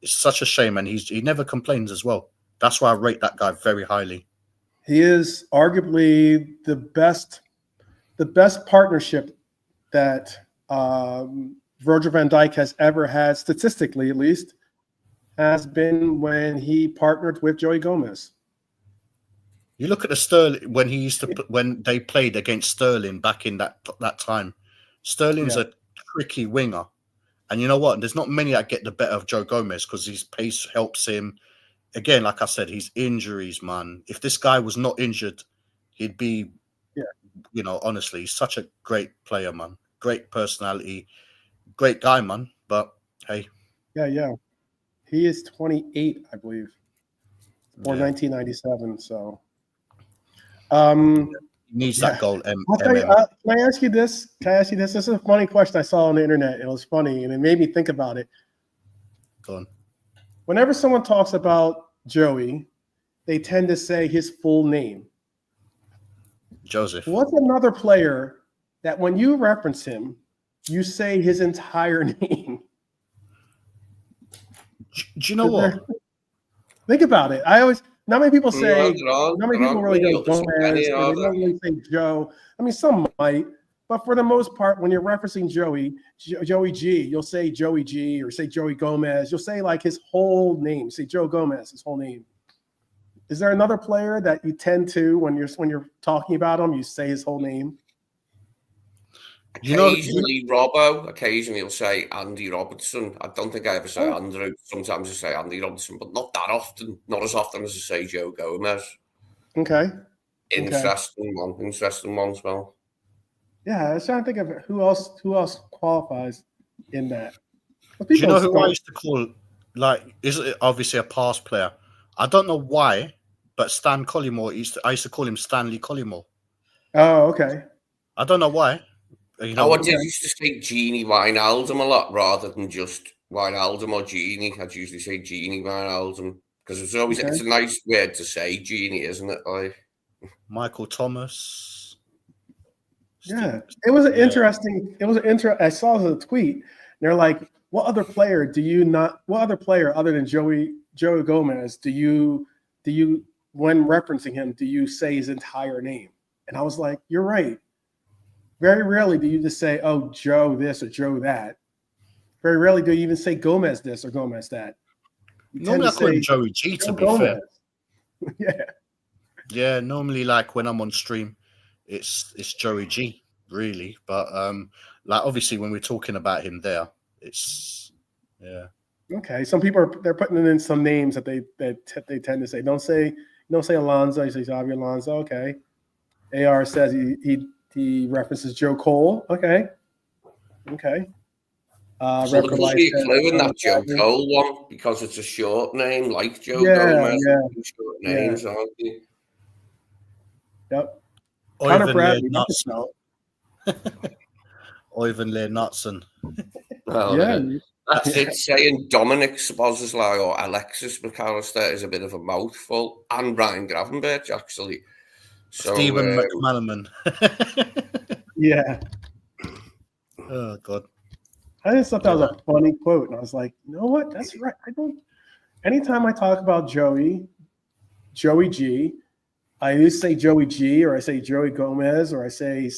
S3: It's such a shame, and he never complains as well. That's why I rate that guy very highly.
S1: He is arguably the best partnership that Virgil van Dijk has ever had, statistically at least, has been when he partnered with Joey Gomez.
S3: You look at the Sterling when he used to when they played against Sterling back in that time. Sterling's a tricky winger. And you know what? There's not many that get the better of Joe Gomez because his pace helps him. Again, like I said, his injuries, man. If this guy was not injured, he'd be, honestly, he's such a great player, man. Great personality, great guy, man. But hey.
S1: Yeah. He is 28, I believe. Or 1997, so.
S3: He needs that goal.
S1: Can I ask you this? This is a funny question I saw on the internet. It was funny, and it made me think about it.
S3: Go on.
S1: Whenever someone talks about Joey, they tend to say his full name.
S3: Joseph.
S1: What's another player that when you reference him, you say his entire name?
S3: Do you know what?
S1: Think about it. Not many people say, not many people really go Gomez, or they don't really say Joe. I mean, some might, but for the most part, when you're referencing Joey G, you'll say Joey G or say Joey Gomez. You'll say like his whole name. Say Joe Gomez, his whole name. Is there another player that you tend to, when you're talking about him, you say his whole name?
S2: Occasionally, Robbo. Occasionally, he'll say Andy Robertson. I don't think I ever say Andrew. Sometimes I say Andy Robertson, but not that often. Not as often as I say Joe Gomez.
S1: Okay.
S2: Interesting one as well.
S1: Yeah, I was trying to think of who else qualifies in that.
S3: Do you know who I used to call, is it obviously a past player? I don't know why, but Stan Collymore, I used to call him Stanley Collymore.
S1: Oh, okay.
S2: I don't know why. I used to say Genie Wijnaldum a lot rather than just Wijnaldum or Genie. I'd usually say Genie Wijnaldum because it's always it's a nice word to say, Genie, isn't it? Like
S3: Michael Thomas.
S1: Yeah, it was interesting. I saw the tweet. They're like, "What other player other than Joey Gomez do you when referencing him do you say his entire name?" And I was like, "You're right. Very rarely do you just say, oh, Joe this or Joe that. Very rarely do you even say Gomez this or Gomez that.
S3: Normally I call him Joey G, to be fair.
S1: Yeah.
S3: Yeah, normally like when I'm on stream, it's Joey G, really. But obviously when we're talking about him there, it's
S1: Okay. Some people they're putting in some names that they tend to say. Don't say Alonso, you say Xavi Alonso, okay. AR says he references Joe Cole. Okay.
S2: So there must be a clue in that Joe Cole one because it's a short name like Joe Gomez. Short names, aren't they?
S1: Yep.
S3: Connor Bradley. Ivan Leonardson.
S2: Well, that's it. Saying Dominic Szoboszlai or Alexis McAllister is a bit of a mouthful. And Ryan Gravenberch, actually. So,
S3: Stephen McManaman.
S1: Yeah.
S3: Oh, God.
S1: I just thought that was a funny quote. And I was like, you know what? That's right. Anytime I talk about Joey G, I either say Joey G or I say Joey Gomez or I say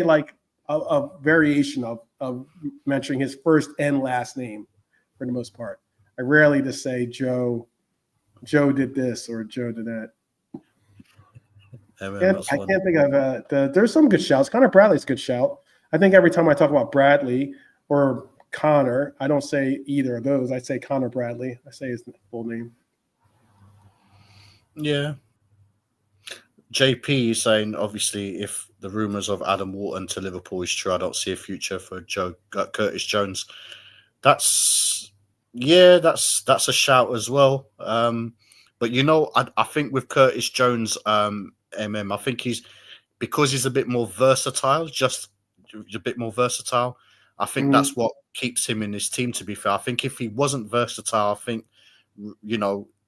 S1: like a variation of mentioning his first and last name for the most part. I rarely just say Joe did this or Joe did that. I can't think of there's some good shouts. Connor Bradley's a good shout. I think every time I talk about Bradley or Connor, I don't say either of those. I say Connor Bradley. I say his full name.
S3: Yeah. JP is saying, obviously, if the rumours of Adam Wharton to Liverpool is true, I don't see a future for Curtis Jones. That's a shout as well. But I think with Curtis Jones, I think because he's a bit more versatile, I think that's what keeps him in his team, to be fair. I think if he wasn't versatile, I think,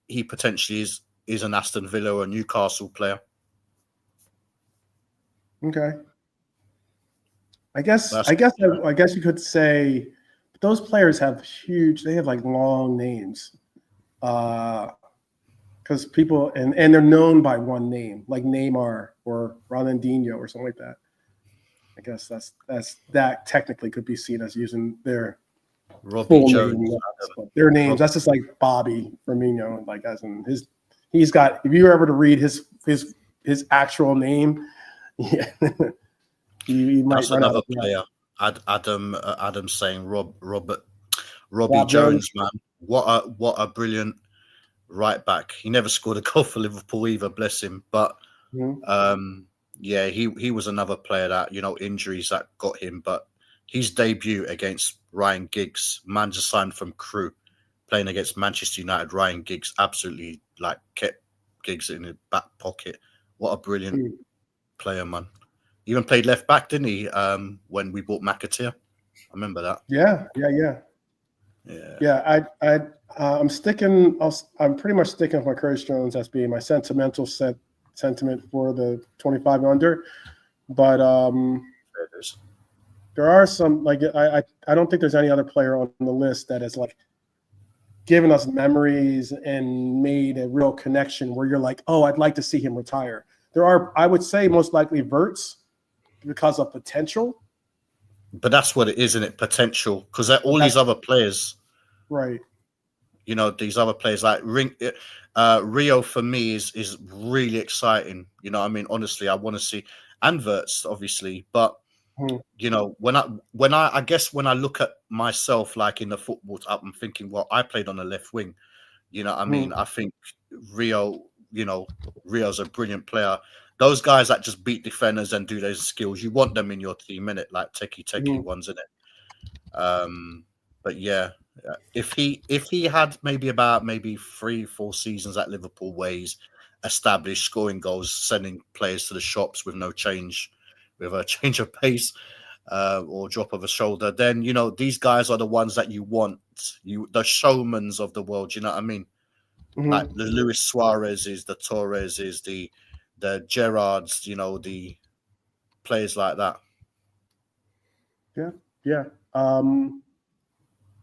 S3: he potentially is an Aston Villa or a Newcastle player.
S1: Okay. I guess you could say those players have like long names. Because people and they're known by one name, like Neymar or Ronaldinho or something like that. I guess that technically could be seen as using their
S3: Robbie Jones.
S1: Their names. That's just like Bobby Firmino, like as in he's got. If you were ever to read his actual name, yeah, you might
S3: That's
S1: run
S3: another
S1: out.
S3: player. Adam saying Robbie
S1: Rob
S3: Jones, man. What a brilliant right back. He never scored a goal for Liverpool either, bless him. But yeah, he was another player that, injuries that got him. But his debut against Ryan Giggs, man just signed from Crewe, playing against Manchester United. Ryan Giggs absolutely kept Giggs in his back pocket. What a brilliant player, man. Even played left back, didn't he? When we bought McAteer, I remember that.
S1: Yeah. I'm pretty much sticking with my Curtis Jones as being my sentiment for the 25 under. But there are some, like, I don't think there's any other player on the list that has like given us memories and made a real connection where you're like, oh, I'd like to see him retire. There are, I would say, most likely Verts because of potential.
S3: But that's what it is, isn't it? Potential, because all these other players,
S1: right?
S3: These other players like Rio for me is really exciting. I mean, honestly, I want to see Verts, obviously, but when I guess when I look at myself like in the football, I'm thinking, well, I played on the left wing. I mean, I think Rio's a brilliant player. Those guys that just beat defenders and do those skills, you want them in your team, innit? Like techie ones, innit? But yeah, if he had maybe 3-4 seasons at Liverpool where he's established, scoring goals, sending players to the shops with no change, with a change of pace or drop of a shoulder, then these guys are the ones that you want, the showmans of the world. You know what I mean? Like the Luis Suarez's, the Torres's, the Gerrards, the players like that.
S1: Yeah.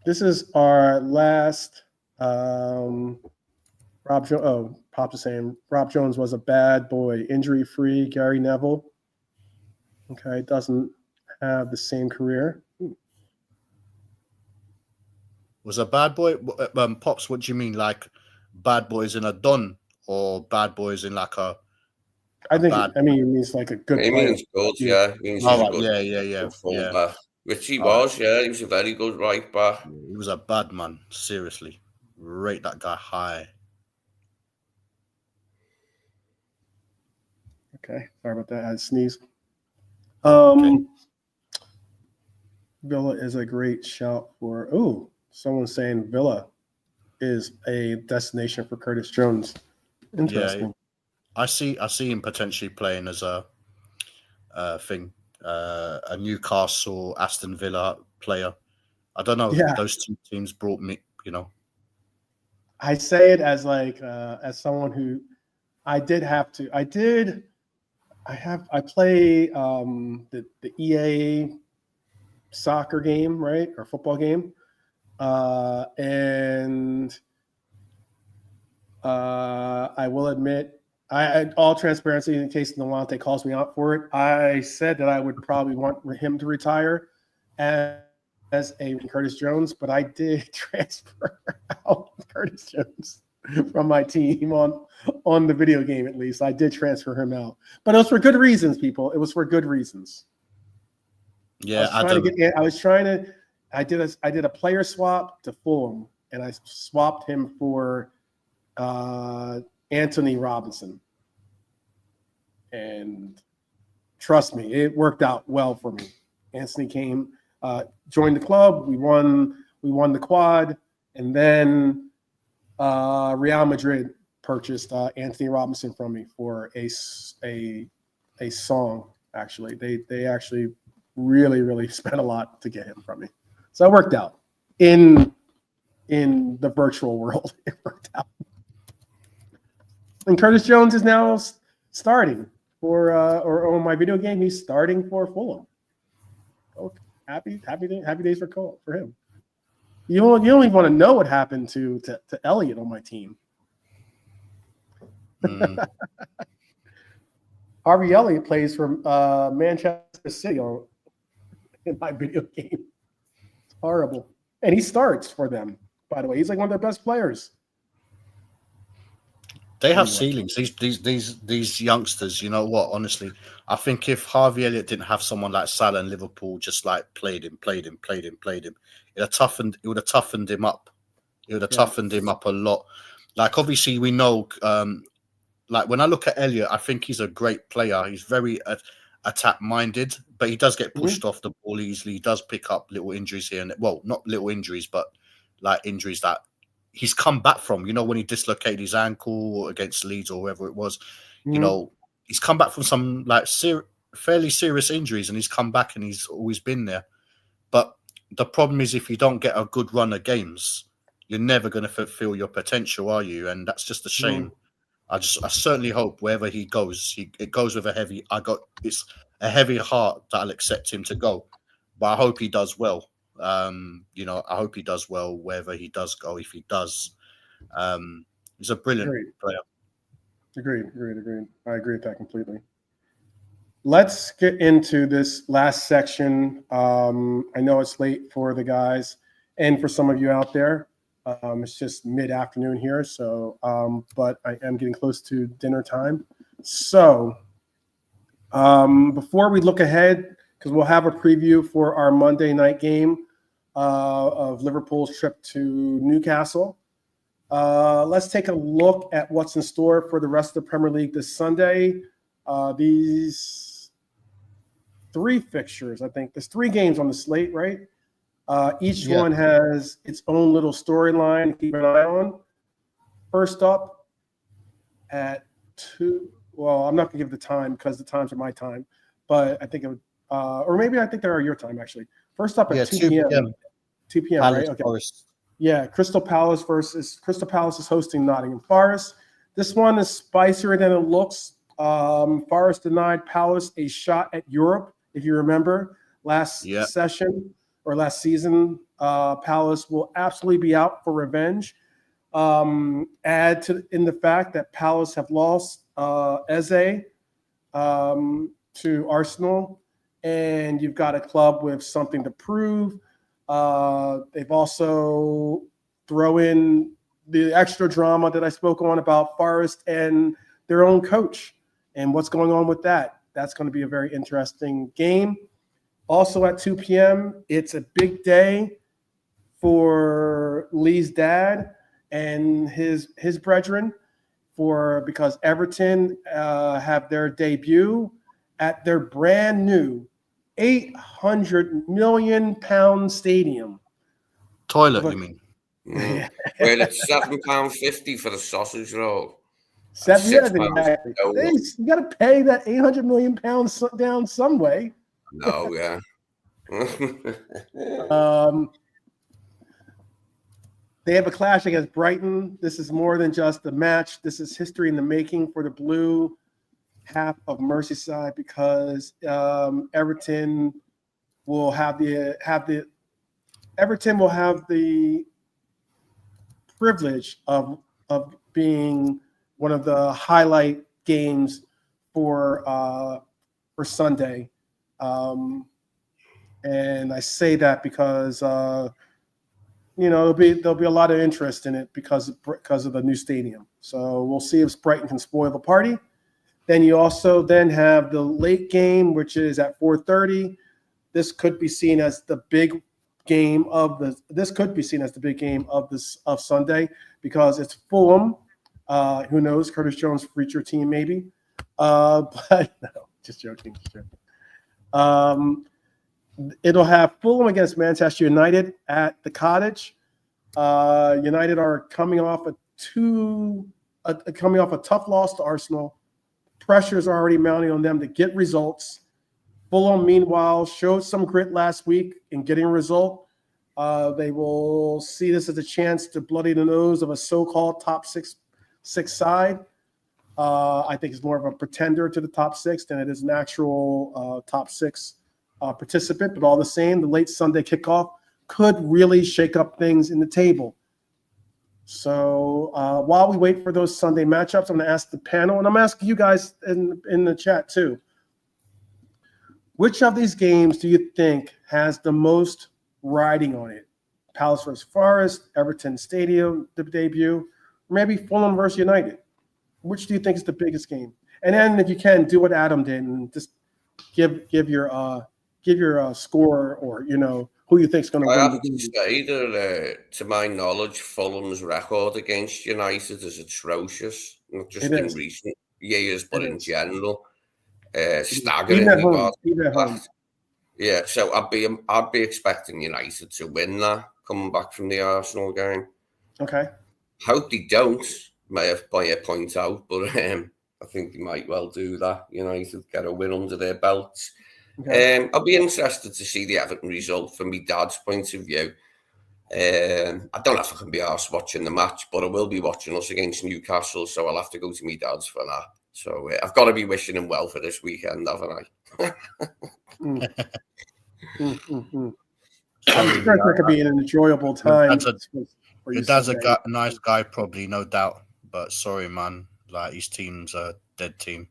S1: This is our last. Rob Jones. Oh, Pop is saying Rob Jones was a bad boy, injury-free. Gary Neville. Okay, doesn't have the same career.
S3: Was a bad boy. Pops, what do you mean? Like bad boys in a Don, or bad boys in like a?
S1: I mean, he's like a good player.
S2: Means good, yeah.
S3: Yeah.
S2: Which he was, yeah. He was a very good right back.
S3: He was a bad man. Seriously, rate that guy high.
S1: Okay, sorry about that. I had to sneeze. Okay. Villa is a great shout for. Oh, someone's saying Villa is a destination for Curtis Jones. Interesting.
S3: Yeah, I see him potentially playing as a Newcastle, Aston Villa player. I don't know. Yeah. Those two teams brought me,
S1: I say it as like as someone who I play the EA soccer game, right, or football game, and I will admit, all transparency, in case Nawante calls me out for it, I said that I would probably want him to retire as a Curtis Jones, but I did transfer out Curtis Jones from my team on the video game. At least I did transfer him out, but it was for good reasons, people. It was for good reasons.
S3: Yeah,
S1: I did a player swap to Fulham, and I swapped him for Anthony Robinson, and trust me, it worked out well for me. Anthony came, joined the club. We won the quad, and then Real Madrid purchased Anthony Robinson from me for a song. Actually, they actually really spent a lot to get him from me, so it worked out in the virtual world. It worked out. And Curtis Jones is now starting for, or on my video game, he's starting for Fulham. Oh, happy days for him. You don't even want to know what happened to Elliott on my team. Harvey Elliott plays for Manchester City in my video game. It's horrible, and he starts for them. By the way, he's like one of their best players.
S3: They have ceilings. These youngsters, you know what? Honestly, I think if Harvey Elliott didn't have someone like Salah and Liverpool just like played him, it would have toughened him up. It would have toughened him up a lot. Like obviously we know, like when I look at Elliott, I think he's a great player. He's very attack minded, but he does get pushed off the ball easily. He does pick up little injuries here and well, not little injuries, but like injuries that he's come back from, you know, when he dislocated his ankle against Leeds or wherever it was, you know, he's come back from some like fairly serious injuries and he's come back and he's always been there. But the problem is if you don't get a good run of games, you're never going to fulfill your potential, are you? And that's just a shame. I certainly hope wherever he goes, it goes with it's a heavy heart that I'll accept him to go. But I hope he does well. You know, I hope he does well wherever he does go. If he does, he's a brilliant player.
S1: Agreed. I agree with that completely. Let's get into this last section. I know it's late for the guys and for some of you out there. It's just mid-afternoon here, so but I am getting close to dinner time. So before we look ahead, because we'll have a preview for our Monday night game of Liverpool's trip to Newcastle. Let's take a look at what's in store for the rest of the Premier League this Sunday. These 3 fixtures, I think. There's 3 games on the slate, right? Each one has its own little storyline to keep an eye on. First up at 2, well, I'm not going to give the time because the times are my time, but I think it would, or maybe I think they are your time, actually. First up at 2 p.m. 2 p.m., right? Okay. Forest. Yeah, Crystal Palace is hosting Nottingham Forest. This one is spicier than it looks. Forest denied Palace a shot at Europe, if you remember, last season. Palace will absolutely be out for revenge. Add in the fact that Palace have lost Eze to Arsenal, and you've got a club with something to prove. They've also throw in the extra drama that I spoke on about Forest and their own coach and what's going on with that. That's going to be a very interesting game. Also at 2 p.m., it's a big day for Lee's dad and his brethren because Everton have their debut at their brand new £800 million stadium.
S3: Toilet, you mean?
S2: Well, it's £7.50 for the sausage roll.
S1: Exactly. You got to pay that £800 million down some way.
S2: No, yeah.
S1: They have a clash against Brighton. This is more than just a match. This is history in the making for the blue half of Merseyside because Everton will have the privilege of being one of the highlight games for Sunday. And I say that because there'll be a lot of interest in it because of the new stadium. So we'll see if Brighton can spoil the party. Then you also have the late game, which is at 4:30. This could be seen as the big game of Sunday because it's Fulham. Who knows? Curtis Jones feature team maybe. But no, just joking. It'll have Fulham against Manchester United at the Cottage. United are coming off a tough loss to Arsenal. Pressures are already mounting on them to get results. Fulham, meanwhile, showed some grit last week in getting a result. They will see this as a chance to bloody the nose of a so-called top six side. I think it's more of a pretender to the top 6 than it is an actual top 6 participant. But all the same, the late Sunday kickoff could really shake up things in the table. So while we wait for those Sunday matchups, I'm going to ask the panel, and I'm asking you guys in the chat too. Which of these games do you think has the most riding on it? Palace versus Forest, Everton Stadium, the debut, or maybe Fulham versus United? which do you think is the biggest game? And then, if you can, do what Adam did and just give your score, or who you think is going to
S2: I
S1: win the
S2: have to
S1: game.
S2: say that, to my knowledge, Fulham's record against United is atrocious, not just in recent years, but in general. Staggering.
S1: Even at home.
S2: Yeah, so I'd be expecting United to win that coming back from the Arsenal game.
S1: Okay.
S2: Hope they don't. May have point out, but I think they might well do that. United get a win under their belts. Okay. I'll be interested to see the Everton result from my dad's point of view. I don't know if I can be arsed watching the match, but I will be watching us against Newcastle, so I'll have to go to my dad's for that. So I've got to be wishing him well for this weekend, haven't I?
S1: I'm sure it could be an enjoyable time.
S3: Your dad's a nice guy, probably, no doubt. But sorry, man, like his team's a dead team.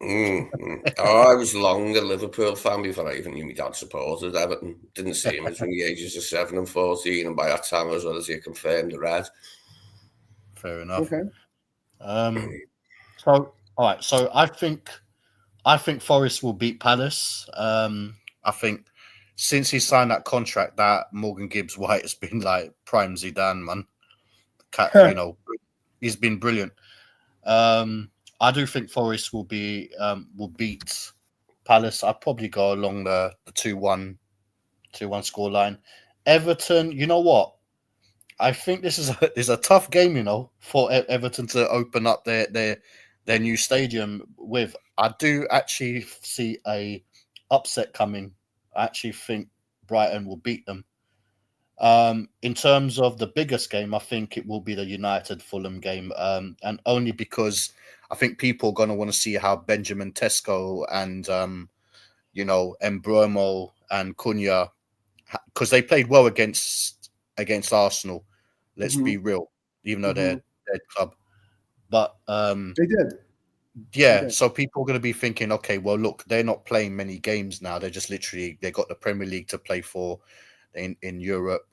S2: I was long a Liverpool fan before I even knew my dad supported Everton. Didn't see him between the ages of 7 and 14, and by that time, as well as he confirmed the red.
S3: Fair enough.
S1: Okay.
S3: So, all right. So I think Forest will beat Palace. I think since he signed that contract, that Morgan Gibbs White has been like prime Zidane, man. He's been brilliant. I do think Forest will beat Palace. I'd probably go along the 2-1 scoreline. Everton, you know what? I think this is a tough game, for Everton to open up their new stadium with. I do actually see a upset coming. I actually think Brighton will beat them. In terms of the biggest game, I think it will be the United-Fulham game, and only because I think people are going to want to see how Benjamin Tesco and Mbeumo and Cunha, because they played well against Arsenal. Let's be real, even though they're their club, but
S1: they did.
S3: Yeah, so people are going to be thinking, okay, well, look, they're not playing many games now. They're just they got the Premier League to play for in Europe.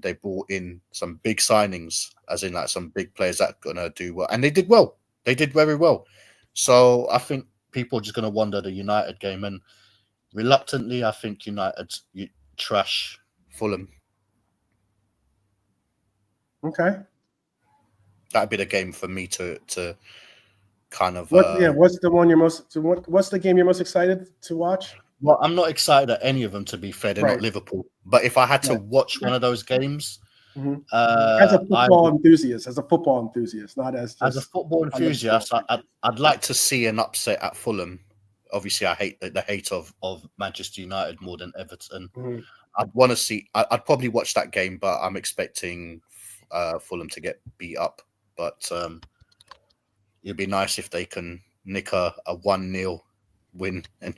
S3: They brought in some big signings, as in like some big players that are going to do well. And they did well. They did very well. So I think people are just going to wonder the United game. And reluctantly, I think United trash Fulham.
S1: Okay.
S3: That'd be the game for me to kind of
S1: what's the game you're most excited to watch?
S3: Well, I'm not excited at any of them, to be fair. They're not Liverpool. But if I had to watch one of those games,
S1: as a football enthusiast, not as
S3: a football enthusiast, I'd like to see an upset at Fulham. Obviously, I hate the hate of Manchester United more than Everton. I'd want to see. I'd probably watch that game, but I'm expecting Fulham to get beat up. But it'd be nice if they can nick a 1-0 win and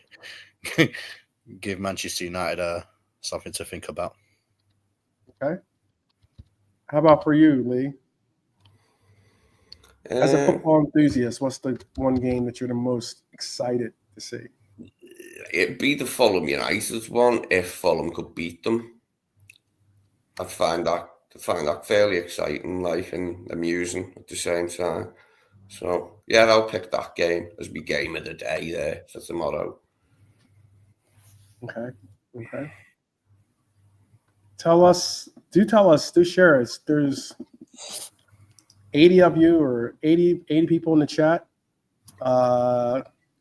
S3: give Manchester United something to think about.
S1: Okay. How about for you, Lee? As a football enthusiast, what's the one game that you're the most excited to see?
S2: It'd be the Fulham United one if Fulham could beat them. I'd find that fairly exciting, and amusing at the same time. So yeah, I'll pick that game as my game of the day there for tomorrow.
S1: Okay. Do share us. There's 80 of you or 80 people in the chat.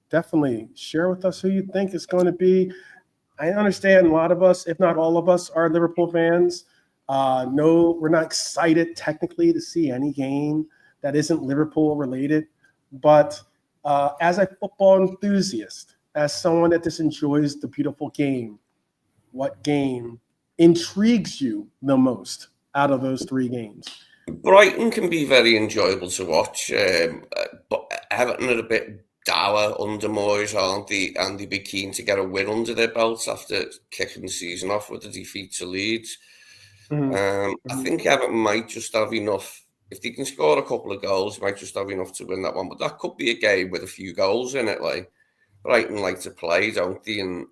S1: Definitely share with us who you think is going to be. I understand a lot of us, if not all of us, are Liverpool fans. No, we're not excited technically to see any game that isn't Liverpool related. But as a football enthusiast, as someone that just enjoys the beautiful game, what game intrigues you the most out of those 3 games?
S2: Brighton can be very enjoyable to watch, but Everton are a bit dour under Moyes, aren't they? And they'd be keen to get a win under their belts after kicking the season off with the defeat to Leeds. I think Everton might just have enough. If they can score a couple of goals, they might just have enough to win that one. But that could be a game with a few goals in it. Like Brighton like to play, don't they? And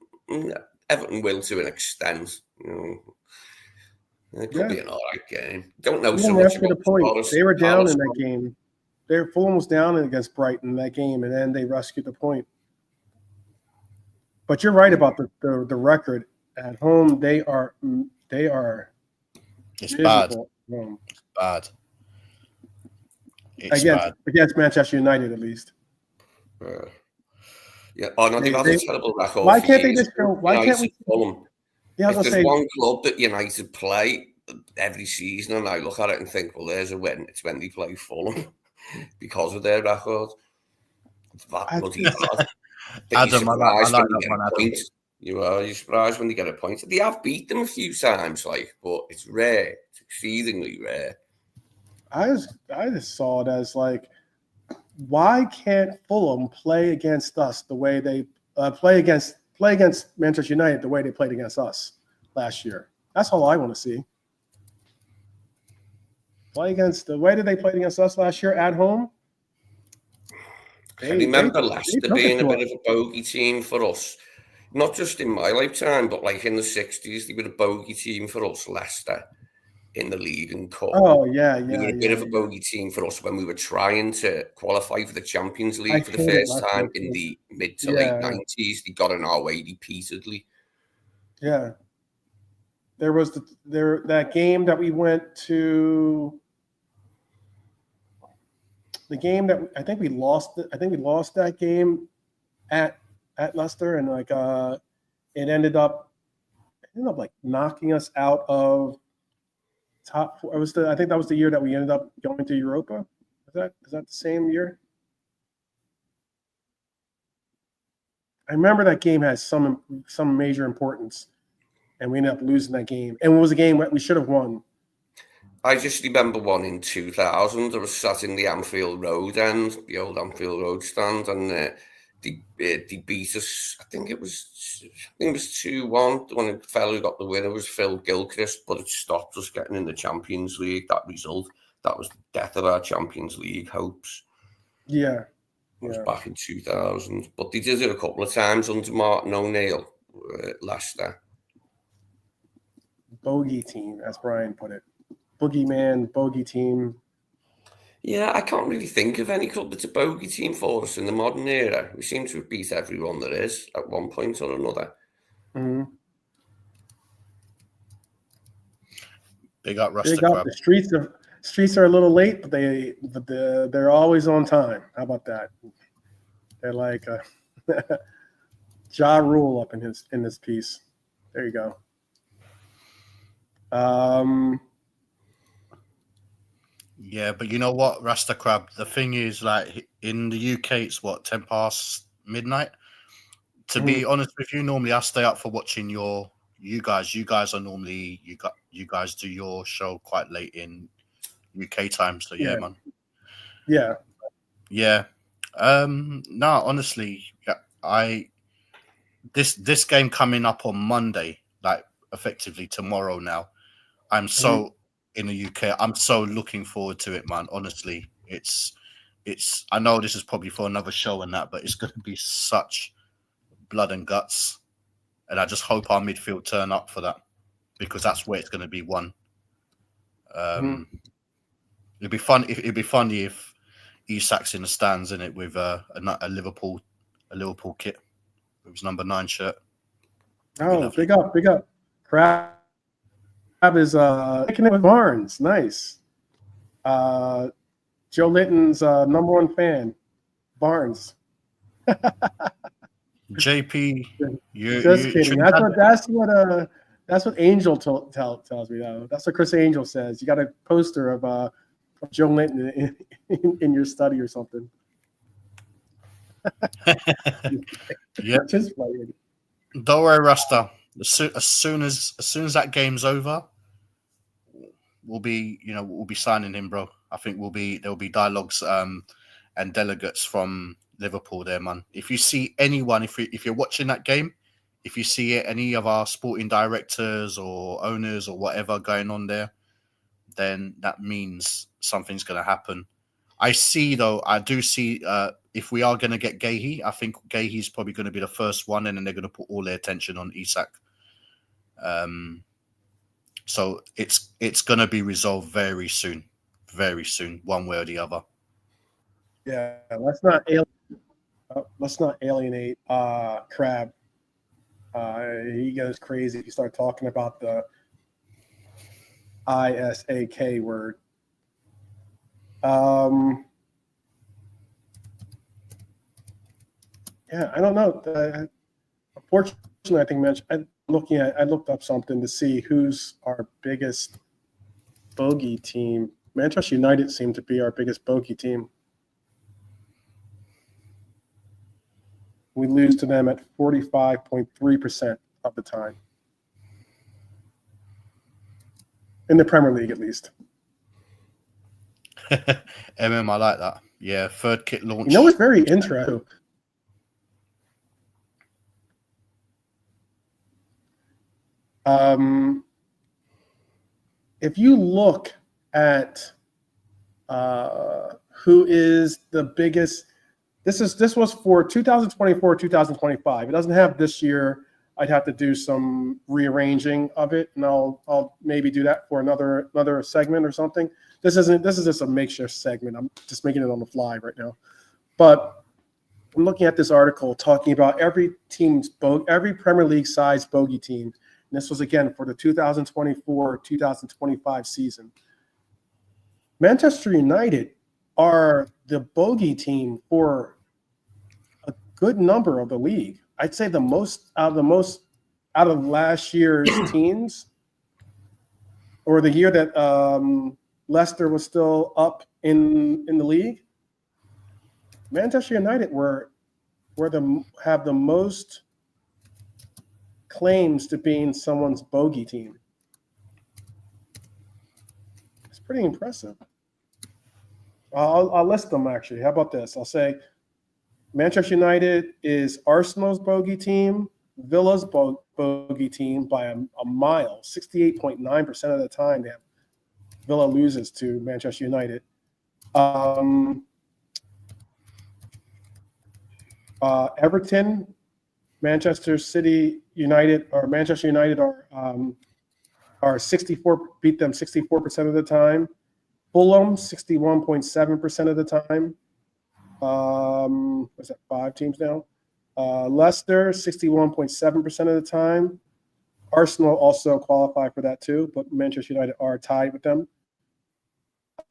S2: Everton will to an extent. It could be an all right game. Don't know so much about
S1: the point. They were down in that game. Fulham was down against Brighton in that game, and then they rescued the point. But you're right about the record at home. They are
S3: It's bad.
S1: It's
S3: bad. It's bad.
S1: Against Manchester United, at least.
S2: Yeah. Oh no, they've had a terrible record.
S1: Why can't they just go? Why can't we?
S2: Fulham. Yeah, if there's one club that United play every season, and I look at it and think, well, there's a win. It's when they play Fulham because of their record. It's that bloody bad.
S3: Adam, I like that one. Adam.
S2: You're surprised when they get a point. They have beat them a few times, but it's rare. It's exceedingly rare.
S1: I just saw it as like, why can't Fulham play against us the way they play against Manchester United the way they played against us last year? That's all I want to see. Play against the way that they played against us last year at home.
S2: I remember Leicester being a bit of a bogey team for us. Not just in my lifetime, but like in the 60s, they were a bogey team for us, Leicester, in the league and cup.
S1: Oh, yeah.
S2: They were a bit of a bogey team for us when we were trying to qualify for the Champions League for the first time in the mid to late 90s. They got in our way repeatedly.
S1: Yeah. There was that game that we went to. The game that I think we lost. I think we lost that game at Leicester, and like it ended up like knocking us out of top four. I think that was the year that we ended up going to Europa. Is that the same year? I remember that game had some major importance, and we ended up losing that game. And it was a game that we should have won.
S2: I just remember one in 2000. I was sat in the Anfield Road end, the old Anfield Road stand, and they beat us. I think it was 2-1. The one fellow who got the winner was Phil Gilchrist, but it stopped us getting in the Champions League. That result, that was the death of our Champions League hopes.
S1: Yeah,
S2: it was back in 2000. But they did it a couple of times under Martin O'Neill, Leicester.
S1: Bogey team, as Brian put it. Boogeyman, bogey team.
S2: Yeah, I can't really think of any club that's a bogey team for us in the modern era. We seem to have beat everyone there is at one point or another.
S1: Mm-hmm.
S3: Big up, Rasta.
S1: The streets are a little late, but they're always on time. How about that? They're like Ja Rule up in this piece. There you go.
S3: Yeah, but you know what, Rasta Crab? The thing is, like, in the UK, it's 10 past midnight. To be honest with you, normally I stay up for watching you guys. You guys are normally you guys do your show quite late in UK time. So yeah, man. Yeah. No, honestly, this game coming up on Monday, like effectively tomorrow now. I'm so in the UK. I'm so looking forward to it, man. Honestly, it's. I know this is probably for another show and that, but it's going to be such blood and guts, and I just hope our midfield turn up for that, because that's where it's going to be won. It'd be fun. It'd be funny if Isak's in the stands in it with a Liverpool kit with his number 9 shirt.
S1: Oh, big up. Crab is kicking it with Barnes. Nice. Joe Litton's number 1 fan, Barnes.
S3: JP,
S1: just kidding. That's what Angel tells me. That's what Chris Angel says. You got a poster of Joe Linton in your study or something.
S3: Yeah,
S1: just playing.
S3: Don't worry, Rasta. As soon as that game's over, we'll be signing him, bro. I think there'll be dialogues and delegates from Liverpool there, man. If you see anyone, if you're watching that game, if you see any of our sporting directors or owners or whatever going on there, then that means something's going to happen. I do see if we are going to get Guéhi, I think Guéhi's probably going to be the first one, and then they're going to put all their attention on Isak. So it's going to be resolved very soon, one way or the other.
S1: Yeah, let's not alienate Crab. He goes crazy if you start talking about the Isak word. Yeah, I don't know. Unfortunately, I think I looked up something to see who's our biggest bogey team. Manchester United seemed to be our biggest bogey team. We lose to them at 45.3% of the time. In the Premier League, at least.
S3: I like that. Yeah, third kit launch.
S1: You know what's very interesting? If you look at who is the biggest, this was for 2024, 2025. It doesn't have this year. I'd have to do some rearranging of it, and I'll maybe do that for another segment or something. This is just a makeshift segment. I'm just making it on the fly right now. But I'm looking at this article talking about every Premier League sized bogey team. And this was again for the 2024-2025 season. Manchester United are the bogey team for a good number of the league. I'd say the most out of last year's teams, or the year that Leicester was still up in the league. Manchester United have the most claims to being someone's bogey team. It's pretty impressive. I'll list them actually. How about this? I'll say Manchester United is Arsenal's bogey team, Villa's bogey team by a mile. 68.9% of the time, Villa loses to Manchester United. Everton, Manchester United are 64, beat them 64% of the time. Fulham, 61.7% of the time. What's that, 5 teams now? Leicester, 61.7% of the time. Arsenal also qualify for that too, but Manchester United are tied with them.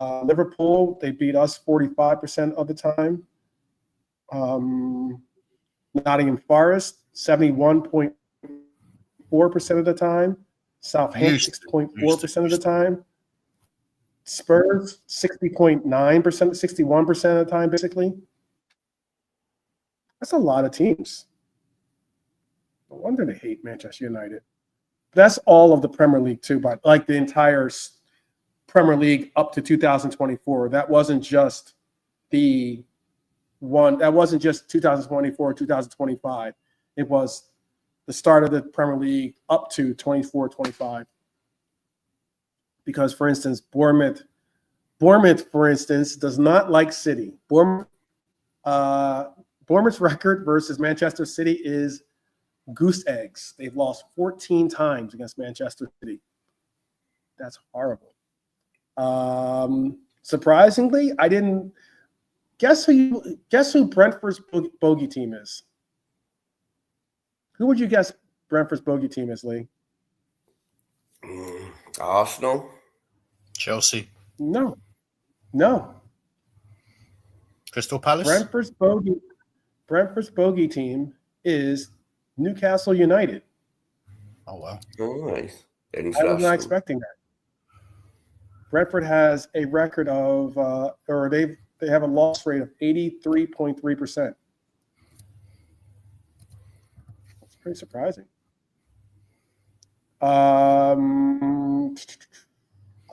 S1: Liverpool, they beat us 45% of the time. Nottingham Forest, 71.4% of the time. Southampton, 6.4% of the time. Spurs, 60.9%, 61% of the time, basically. That's a lot of teams. No wonder they hate Manchester United. That's all of the Premier League too, but like the entire Premier League up to 2024. That wasn't just 2024, 2025. It was the start of the Premier League up to 24, 25. Because, for instance, Bournemouth, for instance, does not like City. Bournemouth's record versus Manchester City is goose eggs. They've lost 14 times against Manchester City. That's horrible. Surprisingly, I didn't guess who Brentford's bogey team is. Who would you guess Brentford's bogey team is, Lee?
S2: Arsenal.
S3: Chelsea.
S1: No.
S3: Crystal Palace.
S1: Brentford's bogey team is Newcastle United.
S3: Oh wow!
S2: Nice.
S1: I was not expecting that. Brentford has a record of, they have a loss rate of 83.3%. That's pretty surprising.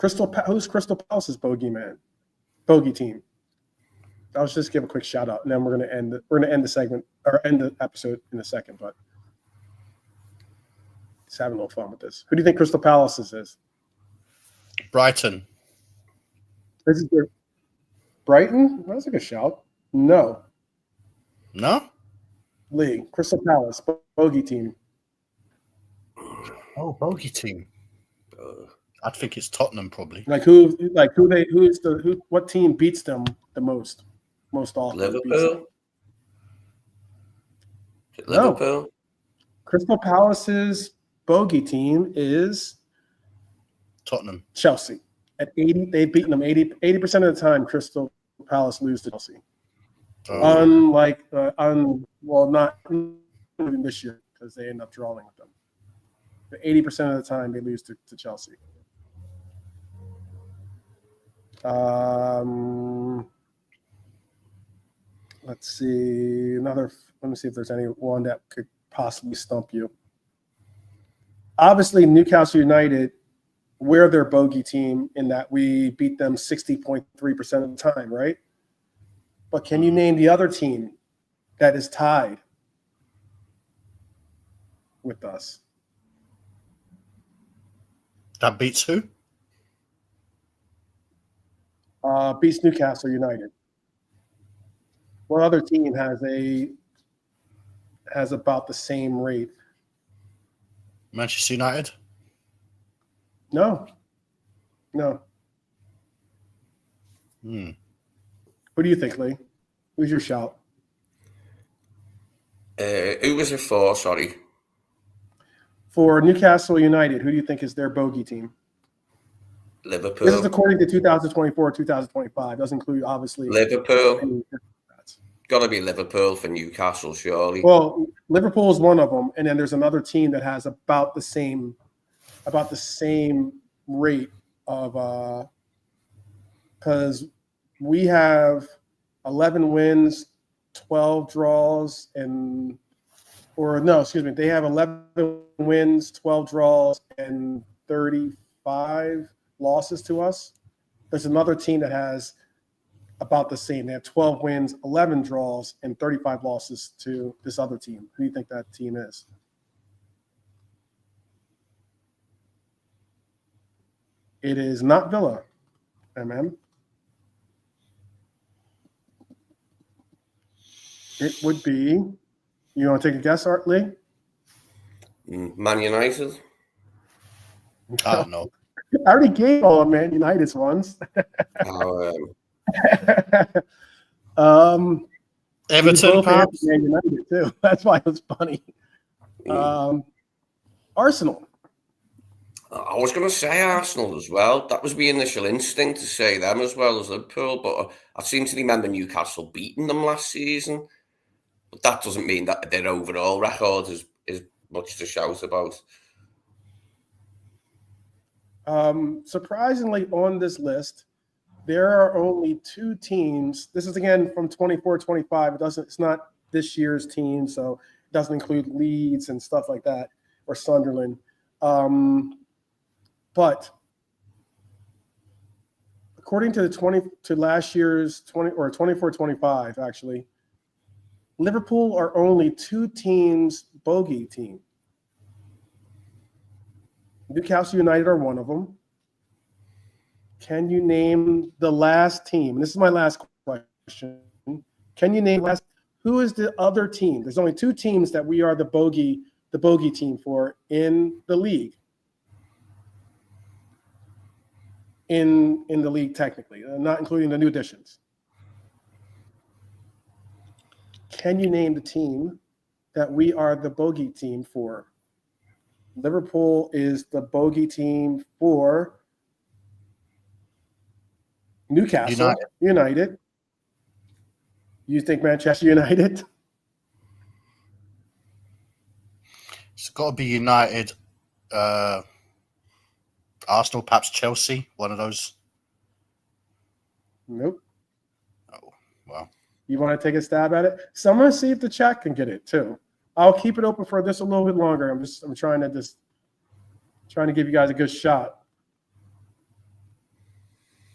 S1: Who's Crystal Palace's bogey team? I'll just give a quick shout out, and then we're gonna end the segment or end the episode in a second. But just having a little fun with this. Who do you think Crystal Palace's is?
S3: Brighton.
S1: This is Brighton? That's a good shout. No. Lee, Crystal Palace bogey team.
S3: Oh, bogey team. I think it's Tottenham probably.
S1: What team beats them the most? most often.
S2: Liverpool.
S1: No.
S2: Liverpool.
S1: Crystal Palace's bogey team is
S3: Tottenham.
S1: Chelsea. At 80, they've beaten them 80% of the time. Crystal Palace lose to Chelsea. Unlike, not even this year because they end up drawing with them. But 80% of the time they lose to Chelsea. Let's see. Let me see if there's any one that could possibly stump you. Obviously, Newcastle United, we're their bogey team in that we beat them 60.3% of the time, right? But can you name the other team that is tied with us?
S3: That beats who?
S1: Beats Newcastle United. What other team has about the same rate?
S3: Manchester United?
S1: No. Who do you think, Lee? Who's your shout?
S2: Who was it for? Sorry.
S1: For Newcastle United, who do you think is their bogey team?
S2: Liverpool.
S1: This is according to 2024, 2025. Doesn't include, obviously.
S2: Liverpool. Got to be Liverpool for Newcastle, surely.
S1: Well, Liverpool is one of them, and then there's another team that has about the same rate of because we have 11 wins, 12 draws, they have 11 wins, 12 draws, and 35 losses to us. There's another team that has about the same. They have 12 wins, 11 draws, and 35 losses to this other team. Who do you think that team is? It is not Villa, MM. It would be, you want to take a guess, Art Lee?
S2: Man United.
S3: I don't know.
S1: I already gave all of Man United's ones.
S3: Everton, perhaps?
S1: Man United too. That's why it was funny. Arsenal.
S2: I was going to say Arsenal as well. That was my initial instinct to say them as well as Liverpool, but I seem to remember Newcastle beating them last season. But that doesn't mean that their overall record is much to shout about.
S1: Surprisingly, on this list, there are only two teams. This is again from 24-25. It's not this year's team, so it doesn't include Leeds and stuff like that or Sunderland. But according to last year's 24-25, actually, Liverpool are only two teams bogey team. Newcastle United are one of them. Can you name the last team? And this is my last question. Can you name who is the other team? There's only two teams that we are the bogey team for in the league. In the league, technically, not including the new additions. Can you name the team that we are the bogey team for? Liverpool is the bogey team for Newcastle United. You think Manchester United?
S3: It's got to be United. Arsenal, perhaps Chelsea, one of those.
S1: Nope.
S3: Oh, well.
S1: You want to take a stab at it? Someone see if the chat can get it too. I'll keep it open for just a little bit longer. I'm trying to give you guys a good shot.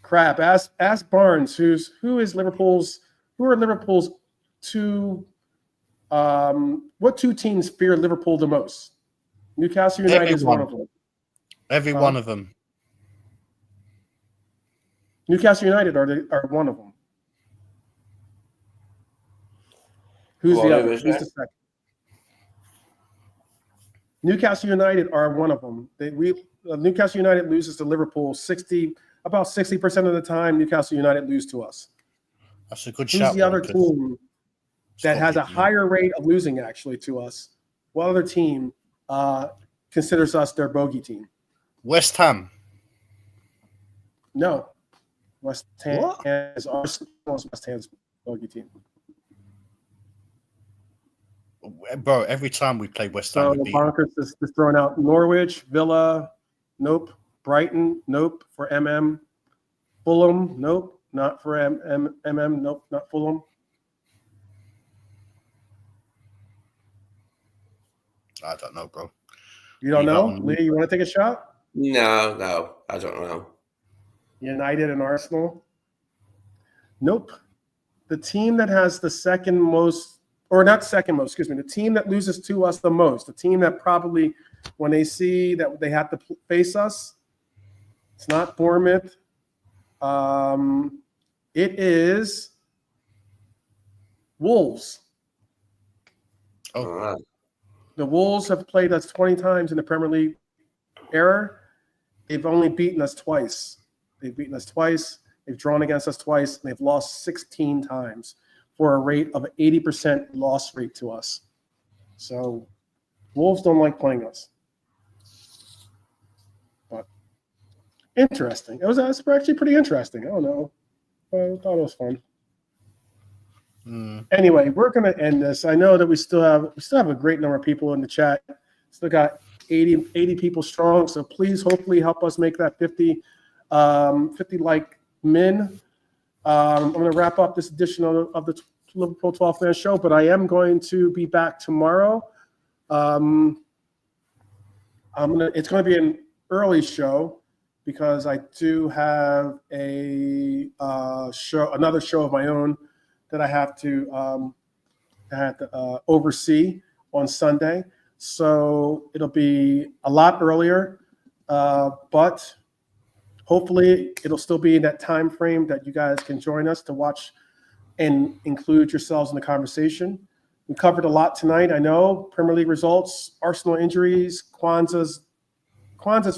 S1: Crap. Ask Barnes, who are Liverpool's two what two teams fear Liverpool the most? Newcastle United is one of them.
S3: Every one of them.
S1: Newcastle United are one of them. Who's the other? Who's the second? Newcastle United are one of them. Newcastle United loses to Liverpool about 60% of the time. Newcastle United lose to us.
S3: That's a good
S1: Who's
S3: shout.
S1: the other
S3: because
S1: team that has a
S3: picking.
S1: higher rate of losing actually to us? What other team considers us their bogey team?
S3: West Ham.
S1: No. West Ham
S3: What?
S1: is Arsenal's West Ham's bogey team.
S3: Bro, every time we play West Ham,
S1: So
S3: we beat them.
S1: Bonkers is throwing out Norwich, Villa, nope. Brighton, nope. For MM. Fulham, nope. Not for MM, nope. Not Fulham.
S3: I don't know, bro.
S1: You don't
S3: Leave that
S1: know?
S3: one.
S1: Lee, you want to take a shot?
S2: No, I don't know.
S1: United and Arsenal? Nope. The team that has the second most, or not second most, excuse me, the team that loses to us the most, the team that probably, when they see that they have to face us, it's not Bournemouth. It is Wolves.
S3: Oh,
S2: All right.
S1: The Wolves have played us 20 times in the Premier League era. They've only beaten us twice. They've beaten us twice. They've drawn against us twice. And they've lost 16 times for a rate of 80% loss rate to us. So Wolves don't like playing us. But interesting. It was actually pretty interesting. I don't know. I thought it was fun. Anyway, we're going to end this. I know that we still have a great number of people in the chat. Still got 80 people strong. So please, hopefully, help us make that 50 like min. I'm going to wrap up this edition of the Liverpool 12 Fan Show, but I am going to be back tomorrow. It's going to be an early show because I do have another show of my own that I have to oversee on Sunday. So it'll be a lot earlier, but hopefully it'll still be in that time frame that you guys can join us to watch and include yourselves in the conversation. We covered a lot tonight. I know Premier League results, Arsenal injuries, Quansah's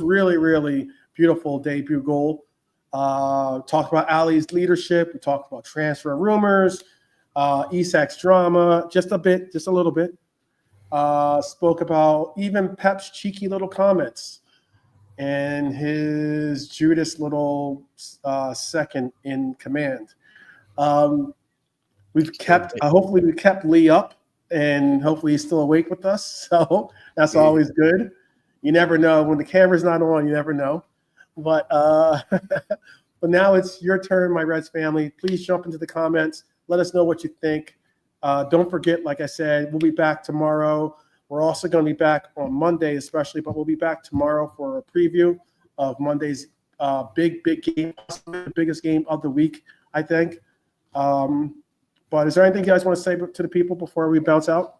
S1: really, really beautiful debut goal. Talked about Ali's leadership. We talked about transfer rumors, Isak's drama, just a little bit. Spoke about even Pep's cheeky little comments and his Judas little second in command. Hopefully we kept Lee up, and hopefully he's still awake with us. So that's always good. You never know when the camera's not on. You never know. But but now it's your turn, my Reds family. Please jump into the comments. Let us know what you think. Don't forget, like I said, we'll be back tomorrow. We're also going to be back on Monday, especially, but we'll be back tomorrow for a preview of Monday's big game, the biggest game of the week, I think. But is there anything you guys want to say to the people before we bounce out?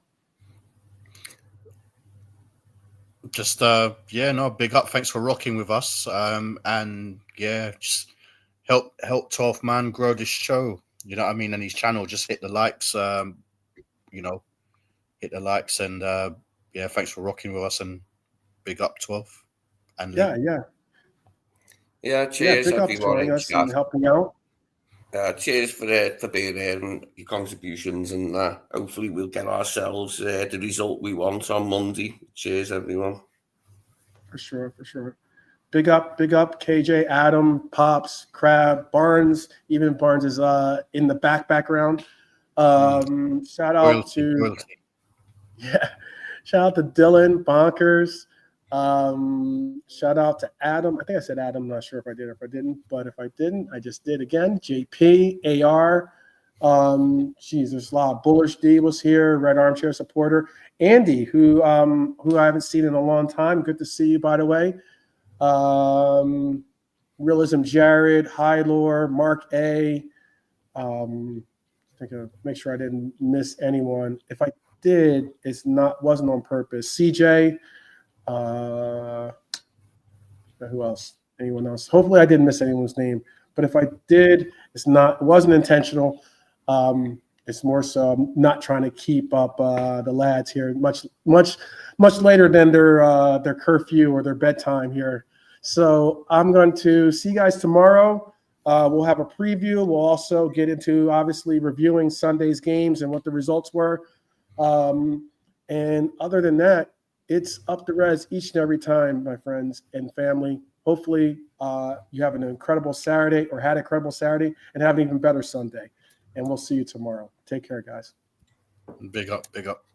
S3: just big up. Thanks for rocking with us. And yeah, just help 12th man grow this show. You know what I mean? And his channel, just hit the likes. Hit the likes, and yeah, thanks for rocking with us, and big up 12. And
S1: Yeah.
S2: Cheers,
S1: Big up
S2: everyone.
S1: joining us and helping out.
S2: Cheers for being here and your contributions, and hopefully we'll get ourselves the result we want on Monday. Cheers, everyone.
S1: For sure. Big up, KJ, Adam, Pops, Crab, Barnes. Even Barnes is in the background. Shout out to Dylan, Bonkers. Shout out to Adam. I think I said Adam. I'm not sure if I did or if I didn't, but if I didn't, I just did again. JP, AR. There's a lot of Bullish D was here, Red Armchair supporter. Andy, who I haven't seen in a long time. Good to see you, by the way. Realism Jared, Hylor, Mark A. Make sure I didn't miss anyone. If I did, wasn't on purpose. CJ. Who else? Anyone else? Hopefully I didn't miss anyone's name. But if I did, it wasn't intentional. It's more so I'm not trying to keep up the lads here much later than their curfew or their bedtime here. So I'm going to see you guys tomorrow. We'll have a preview. We'll also get into, obviously, reviewing Sunday's games and what the results were. And other than that, it's up to Rez each and every time, my friends and family. Hopefully, you have an incredible Saturday or had an incredible Saturday and have an even better Sunday. And we'll see you tomorrow. Take care, guys.
S3: Big up, big up.